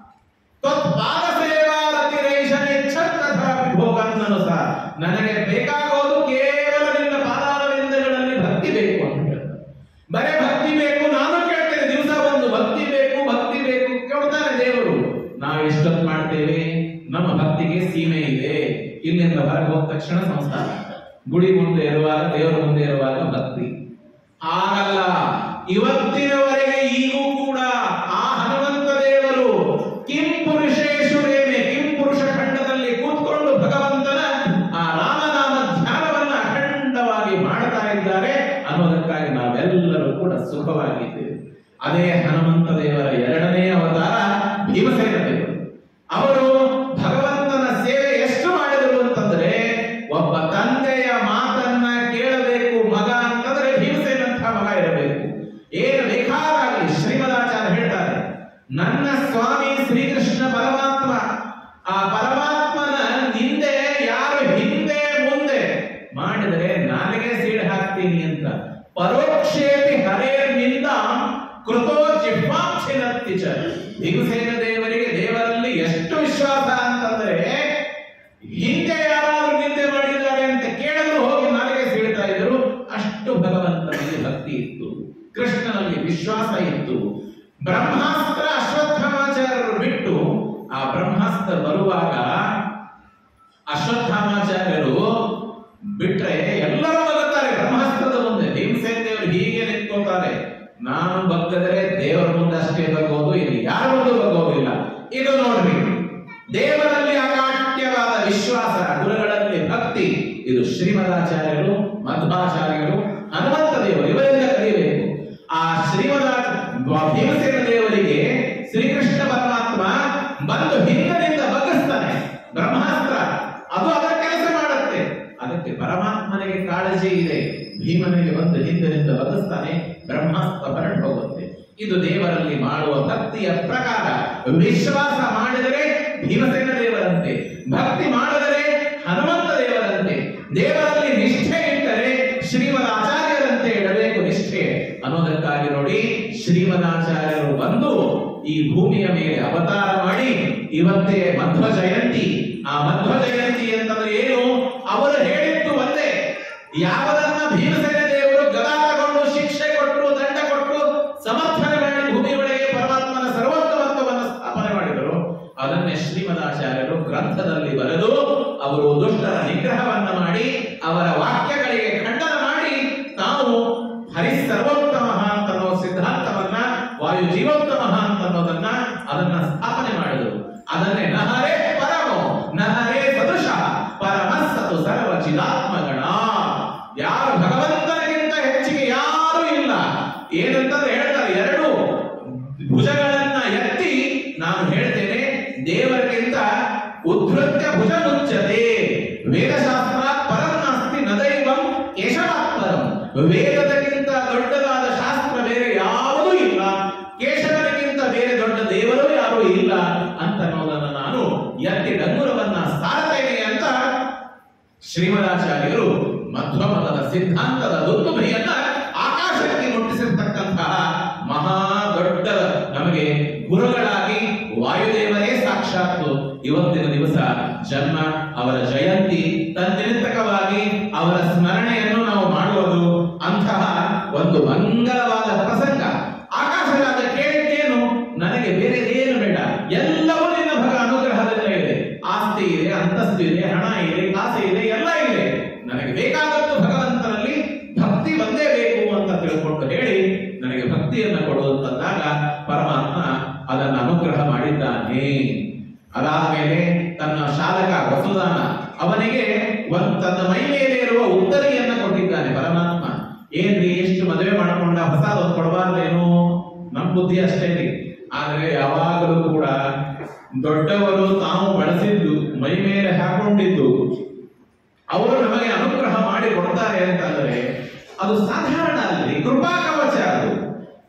ತ್ವತ್ಪಾದ ಸೇವಾರತಿರೇಶನೆಚ್ಛತ್ತಥಾಪಿ ಭೋಗನ್ನನುಸ. ನನಗೆ ಬೇಕಾಗೋದು ಕೇವಲ ನಿನ್ನ ಪಾದಾರವಿಂದಗಳಲ್ಲಿ ಭಕ್ತಿ ಬೇಕು ಅಂತ ಹೇಳ್ತಾರೆ. ಬರೇ ಭಕ್ತಿ ಬೇಕು, ನಾನು ಕೇಳ್ತೇನೆ ದಿವಸ ಒಂದು ಭಕ್ತಿ ಬೇಕು ಭಕ್ತಿ ಬೇಕು ಕೇಳ್ತಾನೆ ದೇವರು. ನಾವು ಎಷ್ಟೊತ್ತು ಮಾಡ್ತೇವೆ? ನಮ್ಮ ಭಕ್ತಿಗೆ ಸೀಮೆ ಇದೆ. ಇಲ್ಲಿಂದ ಹೊರಗೆ ಹೋದ ತಕ್ಷಣ ಸಂಸಾರ, ಗುಡಿ ಮುಂದೆ ಇರುವಾಗ ದೇವರ ಮುಂದೆ ಇರುವಾಗ ಭಕ್ತಿ ಆಗಲ್ಲ. ಇವತ್ತಿನವರೆಗೆ ಈಗೂ ಕೂಡ ಆ ಹನುಮಂತ ದೇವರು ಕಿಂ ಪುರುಷೇಶು ರೇಮೆ, ಕಿಂ ಪುರುಷ ಖಂಡದಲ್ಲಿ ಕೂತ್ಕೊಂಡು ಭಗವಂತನ ಆ ರಾಮನಾಮ ಧ್ಯಾನವನ್ನ ಅಖಂಡವಾಗಿ ಮಾಡ್ತಾ ಇದ್ದಾರೆ ಅನ್ನೋದಕ್ಕಾಗಿ ನಾವೆಲ್ಲರೂ ಕೂಡ ಸುಖವಾಗಿದ್ದೇವೆ. ಅದೇ ಹನುಮಂತ ದೇವರ 2ನೇ ಅವತಾರ ಭೀಮಸೇನ ದೇವರು. ಅವರು ಭಗವಂತನ ಸೇವೆ ಎಷ್ಟು ಮಾಡಿದರು ಅಂತಂದ್ರೆ, ಒಬ್ಬ ತಂದೆಯ ಮಾತನ್ನ ಕೇಳಬೇಕು ಮಗ ಅಂತಂದ್ರೆ ಭೀಮಸೇನಂಥ ಮಗ ಇರಬೇಕು. ಏನು ಬೇಕಾಗಲಿ. ಶ್ರೀಮದಾಚಾರ್ಯ ಹೇಳ್ತಾರೆ, ನನ್ನ ಸ್ವಾಮಿ ಶ್ರೀಕೃಷ್ಣ ಪರಮಾತ್ಮ, ಆ ಪರಮಾತ್ಮನ ನಿಂದೆ ಯಾರು ಹಿಂದೆ ಮುಂದೆ ಮಾಡಿದರೆ ನನಗೆ ಸೀಳು ಹಾಕ್ತೀನಿ ಅಂತ. ಪರೋಕ್ಷೇಪಿ ಹರೇರ್ನಿಂದ ಕೃತೋ ಜಿಹ್ವಾಕ್ಷಿನತ್ತಿ ಚ. ಭೀಮಸೇನ ದೇವರಿಗೆ ದೇವರಲ್ಲಿ ಎಷ್ಟು ವಿಶ್ವಾಸ ಅಂತಂದ್ರೆ, ಹಿಂದೆ ಯಾರಾದ್ರೂ ನಿಂದೆ ಮಾಡಿದ್ದಾರೆ ಅಂತ ಕೇಳಲು ಹೋಗಿ ನಾಲಿಗೆ ಸೀಳ್ತಾ ಇದ್ರು. ಅಷ್ಟು ಭಗವಂತನಲ್ಲಿ ಭಕ್ತಿ ಇತ್ತು, ಕೃಷ್ಣನಲ್ಲಿ ವಿಶ್ವಾಸ ಇತ್ತು. ಬ್ರಹ್ಮಾಸ್ತ್ರ ಅಶ್ವತ್ಥಾಮಾಚಾರ್ಯರು ಬಿಟ್ಟು ಆ ಬ್ರಹ್ಮಾಸ್ತ್ರ ಬರುವಾಗ ಅಶ್ವತ್ಥಾಮಾಚಾರ್ಯರು ಬಿಟ್ರೆ ಎಲ್ಲರೂ ಬಗ್ಗುತ್ತಾರೆ ಬ್ರಹ್ಮಾಸ್ತ್ರದ ಮುಂದೆ. ಭೀಮಸೇನ ದೇವರು ಹೀಗೆ ನಿಂತ್ಕೋತಾರೆ, ನಾನು ಬಗ್ಗದರೆ ದೇವರ ಮುಂದೆ ಅಷ್ಟೇ ಬಗ್ಗೋದು, ಇಲ್ಲಿ ಯಾರ ಮುಂದೆ ಬಗ್ಗೋದಿಲ್ಲ. ಇದು ನೋಡ್ರಿ, ದೇವರಲ್ಲಿ ಅಕಾಟ್ಯವಾದ ವಿಶ್ವಾಸ, ಗುರುಗಳಲ್ಲಿ ಭಕ್ತಿ. ಇದು ಶ್ರೀಮದಾಚಾರ್ಯರು, ಮಧ್ವಾಚಾರ್ಯರು, ಹನುಮಂತ ದೇವರು ಇವರಿಂದ ಕಲಿಯಬೇಕು. ಆ ಭೀಮಸೇನ ದೇವರಿಗೆ ಶ್ರೀಕೃಷ್ಣ ಪರಮಾತ್ಮ ಬಂದು ಹಿಂದಿನಿಂದ ಬಗ್ಗಿಸ್ತಾನೆ ಬ್ರಹ್ಮಾಸ್ತ್ರ. ಅದು ಅದರ ಕೆಲಸ ಮಾಡುತ್ತೆ. ಅದಕ್ಕೆ ಪರಮಾತ್ಮನಿಗೆ ಕಾಳಜಿ ಇದೆ. ಭೀಮನಿಗೆ ಬಂದು ಹಿಂದಿನಿಂದ ಬಗ್ಗಿಸ್ತಾನೆ, ಬ್ರಹ್ಮಾಸ್ತ್ರ ಹೊರಟು ಹೋಗುತ್ತೆ. ಇದು ದೇವರಲ್ಲಿ ಮಾಡುವ ಭಕ್ತಿಯ ಪ್ರಕಾರ. ವಿಶ್ವಾಸ ಮಾಡಿದರೆ ಭೀಮಸೇನ ದೇವರಂತೆ, ಭಕ್ತಿ ಮಾಡಿದರೆ ಹನುಮಂತ ದೇವರಂತೆ, ದೇವರಲ್ಲಿ ನಿಷ್ಠೆ ಇಟ್ಟರೆ ಶ್ರೀಮದಾಚಾರ್ಯರಂತೆ ಇಡಬೇಕು ನಿಷ್ಠೆ ಅನ್ನೋದಕ್ಕಾಗಿ ನೋಡಿ, ಶ್ರೀಮದಾಚಾರ್ಯರು ಬಂದು ಈ ಭೂಮಿಯ ಮೇಲೆ ಅವತಾರ ಮಾಡಿ ಇವತ್ತೇ ಮಧ್ವ ಜಯಂತಿ. ಆ ಮಧ್ವ ಜಯಂತಿ ಅಂತಂದ್ರೆ ಏನು? ಅವರು ಹೇಳಿದ್ದು ಒಂದೇ, ಯಾವದನ್ನ ಭೀಮಸೇನ ದೇವರು ಹರಿ ಸರ್ವೋತ್ತಮ ಅಂತ ಅನ್ನೋ ಸಿದ್ಧಾಂತವನ್ನ, ವಾಯು ಜೀವೋತ್ತಮ ಅಂತ ಅನ್ನೋದನ್ನ ಅದನ್ನ ಸ್ಥಾಪನೆ ಮಾಡಿದರು. ಅದನ್ನೇ ನಹರೇ ಪರಮೋ ನಹರೇ ಸದೃಶ ಪರಮಸ್ಸತು ಸರ್ವ ಚಿದಾತ್ಮಗಣ. ಯಾರು ಭಗವಂತನಿಗಿಂತ ಹೆಚ್ಚಿಗೆ ಯಾರು ಇಲ್ಲ. ಏನಂತಂದ್ರೆ ಹೇಳ್ತಾರೆ, ಎರಡು ಭುಜಗಳನ್ನ ಎತ್ತಿ ನಾನು ಹೇಳ್ತೇನೆ, ದೇವರಿಗಿಂತ ಉದ್ಧತ್ಯ ಭುಜ ಮುಚ್ಚತೆ. ವೇದಶಾಸ್ತ್ರ ಪರಂ ನಾಸ್ತಿ ನದೈವಂ ಕೇಶವಾತ್ಮರಂ. ವೇದದಕ್ಕಿಂತ ದೊಡ್ಡದಾದ ಶಾಸ್ತ್ರ ಬೇರೆ ಯಾವುದೂ ಇಲ್ಲ, ಕೇಶವನಿಗಿಂತ ಬೇರೆ ದೊಡ್ಡ ದೇವರು ಯಾರೂ ಇಲ್ಲ ಅಂತ ಅನ್ನೋದನ್ನು ನಾನು ಎತ್ತಿ ಡಂಗುರವನ್ನ ಸಾರ್ತೇನೆ ಅಂತ ಶ್ರೀಮದಾಚಾರ್ಯರು ಮಧ್ವಮತದ ಸಿದ್ಧಾಂತದ ದುರ್ದುಮೆಯನ್ನ ಆಕಾಶಕ್ಕೆ ಮುಟ್ಟಿಸಿರ್ತಕ್ಕಂತಹ ಮಹಾ ದೊಡ್ಡ ನಮಗೆ ಗುರುಗಳಾಗಿ ವಾಯುದೇವರೇ ಸಾಕ್ಷಾತ್ ಇವತ್ತಿನ ದಿವಸ ಜನ್ಮ, ಅವರ ಜಯಂತಿ ತನ್ನಿಮಿತ್ತಕವಾಗಿ ಅವರ ಸ್ಮರಣೆಯನ್ನು ನಾವು ಮಾಡುವುದು. ಅಂತಹ ಒಂದು ಮಂಗಲವಾದ ಪ್ರಸಂಗ. ಆಕಾಶರಾಜ ಕೇಳಿದ್ದೇನು, ನನಗೆ ಬೇರೆ ಏನು ಬೇಡ, ಎಲ್ಲವೂ ನಿನ್ನ ಭಗ ಅನುಗ್ರಹದಿಂದ ಇದೆ. ಆಸ್ತಿ ಇದೆ, ಅಂತಸ್ತು ಇದೆ, ಹಣ ಇದೆ, ಕಾಸೆ ಇದೆ, ಎಲ್ಲ ಇದೆ. ನನಗೆ ಬೇಕಾದದ್ದು ಭಗವಂತನಲ್ಲಿ ಭಕ್ತಿ ಬಂದೇ ಬೇಕು ಅಂತ ತಿಳ್ಕೊಂಡು ಹೇಳಿ ನನಗೆ ಭಕ್ತಿಯನ್ನು ಕೊಡುವಂತಂದಾಗ ಪರಮಾತ್ಮ ಅದನ್ನು ಅನುಗ್ರಹ ಮಾಡಿದ್ದಾನೆ. ಅದಾದ್ಮೇಲೆ ತನ್ನ ಶಾಲಕ ವಸುದಾನ ಅವನಿಗೆ ತನ್ನ ಮೈ ಮೇಲೆ ಇರುವ ಉತ್ತರಿಯನ್ನ ಕೊಟ್ಟಿದ್ದಾನೆ ಪರಮಾತ್ಮ. ಏನ್ರಿ ಎಷ್ಟು ಮದುವೆ ಮಾಡ್ಕೊಂಡ ಹೊಸದೊಂದು ಕೊಡಬಾರ್ದೇನು, ನಮ್ ಬುದ್ಧಿ ಅಷ್ಟೇ ರೀ. ಆದ್ರೆ ಯಾವಾಗಲೂ ಕೂಡ ದೊಡ್ಡವರು ತಾವು ಬಳಸಿದ್ದು ಮೈ ಮೇಲೆ ಹಾಕೊಂಡಿದ್ದು ಅವರು ನಮಗೆ ಅನುಗ್ರಹ ಮಾಡಿ ಕೊಡ್ತಾರೆ ಅಂತಂದ್ರೆ ಅದು ಸಾಧಾರಣ ಅಲ್ರಿ, ಕೃಪಾ ಕವಚ. ಅದು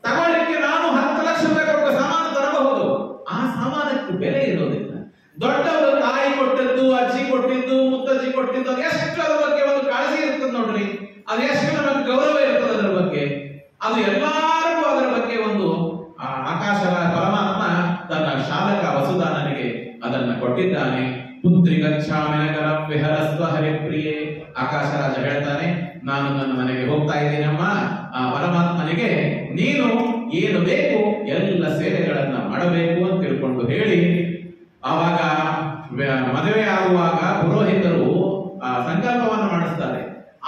ತಗೊಳ್ಳಿಕ್ಕೆ ನಾನು 10 ಲಕ್ಷ ರೂಪಾಯಿ ಕೊಟ್ಟು ಸಾಮಾನು ತರಬಹುದು, ಆ ಸಾಮಾನಕ್ಕೆ ಬೆಲೆ ಇರೋದಿಲ್ಲ. ದೊಡ್ಡವರು ತಾಯಿ ಕೊಟ್ಟದ್ದು, ಅಜ್ಜಿ ಕೊಟ್ಟಿದ್ದು, ಮುತ್ತಜ್ಜಿ ಕೊಟ್ಟಿದ್ದು, ಅದು ಎಷ್ಟು ಅದ್ರ ಬಗ್ಗೆ ಒಂದು ಕಾಳಜಿ ಇರ್ತದೆ ನೋಡ್ರಿ, ಅದು ಎಷ್ಟು ನಮಗೆ ಗೌರವ ಇರ್ತದೆ ಅದರ ಬಗ್ಗೆ. ಅದು ಎಲ್ಲರಿಗೂ ಅದರ ಬಗ್ಗೆ ಒಂದು ಆಕಾಶದ ಪರಮಾತ್ಮ ತನ್ನ ಶಾಲಕ ವಸುದಾನನಿಗೆ ಅದನ್ನ ಕೊಟ್ಟಿದ್ದಾನೆ. ಪುತ್ರಿ ಗಚ್ಛಾಮಿನಗರಂ ವಿಹರಸ್ವ ಹರಿಪ್ರಿಯೆ. ಆಕಾಶರಾಜ ಹೇಳ್ತಾನೆ, ನಾನು ನನ್ನ ಮನೆಗೆ ಹೋಗ್ತಾ ಇದ್ದೀನಮ್ಮ. ಆ ಪರಮಾತ್ಮನಿಗೆ ನೀನು ಏನು ಬೇಕು ಎಲ್ಲ ಸೇವೆಗಳನ್ನ ಮಾಡಬೇಕು ಅಂತ ತಿಳ್ಕೊಂಡು ಹೇಳಿ, ಆವಾಗ ಮದುವೆ ಆಗುವಾಗ ಪುರೋಹಿತರು ಸಂಕಲ್ಪವನ್ನು ಮಾಡಿಸ್ತಾರೆ.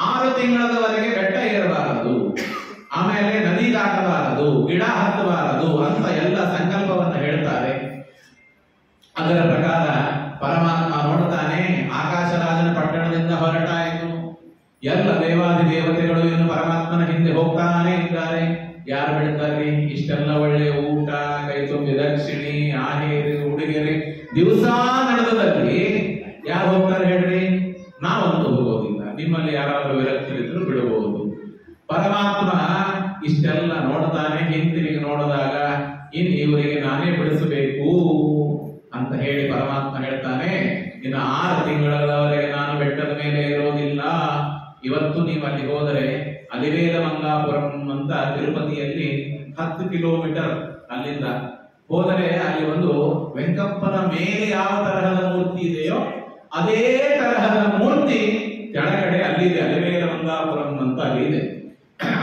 6 ತಿಂಗಳವರೆಗೆ ಬೆಟ್ಟ ಏರಬಾರದು, ಆಮೇಲೆ ನದಿ ದಾಟಬಾರದು, ಗಿಡ ಹತ್ತಬಾರದು ಅಂತ ಎಲ್ಲ ಸಂಕಲ್ಪವನ್ನು ಹೇಳ್ತಾರೆ. ಅದರ ಪ್ರಕಾರ ಪರಮಾತ್ಮ ನೋಡ್ತಾನೆ, ಆಕಾಶರಾಜನ ಪಟ್ಟಣದಿಂದ ಹೊರಟಾಯಿತು. ಎಲ್ಲ ದೇವಾದಿ ದೇವತೆಗಳು ಇನ್ನು ಪರಮಾತ್ಮನ ಹಿಂದೆ ಹೋಗ್ತಾನೆ ಇದ್ದಾರೆ. ಯಾರು ಬಿಡ್ತಾರೆ? ಇಷ್ಟೆಲ್ಲ ಒಳ್ಳೆಯ ಊಟ, ಕೈ ತುಂಬಿ ದಕ್ಷಿಣಿ, ಆಹೇರಿ, ಉಡುಗೆರೆ ದಿವಸ ನಡೆದಲ್ಲಿ ಯಾರು ಹೋಗ್ತಾರೆ ಹೇಳ್ರಿ? ನಾವಂತೂ ಹೋಗೋದಿಲ್ಲ. ನಿಮ್ಮಲ್ಲಿ ಯಾರಾದ್ರೂ ವಿರಕ್ತರಿದ್ರು ಬಿಡಬಹುದು. ಪರಮಾತ್ಮ ಇಷ್ಟೆಲ್ಲ ನೋಡ್ತಾನೆ. ಹಿಂತಿರುಗಿ ನೋಡಿದಾಗ ಇನ್ನು ಇವರಿಗೆ ನಾನೇ ಬಿಡಿಸಬೇಕು ಅಂತ ಹೇಳಿ ಪರಮಾತ್ಮ ಹೇಳ್ತಾನೆ, ಇನ್ನು 6 ತಿಂಗಳವರೆಗೆ ನಾನು ಬೆಟ್ಟದ ಮೇಲೆ ಇರೋದಿಲ್ಲ. ಇವತ್ತು ನೀವು ಅಲ್ಲಿ ಹೋದರೆ ಅಲಿವೇಲ ಮಂಗಾಪುರಂ ಅಂತ ತಿರುಪತಿಯಲ್ಲಿ 10 ಕಿಲೋಮೀಟರ್ ಅಲ್ಲಿಂದ ಹೋದರೆ ಅಲ್ಲಿ ಒಂದು ವೆಂಕಪ್ಪನ ಮೇಲೆ ಯಾವ ತರಹದ ಮೂರ್ತಿ ಇದೆಯೋ ಅದೇ ತರಹದ ಮೂರ್ತಿ ಕೆಳಗಡೆ ಅಲ್ಲಿದೆ. ಅಲಿವೇಲ ಮಂಗಾಪುರಂ ಅಂತ ಅಲ್ಲಿ ಇದೆ.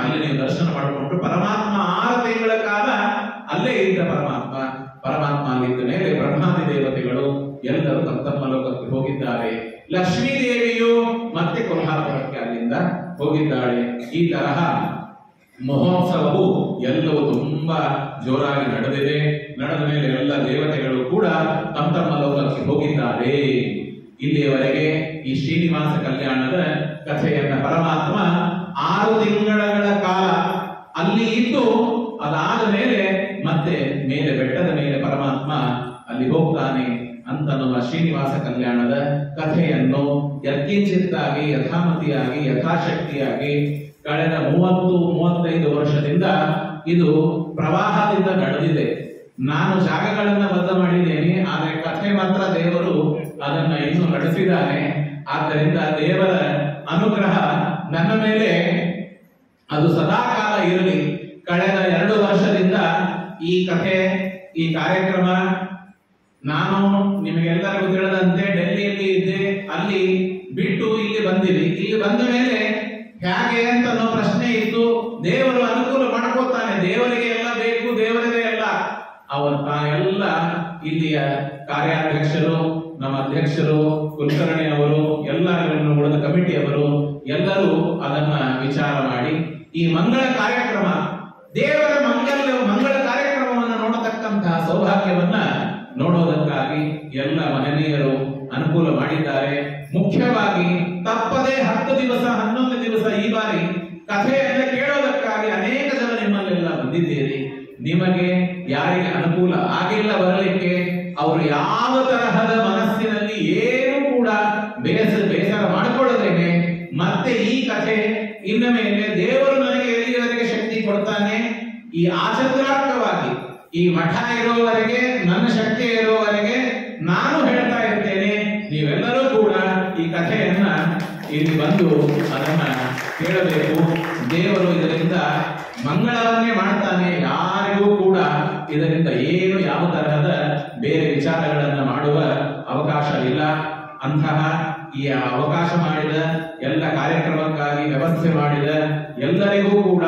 ಅಲ್ಲಿ ನೀವು ದರ್ಶನ ಮಾಡಿಕೊಂಡು ಪರಮಾತ್ಮ 6 ತಿಂಗಳ ಕಾಲ ಅಲ್ಲೇ ಇದ್ದ ಪರಮಾತ್ಮ ಅಲ್ಲಿದ್ದ ಮೇಲೆ ಬ್ರಹ್ಮಾದಿ ದೇವತೆಗಳು ಎಲ್ಲರೂ ತಮ್ಮ ಲೋಕಕ್ಕೆ ಹೋಗಿದ್ದಾರೆ. ಲಕ್ಷ್ಮೀ ದೇವಿಯು ಮತ್ತೆ ಕೊಲ್ಹಾಪುರಕ್ಕೆ ಅಲ್ಲಿಂದ ಹೋಗಿದ್ದಾಳೆ. ಈ ತರಹ ಮಹೋತ್ಸವವು ಎಲ್ಲವೂ ತುಂಬಾ ಜೋರಾಗಿ ನಡೆದಿದೆ. ನಡೆದ ಮೇಲೆ ಎಲ್ಲ ದೇವತೆಗಳು ಕೂಡ ತಮ್ಮ ಲೋಕಕ್ಕೆ ಹೋಗಿದ್ದಾರೆ. ಇಲ್ಲಿಯವರೆಗೆ ಈ ಶ್ರೀನಿವಾಸ ಕಲ್ಯಾಣದ ಕಥೆಯನ್ನ ಪರಮಾತ್ಮ 6 ತಿಂಗಳ ಕಾಲ ಅಲ್ಲಿ ಇದ್ದು ಅದಾದ ಮೇಲೆ ಮತ್ತೆ ಮೇಲೆ ಬೆಟ್ಟದ ಮೇಲೆ ಪರಮಾತ್ಮ ಅಲ್ಲಿ ಹೋಗ್ತಾನೆ ಅಂತನ್ನುವ ಶ್ರೀನಿವಾಸ ಕಲ್ಯಾಣದ ಕಥೆಯನ್ನು ಯತ್ಕಿಂಚಿತ್ತಾಗಿ, ಯಥಾಮತಿಯಾಗಿ, ಯಥಾಶಕ್ತಿಯಾಗಿ ಕಳೆದ 30-35 ವರ್ಷದಿಂದ ಇದು ಪ್ರವಾಹದಿಂದ ನಡೆದಿದೆ. ನಾನು ಜಾಗಗಳನ್ನ ಬದ್ಧ ಮಾಡಿದ್ದೇನೆ, ಆದರೆ ಕಥೆ ಮಾತ್ರ ದೇವರು ಅದನ್ನ ಇನ್ನೂ ನಡೆಸಿದ್ದಾನೆ. ಆದ್ದರಿಂದ ದೇವರ ಅನುಗ್ರಹ ನನ್ನ ಮೇಲೆ ಅದು ಸದಾಕಾಲ ಇರಲಿ. ಕಳೆದ 2 ವರ್ಷದಿಂದ ಈ ಕಥೆ, ಈ ಕಾರ್ಯಕ್ರಮ ನಾನು ನಿಮಗೆಲ್ಲರಿಗೂ ತಿಳಿದಂತೆ ಡೆಲ್ಲಿಯಲ್ಲಿ ಇದ್ದೆ. ಅಲ್ಲಿ ಬಿಟ್ಟು ಇಲ್ಲಿ ಬಂದಿವಿ. ಇಲ್ಲಿ ಬಂದ ಮೇಲೆ ಹೇಗೆ ಅಂತ ಅನ್ನೋ ಪ್ರಶ್ನೆ ಇತ್ತು. ದೇವರು ಅನುಕೂಲ ಮಾಡ್ಕೋತಾನೆ. ದೇವರಿಗೆ ಎಲ್ಲ ಬೇಕು, ದೇವರಿಗೆ ಎಲ್ಲ. ಎಲ್ಲ ಇಲ್ಲಿಯ ಕಾರ್ಯಾಧ್ಯಕ್ಷರು, ನಮ್ಮ ಅಧ್ಯಕ್ಷರು, ಕುಲಕರ್ಣಿ ಅವರು, ಎಲ್ಲ ಉಳಿದ ಕಮಿಟಿಯವರು ಎಲ್ಲರೂ ಅದನ್ನ ವಿಚಾರ ಮಾಡಿ ಈ ಮಂಗಳ ಕಾರ್ಯಕ್ರಮ, ದೇವರ ಮಂಗಳ ಕಾರ್ಯಕ್ರಮವನ್ನು ನೋಡತಕ್ಕಂತಹ ಸೌಭಾಗ್ಯವನ್ನ ನೋಡೋದಕ್ಕಾಗಿ ಎಲ್ಲ ಮಹನೀಯರು ಅನುಕೂಲ ಮಾಡಿದ್ದಾರೆ. ಮುಖ್ಯವಾಗಿ ತಪ್ಪದೇ 10 ದಿವಸ 11 ದಿವಸ ಈ ಬಾರಿ ಕಥೆಯನ್ನು ಕೇಳೋದಕ್ಕಾಗಿ ಅನೇಕ ಜನ ನಿಮ್ಮಲ್ಲೆಲ್ಲ ಬಂದಿದ್ದೀರಿ. ನಿಮಗೆ ಯಾರಿಗೆ ಅನುಕೂಲ ಆಗಿಲ್ಲ ಬರಲಿಕ್ಕೆ, ಅವರು ಯಾವ ತರಹದ ಮನಸ್ಸಿನಲ್ಲಿ ಏನು ಕೂಡ ಬೇಸರ ಮಾಡಿಕೊಳ್ಳದೇನೆ ಮತ್ತೆ ಈ ಕಥೆ ಇನ್ನ ಮೇಲೆ ದೇವರು ನನಗೆ ಎಲ್ಲಿಯವರೆಗೆ ಶಕ್ತಿ ಕೊಡ್ತಾನೆ, ಈ ಆಚಂದ್ರಾತ್ಮಕವಾಗಿ ಈ ಮಠ ಇರುವವರೆಗೆ, ನನ್ನ ಶಕ್ತಿ ಇರುವವರೆಗೆ ನಾನು ಹೇಳ್ತಾ ಇರ್ತೇನೆ. ನೀವೆಲ್ಲರೂ ಕೂಡ ಈ ಕಥೆಯನ್ನ ಇಲ್ಲಿ ಬಂದು ಅದನ್ನ ಕೇಳಬೇಕು. ದೇವರು ಇದರಿಂದ ಮಂಗಳವನ್ನೇ ಮಾಡ್ತಾನೆ. ಯಾರಿಗೂ ಕೂಡ ಇದರಿಂದ ಏನು ಯಾವ ತರಹದ ಬೇರೆ ವಿಚಾರಗಳನ್ನ ಮಾಡುವ ಅವಕಾಶವಿಲ್ಲ. ಅಂತಹ ಈ ಅವಕಾಶ ಮಾಡಿದ ಎಲ್ಲ ಕಾರ್ಯಕ್ರಮಕ್ಕಾಗಿ ವ್ಯವಸ್ಥೆ ಮಾಡಿದ ಎಲ್ಲರಿಗೂ ಕೂಡ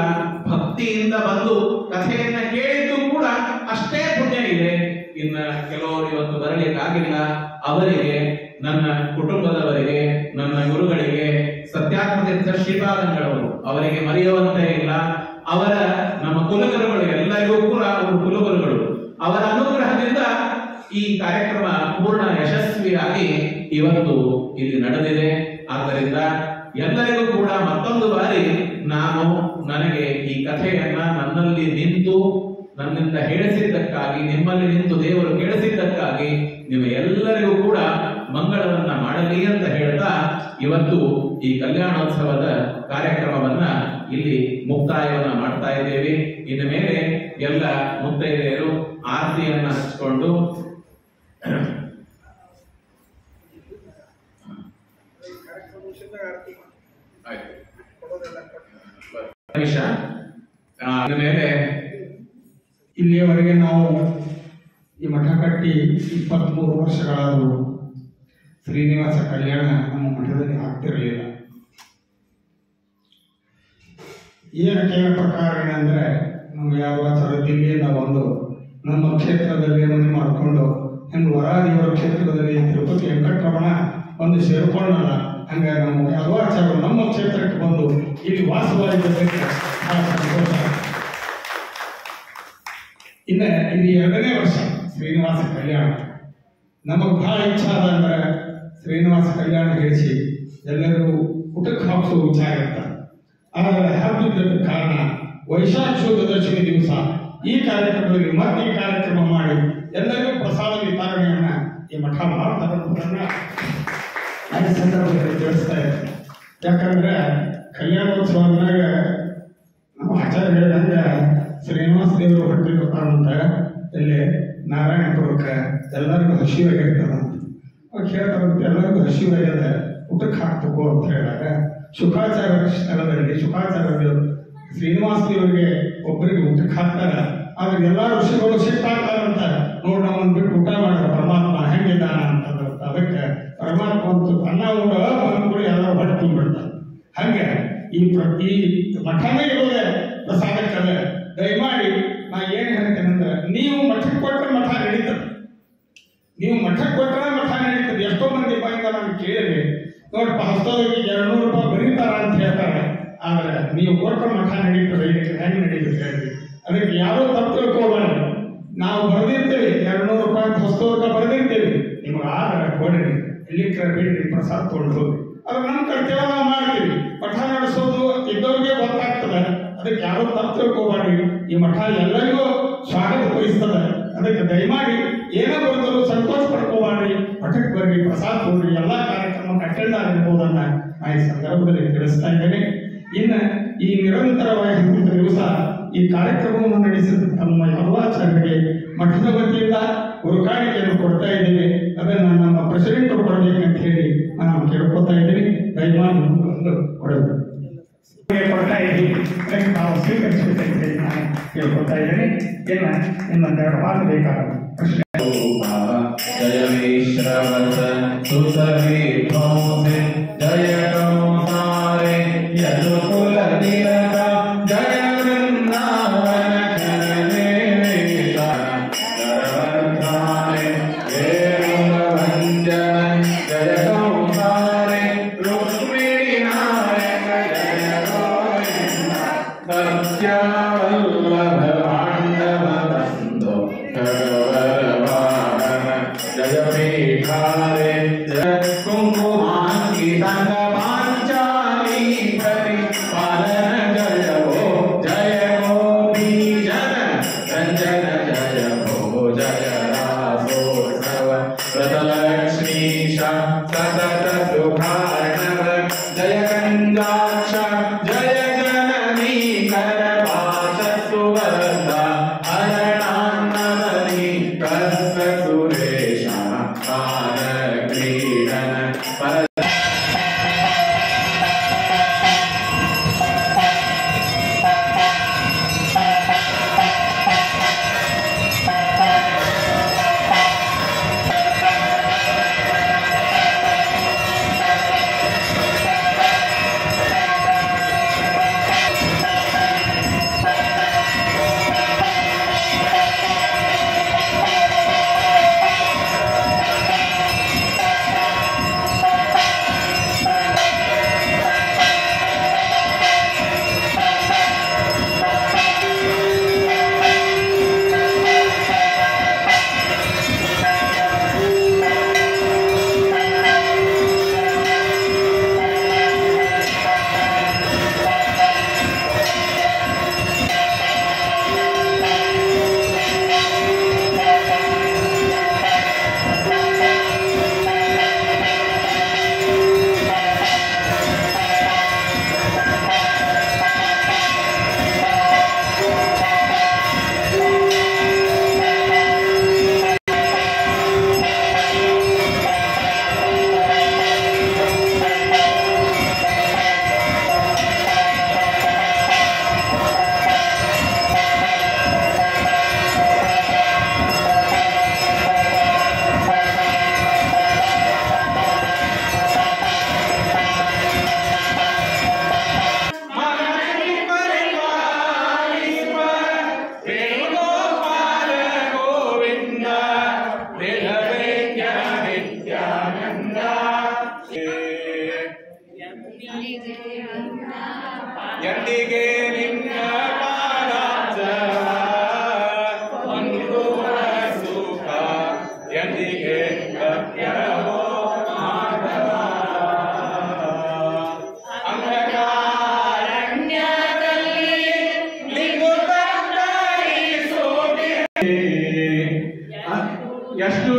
ಭಕ್ತಿಯಿಂದ ಬಂದು ಕಥೆಯನ್ನ ಕೇಳಿದ್ದು ಕೂಡ ಅಷ್ಟೇ ಪುಣ್ಯ ಇದೆ. ಇನ್ನ ಕೆಲವರು ಇವತ್ತು ಬರಲಿಕ್ಕಾಗಿಲ್ಲ, ಅವರಿಗೆ, ನನ್ನ ಕುಟುಂಬದವರಿಗೆ, ನನ್ನ ಗುರುಗಳಿಗೆ, ಸತ್ಯಾತ್ಮತೀರ್ಥ ಶ್ರೀಪಾದಂಗಳವರು, ಅವರಿಗೆ ಮರೆಯುವಂತೆ ಇಲ್ಲ. ಅವರ ನಮ್ಮ ಕುಲಗುರುಗಳು, ಎಲ್ಲರಿಗೂ ಕೂಡ ಅವರು ಕುಲಗುರುಗಳು. ಅವರ ಅನುಗ್ರಹದಿಂದ ಈ ಕಾರ್ಯಕ್ರಮ ಪೂರ್ಣ ಯಶಸ್ವಿಯಾಗಿ ಇವತ್ತು ಇಲ್ಲಿ ನಡೆದಿದೆ. ಆದ್ದರಿಂದ ಎಲ್ಲರಿಗೂ ಕೂಡ ಮತ್ತೊಂದು ಬಾರಿ ನನಗೆ ಈ ಕಥೆಯನ್ನ ನನ್ನಲ್ಲಿ ನಿಂತು ನನ್ನಿಂದ ಹೇಳಿಸಿದ್ದಕ್ಕಾಗಿ, ನಿಮ್ಮಲ್ಲಿ ನಿಂತು ದೇವರು ಕೇಳಿಸಿದ್ದಕ್ಕಾಗಿ ಎಲ್ಲರಿಗೂ ಕೂಡ ಮಂಗಳವನ್ನ ಮಾಡಲಿ ಅಂತ ಹೇಳ್ತಾ ಇವತ್ತು ಈ ಕಲ್ಯಾಣೋತ್ಸವದ ಕಾರ್ಯಕ್ರಮವನ್ನ ಇಲ್ಲಿ ಮುಕ್ತಾಯವನ್ನ ಮಾಡ್ತಾ ಇದ್ದೇವೆ. ಇನ್ನು ಮೇಲೆ ಎಲ್ಲ ಮುತ್ತೈದೆಯರು ಆರತಿಯನ್ನ ಹಚ್ಚಿಕೊಂಡು ಮೇಲೆ ಇಲ್ಲಿಯವರೆಗೆ ನಾವು ಈ ಮಠ ಕಟ್ಟಿ 23 ವರ್ಷಗಳಾದವು. ಶ್ರೀನಿವಾಸ ಕಲ್ಯಾಣ ನಮ್ಮ ಮಠದಲ್ಲಿ ಆಗ್ತಿರಲಿಲ್ಲ. ಏನು ಕೇಳ ಪ್ರಕಾರ ಏನಂದ್ರೆ, ನಮ್ಗೆ ಯಾವ ದಿಲ್ಲಿಯಿಂದ ಬಂದು ನಮ್ಮ ಕ್ಷೇತ್ರದಲ್ಲಿ ಮನೆ ಮಾಡಿಕೊಂಡು ಹೆಂಗೆ ವರಾದಿಯವರ ಕ್ಷೇತ್ರದಲ್ಲಿ ತಿರುಪತಿ ವೆಂಕಟರಮಣ ಒಂದು ಸೇರ್ಕೊಂಡಲ್ಲ, ಹಂಗೆ ನಮ್ಮ ಯಾದವಾಚಾರ್ಯರು ನಮ್ಮ ಕ್ಷೇತ್ರಕ್ಕೆ ಬಂದು ಇಲ್ಲಿ ವಾಸವಾಗಿದ್ದಕ್ಕೆ ಬಹಳ ಸಂತೋಷ. ಇನ್ನು ಇದು 2ನೇ ವರ್ಷ ಶ್ರೀನಿವಾಸ ಕಲ್ಯಾಣ. ನಮಗೆ ಬಹಳ ಇಚ್ಛೆ ಆದ ಅಂದ್ರೆ ಶ್ರೀನಿವಾಸ ಕಲ್ಯಾಣ ಹೇಳಿಸಿ ಎಲ್ಲರಿಗೂ ಊಟಕ್ಕೆ ಹಾಕಿಸುವ ವಿಚಾರ ಇರ್ತಾರೆ. ಆದರೆ ಹಬ್ಬದ ಕಾರಣ ವೈಶಾಖ ಶುದ್ಧ ದಶಮಿ ದಿವಸ ಈ ಕಾರ್ಯಕ್ರಮದಲ್ಲಿ ಮತ್ತೆ ಈ ಕಾರ್ಯಕ್ರಮ ಮಾಡಿ ಎಲ್ಲರಿಗೂ ಪ್ರಸಾದ ವಿತರಣೆಯನ್ನ ಈ ಮಠ ಮಾಡ್ತಾರನ್ನ ಈ ಸಂದರ್ಭದಲ್ಲಿ ತಿಳಿಸ್ತಾ ಇದ್ದಾರೆ. ಯಾಕಂದ್ರೆ ಕಲ್ಯಾಣೋತ್ಸವ ಅಂದಾಗ ನಮ್ಮ ಆಚಾರ್ಯ ಹೇಳಿದಂಗೆ ಶ್ರೀನಿವಾಸ ದೇವರು ಹೊರಟಿರ್ತಾರಂತ ಇಲ್ಲಿ ನಾರಾಯಣಪುರಕ್ಕೆ ಎಲ್ಲರಿಗೂ ಹಸಿವಾಗಿರ್ತದಂತ. ಅವ್ರು ಹೇಳ್ತಾರಂತ ಎಲ್ಲರಿಗೂ ಹಸಿವಾಗ್ಯದ ಊಟಕ್ಕೆ ಹಾಕ್ಬೇಕು ಅಂತ ಹೇಳಿದಾಗ ಶುಕಾಚಾರ್ಯ ಸ್ಥಳದಲ್ಲಿ ಶುಕಾಚಾರ್ಯರು ಶ್ರೀನಿವಾಸ ದೇವರಿಗೆ ಒಬ್ಬರಿಗೆ ಊಟಕ್ಕೆ ಹಾಕ್ತಾರೆ. ಆದ್ರೆ ಎಲ್ಲ ಋಷಿಗಳು ಸಿಟ್ಟಾಗ್ತಾರಂತ, ನೋಡಿ ನಮ್ಮನ್ನು ಬಿಟ್ಟು ಊಟ ಮಾಡಿದ ಪರಮಾತ್ಮ ಹೆಂಗಿದ್ದಾನ ಅಂತಂದ್ರೆ ಅದಕ್ಕೆ ಪರಮಾತ್ಮ ಅಂತ ಅನ್ನ ಊಟ ಬಂದ್ಗಳು ಎಲ್ಲರೂ ಹೊಟ್ಟೆ ತುಂಬಿಡ್ತಾರೆ. ಹಂಗೆ ಈ ಮಠನೇ ಇರೋದೇ ಪ್ರಸಾದಕ್ಕಲ್ಲ. ದಯಮಾಡಿ ನಾ ಏನು ಹೇಳ್ತೇನೆ ಅಂದ್ರೆ, ನೀವು ಮಠಕ್ಕೆ ಕೊಟ್ಟರೆ ಮಠ ನಡೀತದೆ. ನೀವು ಮಠಕ್ಕೆ ಕೊಟ್ಟರೆ ಮಠ ನಡೀತದೆ. ಎಷ್ಟೋ ಮಂದಿ ಬಂದ ನಾನು ಕೇಳಿದೆ, ನೋಡಪ್ಪ ಹಸ್ತೋದಕ್ಕೆ 200 ರೂಪಾಯಿ ಬರೀತಾರ ಅಂತ ಹೇಳ್ತಾರೆ. ಆದ್ರೆ ನೀವು ಕೊಟ್ಟರೆ ಮಠ ನಡೀತದೆ, ಹೆಂಗೆ ನಡೀತದೆ ಹೇಳಿ. ಅದಕ್ಕೆ ಯಾರೋ ತಪ್ಪು ತಿಳ್ಕೋಬಾರ್ದು. ನಾವು ಬರೆದಿರ್ತೇವೆ 200 ರೂಪಾಯಿ ಹಸ್ತೋದಕ್ಕೆ ಬರೆದಿರ್ತೇವೆ. ನಿಮಗೆ ಆದ್ರೆ ಕೊಡ್ರಿ, ಇಲ್ಲಿ ಬಿಡ್ರಿ, ಪ್ರಸಾದ ತೊಗೊಂಡು ಹೋಗ್ರಿ. ಅದು ನಮ್ಮ ಕರ್ತವ್ಯ ನಾವು ಮಾಡ್ತೀವಿ. ಮಠ ನಡೆಸೋದು ಇದ್ದವ್ರಿಗೆ ಗೊತ್ತಾಗ್ತದೆ. ಅದಕ್ಕೆ ಯಾರೋ ತಪ್ಪು ತಿಳ್ಕೋಬಾರ್ರಿ. ಈ ಮಠ ಎಲ್ಲರಿಗೂ ಸ್ವಾಗತ ವಹಿಸ್ತದೆ. ಅದಕ್ಕೆ ದಯಮಾಡಿ ಏನೋ ಬರ್ತದೋ ಸಂತೋಷ ಪಡ್ಕೋಬಾರ್ರಿ, ಮಠಕ್ಕೆ ಬರ್ರಿ, ಪ್ರಸಾದ ಕೊಡ್ರಿ, ಎಲ್ಲ ಕಾರ್ಯಕ್ರಮಕ್ಕೆ ಅಟೆಂಡ್ ಆಗಿರ್ಬೋದನ್ನ ನಾ ಈ ಸಂದರ್ಭದಲ್ಲಿ ತಿಳಿಸ್ತಾ ಇದ್ದೇನೆ. ಇನ್ನು ಈ ನಿರಂತರವಾಗಿ 10 ದಿವಸ ಈ ಕಾರ್ಯಕ್ರಮವನ್ನು ನಡೆಸಿದ ನಮ್ಮ ಯಾದವಾಚಾರ್ಯರಿಗೆ ಮಠದ ವತಿಯಿಂದ ಗುರುಕಾಣಿಕೆಯನ್ನು ಕೊಡ್ತಾ ಇದ್ದೇವೆ. ಅದನ್ನು ನಮ್ಮ ಪ್ರೆಸಿಡೆಂಟ್ ಕೊಡಬೇಕಂತ ಹೇಳಿ ನಾನು ಕೇಳ್ಕೊತಾ ಇದ್ದೀನಿ. ದಯಮಾಡಿ ಒಂದು ಕೊಡಬೇಕು ಕೊಡ್ತಾ ಇದ್ದೀವಿ. ಅದಕ್ಕೆ ನಾವು ಸ್ವೀಕರಿಸಬೇಕಂತ ಹೇಳಿ ನಾನು ಕೇಳ್ಕೊತಾ ಇದ್ದೀನಿ. ಇನ್ನೊಂದೆರಡು ಮಾತು ಬೇಕಾದ ಪ್ರಶ್ನೆ. ಜಯ ವಿಶ್ರವಸ ಸುತವಿ ಭೌಮೆ ಜಯ ಕೌಮಾರೆ ಯದುಕುಲ ತಿಲಕ ಜಯ ವೃಂದಾವನ ಚರಣೇಶ ಜಯವರ್ಧಾನೆ ವೇಣುವಂಜನ ಜಯ ಕೌಮಾರೆ ರುಕ್ಮಿಣಿ ನಾಯಕ ಜಯ ಗೋವಿಂದ ಮತ್ಸ್ಯವಲ್ಲಭ ಪಾಂಡವ ಬಂಧು ಖಗವರ ವಾಹನ ಜಯ ಪೀಠಾರೆ ಜಯ ಕುಂಕುಮಾಂಕಿತಂಗ ಪಾಂಚಾಲಿ ಹರಿ ಪಾಲನ ಜಯ ಭೋ ಜಯ ಭೋ ಬೀಜನ ರಂಜನ ಜಯ ಭೋ ಜಯ ರಾಸೋತ್ಸವ ವ್ರತಲಕ್ಷ್ಮೀಶ ಸತತ ಸುಖಾರ್ಣವ ಜಯ ಕಂಜಾಕ್ಷ ಜಯ ಜನನಿ ಕರವಾಸ ಸುವರ್ಧ ಹರಣಾನ್ನವನಿ ಕರ್ಕ ಸುರೇಶ ಕಾಲ ಕ್ರೀಡನ ಪರ ಎಂದಿಗೆ ನಿನ್ನ ಪಾದಾಬ್ಜವ ಮಂದುರ ಸುಖ ಎಂದಿಗೆ ಸತ್ಯವೋ ಮಾಧವ ಅಂಧಕಾರಣ್ಯದಲ್ಲಿ ಲಿಂಗುತ್ತರಿಸೋದೆ ಎಷ್ಟು